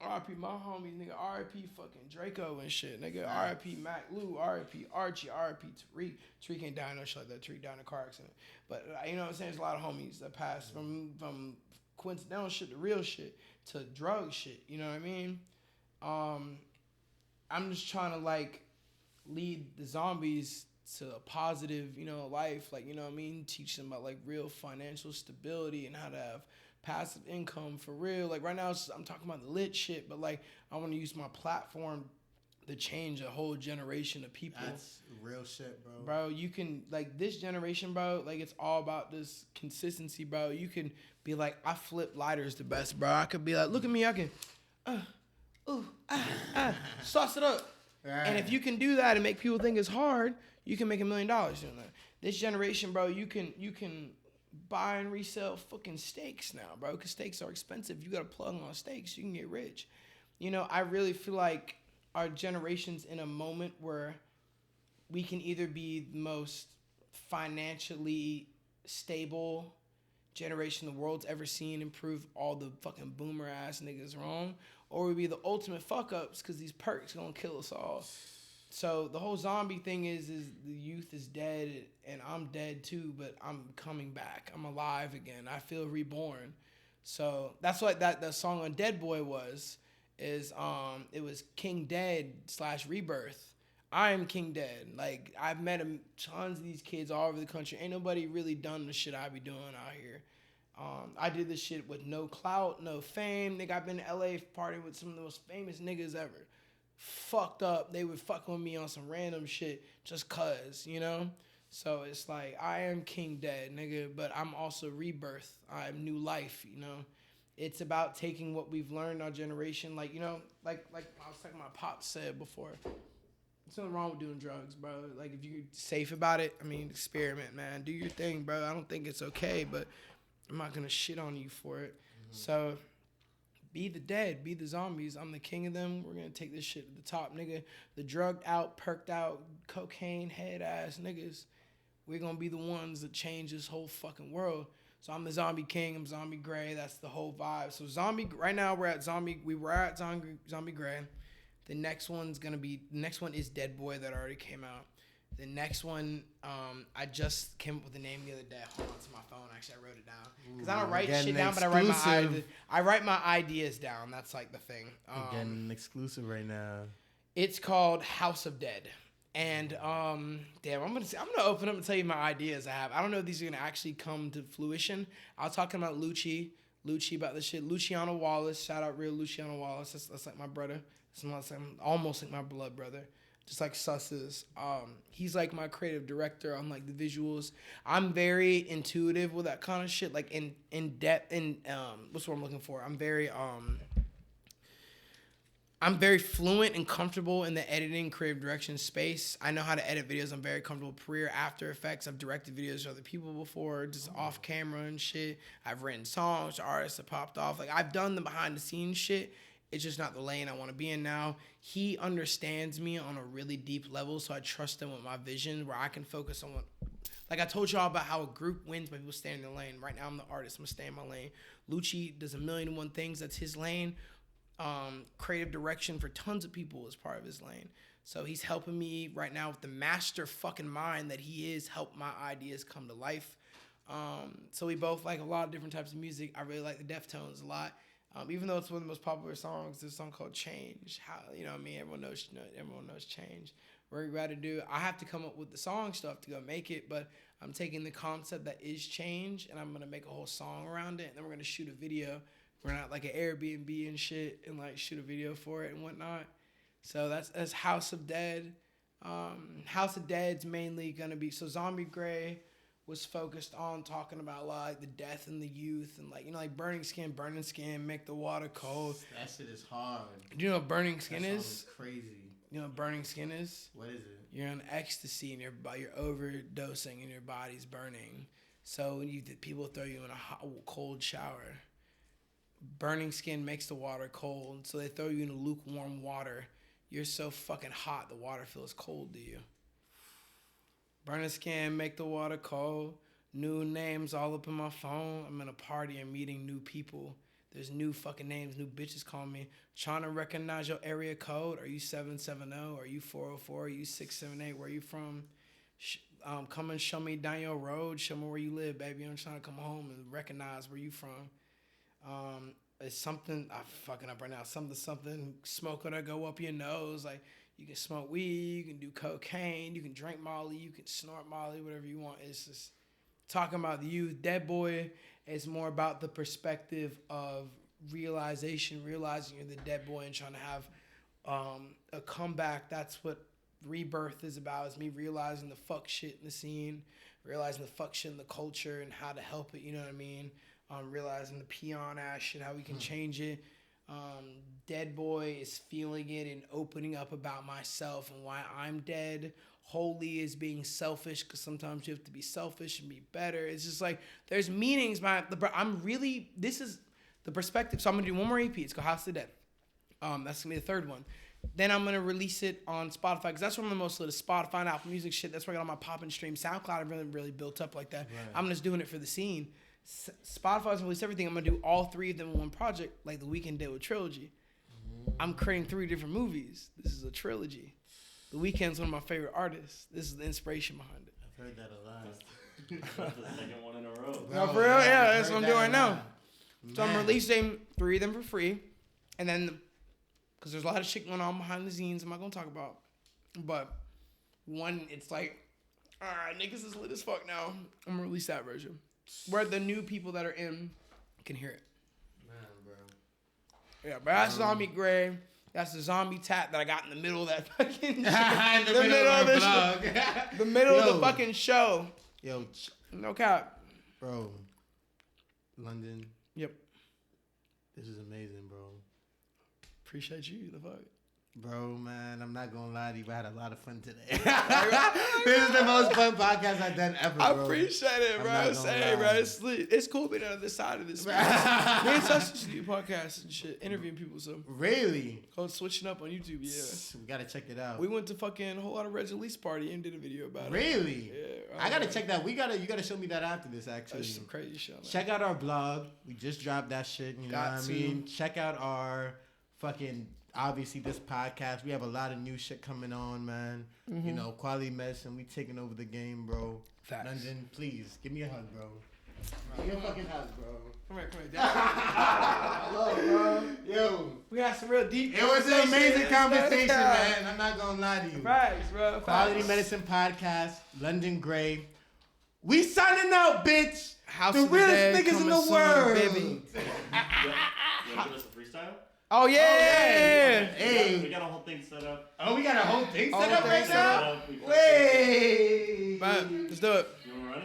R.I.P. my homies, nigga. R.I.P. fucking Draco and shit, nigga. R.I.P. Mac Lou. R.I.P. Archie. R.I.P. Tariq. Tariq ain't dying no shit like that. Tariq died in a car accident. But you know what I'm saying? There's a lot of homies that passed from coincidental shit to real shit to drug shit. You know what I mean? I'm just trying to like lead the zombies to a positive, life. Like, you know what I mean? Teach them about like real financial stability and how to have passive income for real. Like right now, I'm talking about the lit shit, but like I want to use my platform to change a whole generation of people. That's real shit, bro. Bro, you can like this generation, bro. Like it's all about this consistency, bro. You can be like, I flip lighters the best, bro. I could be like, look at me, I can, sauce it up. Right. And if you can do that and make people think it's hard, you can make $1 million doing that. This generation, bro, you can buy and resell fucking steaks now, bro, because steaks are expensive. You got to plug on steaks, you can get rich. I really feel like our generation's in a moment where we can either be the most financially stable generation the world's ever seen and prove all the fucking boomer ass niggas wrong, or we be the ultimate fuck ups because these perks gonna kill us all. So the whole zombie thing is the youth is dead and I'm dead too, but I'm coming back. I'm alive again. I feel reborn. So that's what that song on Dead Boy was. It was King Dead / Rebirth. I am King Dead. Like, I've met tons of these kids all over the country. Ain't nobody really done the shit I be doing out here. I did this shit with no clout, no fame. Nigga, I've been to LA partying with some of the most famous niggas ever. Fucked up. They would fuck with me on some random shit just cause, So it's like, I am King Dead, nigga, but I'm also Rebirth. I'm new life, It's about taking what we've learned in our generation. Like, like I was talking about Pop said before. There's nothing wrong with doing drugs, bro. Like, if you're safe about it, experiment, man. Do your thing, bro. I don't think it's okay, but I'm not going to shit on you for it. Mm-hmm. So, be the dead. Be the zombies. I'm the king of them. We're going to take this shit to the top, nigga. The drugged out, perked out, cocaine head ass niggas. We're going to be the ones that change this whole fucking world. So, I'm the zombie king. I'm Zombie Gray. That's the whole vibe. So, right now, we were at Zombie Gray. The next one is Dead Boy that already came out. The next one, I just came up with the name the other day. Hold on, it's on my phone. Actually, I wrote it down. Because I don't write shit down, but I write my ideas down. That's like the thing. Getting an exclusive right now. It's called House of Dead. And damn, I'm gonna open up and tell you my ideas I have. I don't know if these are gonna actually come to fruition. I was talking about Lucci about this shit. Luciano Wallace, shout out real Luciano Wallace. That's like my brother. I'm almost like my blood brother, just like Sus is. He's like my creative director on like the visuals. I'm very intuitive with that kind of shit, like in depth. What's what I'm looking for? I'm very fluent and comfortable in the editing, creative direction space. I know how to edit videos. I'm very comfortable with Premiere, After Effects. I've directed videos for other people before, just off camera and shit. I've written songs to artists that popped off. Like, I've done the behind the scenes shit. It's just not the lane I want to be in now. He understands me on a really deep level, so I trust him with my vision where I can focus on what... Like I told y'all about how a group wins by people staying in their lane. Right now, I'm the artist. I'm going to stay in my lane. Lucci does 1,000,001 things. That's his lane. Creative direction for tons of people is part of his lane. So he's helping me right now with the master fucking mind that he is, help my ideas come to life. So we both like a lot of different types of music. I really like the Deftones a lot. Even though it's one of the most popular songs, there's a song called Change. How, everyone knows Change. We're about to do, I have to come up with the song stuff to go make it, but I'm taking the concept that is Change and I'm going to make a whole song around it. And then we're going to shoot a video. We're not like an Airbnb and shit and like shoot a video for it and whatnot. So that's House of Dead. House of Dead's mainly going to be, so Zombie Gray was focused on talking about like the death and the youth and like burning skin, make the water cold. That shit is hard. Do you know what burning skin is? Crazy. You know what burning skin is? What is it? You're on ecstasy and you're overdosing and your body's burning. So when people throw you in a hot, cold shower, burning skin makes the water cold. So they throw you in lukewarm water. You're so fucking hot, the water feels cold to you. Burning skin, make the water cold. New names all up in my phone. I'm in a party and meeting new people. There's new fucking names, new bitches calling me. Trying to recognize your area code. Are you 770? Are you 404? Are you 678? Where are you from? Come and show me down your road. Show me where you live, baby. I'm trying to come home and recognize where you from. It's something I'm fucking up right now. Something smoke gonna go up your nose. Like you can smoke weed, you can do cocaine, you can drink Molly, you can snort Molly, whatever you want. It's just talking about the youth. Dead Boy is more about the perspective of realizing you're the dead boy and trying to have a comeback. That's what Rebirth is about. Is me realizing the fuck shit in the scene, realizing the fuck shit in the culture and how to help it. You know what I mean? Realizing the peon ass shit, how we can change it. Dead Boy is feeling it and opening up about myself and why I'm dead. Holy is being selfish because sometimes you have to be selfish and be better. It's just like there's meanings behind this is the perspective. So I'm gonna do one more EP. It's called House of the Dead. That's gonna be the third one. Then I'm gonna release it on Spotify because that's where I'm the most lit. Spotify and Apple Music shit. That's where I got all my pop and stream. SoundCloud I really built up like that. Right. I'm just doing it for the scene. Spotify's released everything. I'm gonna do all three of them in one project, like The Weeknd did with Trilogy. I'm creating 3 different movies. This is a trilogy. The Weeknd's one of my favorite artists. This is the inspiration behind it. I've heard that a lot. That's the second one in a row. No, for real? Yeah, that's what I'm doing right now. So I'm releasing 3 of them for free, and then because there's a lot of shit going on behind the scenes, I'm not gonna talk about. But one, it's like, all right, niggas is lit as fuck now. I'm gonna release that version where the new people that are in can hear it. Man, bro. Yeah, but that's Zombie Gray. That's the zombie tat that I got in the middle of that fucking shit. in the middle of this shit. The middle of the fucking show. Yo, no cap. Bro. London. Yep. This is amazing, bro. Appreciate you, the fuck. Bro, man, I'm not gonna lie to you, I had a lot of fun today. This is the most fun podcast I've done ever, bro. I appreciate it, bro. Say, bro, it's cool being on the other side of this. Me and Sus used to do podcasts and shit, interviewing people. So really, called Switching Up on YouTube. Yeah, we gotta check it out. We went to fucking a whole lot of Red's release party and did a video about it. Really? Yeah. I gotta check that. You gotta show me that after this. Actually, that's some crazy shit. Check out our blog. We just dropped that shit. You know what I mean? Check out our fucking. Obviously, this podcast, we have a lot of new shit coming on, man. Mm-hmm. You know, Quality Medicine, we taking over the game, bro. Facts. London, please, give me a hug, bro. Give me a fucking hug, bro. Come here. Hello, bro. Yo. We had some real deep It was an amazing conversation, man. I'm not gonna lie to you. Facts, bro. Quality Medicine Podcast, London Gray. We signing out, bitch. House the of the realest niggas in the world. Baby. You wanna give us a freestyle? Oh yeah! Hey, we got a whole thing set up. Oh, we got a whole thing set up right now. Wait. Let's do it. You wanna run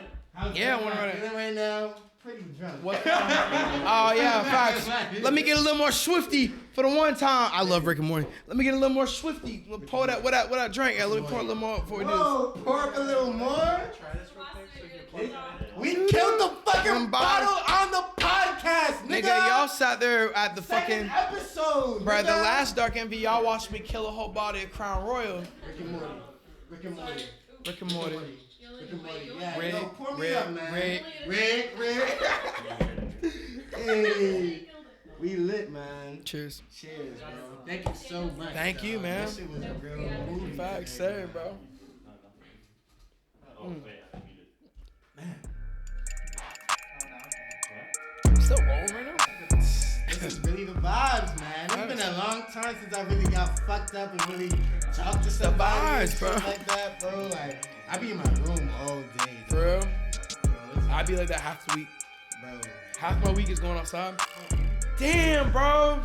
it? Yeah, I wanna run it. Right now, pretty drunk. What? Oh yeah, facts. Let me get a little more swifty for the one time. I love Rick and Morty. Let me get a little more swifty. Pour that. What I drank. Let me pour a little more before we do this. Pour a little more. Try this real quick so you can plug it in. We killed the fucking bottle on the podcast, nigga. Y'all sat there at the fucking episode, bro. The last Dark Envy, y'all watched me kill a whole body of Crown Royal. Rick and Morty. Rick and Morty. Rick and Morty. Rick and Morty. Yeah, Rick, yo, pour me Rick, up, man. Rick. Hey, we lit, man. Cheers. Cheers, bro. Thank you so much. Thank you, man. That shit was a real movie. Facts, say, bro. Oh, wait, I muted. Man. Still rolling right now? This is really the vibes, man. It's been a long time since I really got fucked up and really talked to somebody and shit bro. like that, bro. Like, I be in my room all day. For real? Bro, I be like that half the week. bro. Half my week is going outside. Damn, bro.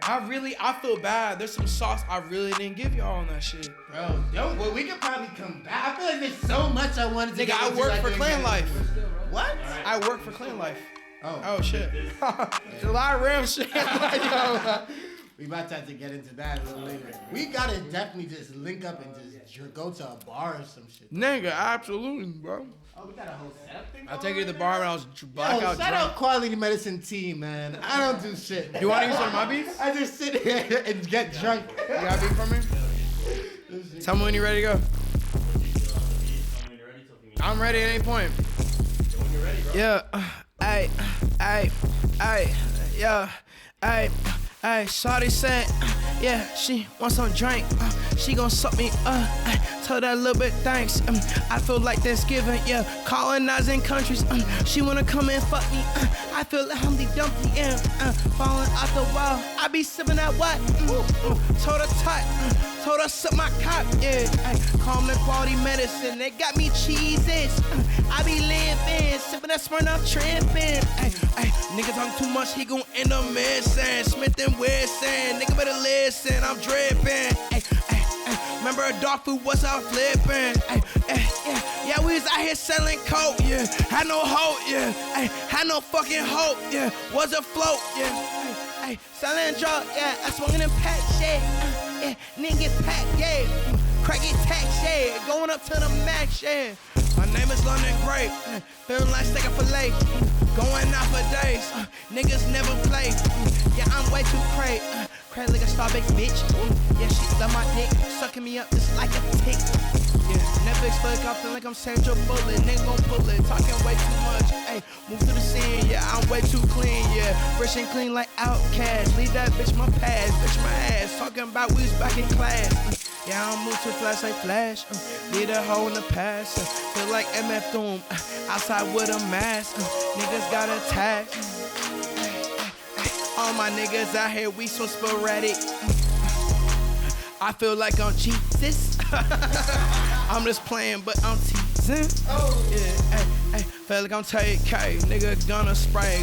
I feel bad. There's some sauce I really didn't give y'all on that shit. Bro, well, we could probably come back. I feel like there's so much I wanted to Nigga, get I into work that for I Clan didn't Life. get into. What? I work for Clan Life. Oh, shit. There's a lot of real shit. we about to have to get into that a little later. We gotta definitely just link up and just go to a bar or some shit. Nigga, absolutely, bro. Oh, we got a whole setup thing. I'll take you to the bar when I was blackout shout drunk. out Quality Medicine Team, man. I don't do shit. You want to use one of my beats? I just sit here and get drunk. You got a beat for me? Tell me when you're ready to go. I'm ready at any point. When you're ready, bro. Yeah, yeah, shawty said, Yeah, she wants some drink. She gon' suck me up. Tell that little bit thanks. I feel like Thanksgiving, yeah. Colonizing countries. She wanna come and fuck me. I feel like Humpty Dumpty, yeah. Falling off the wall. I be sipping that what? Told her tight. Told her suck my cock, yeah. Call them the quality medicine. They got me cheeses. I be living, sipping that Smirnoff tripping. Nigga talking too much, he gon' end up missing. Smith and Wesson, nigga better listen, I'm dripping. Remember a dog food was out flipping. Yeah, we was out here selling coke, yeah. Had no hope, yeah. Had no fucking hope, yeah. Was afloat, yeah. Selling drugs, yeah. I swung in pack shit. Yeah, nigga pack, yeah. Crack it tax, yeah. Going up to the max, yeah. My name is London Gray. Feeling like steak and filet. Going out for days. Niggas never play. Yeah, I'm way too cray. Cray like a Starbucks bitch. Yeah, she love my dick. Sucking me up just like a tick. Yeah, Netflix flick, I feel like I'm Sandra Bullock. Nigga gon' pull it, talking way too much. Ayy, move to the scene, yeah, I'm way too clean, yeah. Fresh and clean like Outkast. Leave that bitch my past, bitch my ass. Talking about we was back in class. Yeah, I don't move too fast like Flash. Leave that hoe in the past. Feel like MF Doom. Outside with a mask. Niggas got attacked. All my niggas out here, we so sporadic. I feel like I'm Jesus. I'm just playing, but I'm teasing. Oh yeah, feel like I'm TK. Nigga gonna spray,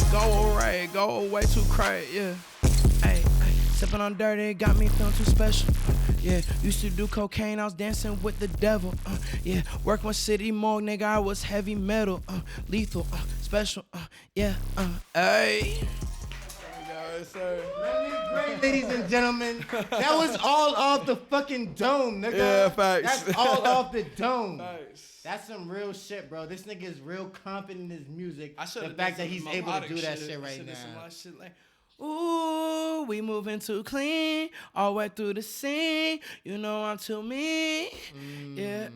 go away too crazy. Yeah, sipping on dirty, got me feeling too special. Yeah, used to do cocaine, I was dancing with the devil. Yeah, work my city morgue, nigga, I was heavy metal, lethal, special. Yeah, ayy. Great, ladies and gentlemen. That was all off the fucking dome, nigga. Yeah, facts. That's all off the dome. Nice. That's some real shit, bro. This nigga is real confident in his music. The fact that he's able to do that shit right now. Ooh, we moving too clean, all the way through the scene. You know I'm too mean. Yeah,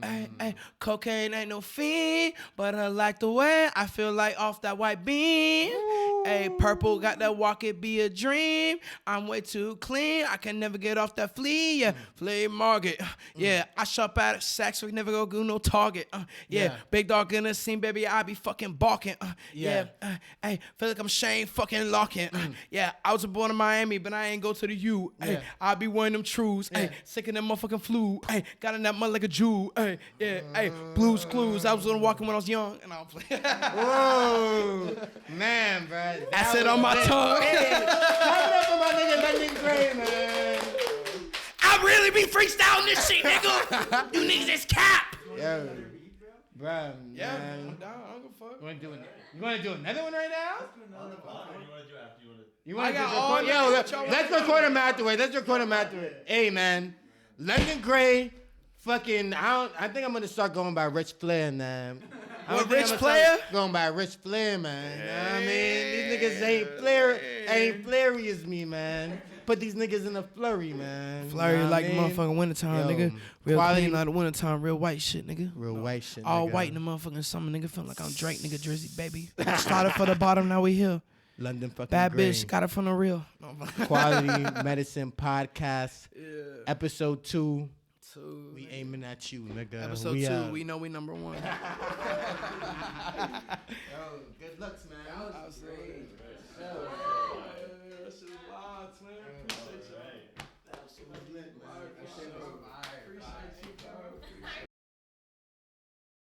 cocaine ain't no fiend, but I like the way I feel like off that white beam. Purple got that walk, it be a dream. I'm way too clean, I can never get off that flea. Yeah, flea market. Yeah, I shop at Saks, we never go no Target. Yeah, big dog in the scene, baby, I be fucking barking. Feel like I'm Shane fucking Larkin. Yeah, I was born in Miami, but I ain't go to the U. I be wearing them trues. Sick of them motherfucking flu. Got in that mud like a Jew. Blues Clues. I was gonna walk in when I was young, and I was like, whoa, man, bro. Acid on my tongue. Hey, clap it up for my nigga London Gray, man. I really be freestyling this shit, nigga. You niggas is cap. Yo, bro, Yeah, man. I'm down. I don't give a fuck. You wanna do another one right now? You I want to got all record? night. Yo, What y'all let's want? record him afterwards. Hey, man, London Gray, fucking. I think I'm gonna start going by Rich Flair, man. What, Rich Flair? Going by Rich Flair, man. You know what I mean? These niggas ain't flary as me, man. Put these niggas in a flurry, man. Flurry you know like what I mean? motherfucking wintertime, Yo, nigga. Real quality- clean, like the wintertime, real white shit, nigga. Real white shit. All nigga. white in the motherfucking summer, nigga. Feeling like I'm Drake, nigga. Jersey, baby. Started for the bottom, now we here. London fucking Bad Gray. bitch, got it from the real. Quality Medicine Podcast, Yeah. episode 2. We aiming at you, nigga. Episode 2, we know we number 1. Yo, good looks, man. That shit is wild, man.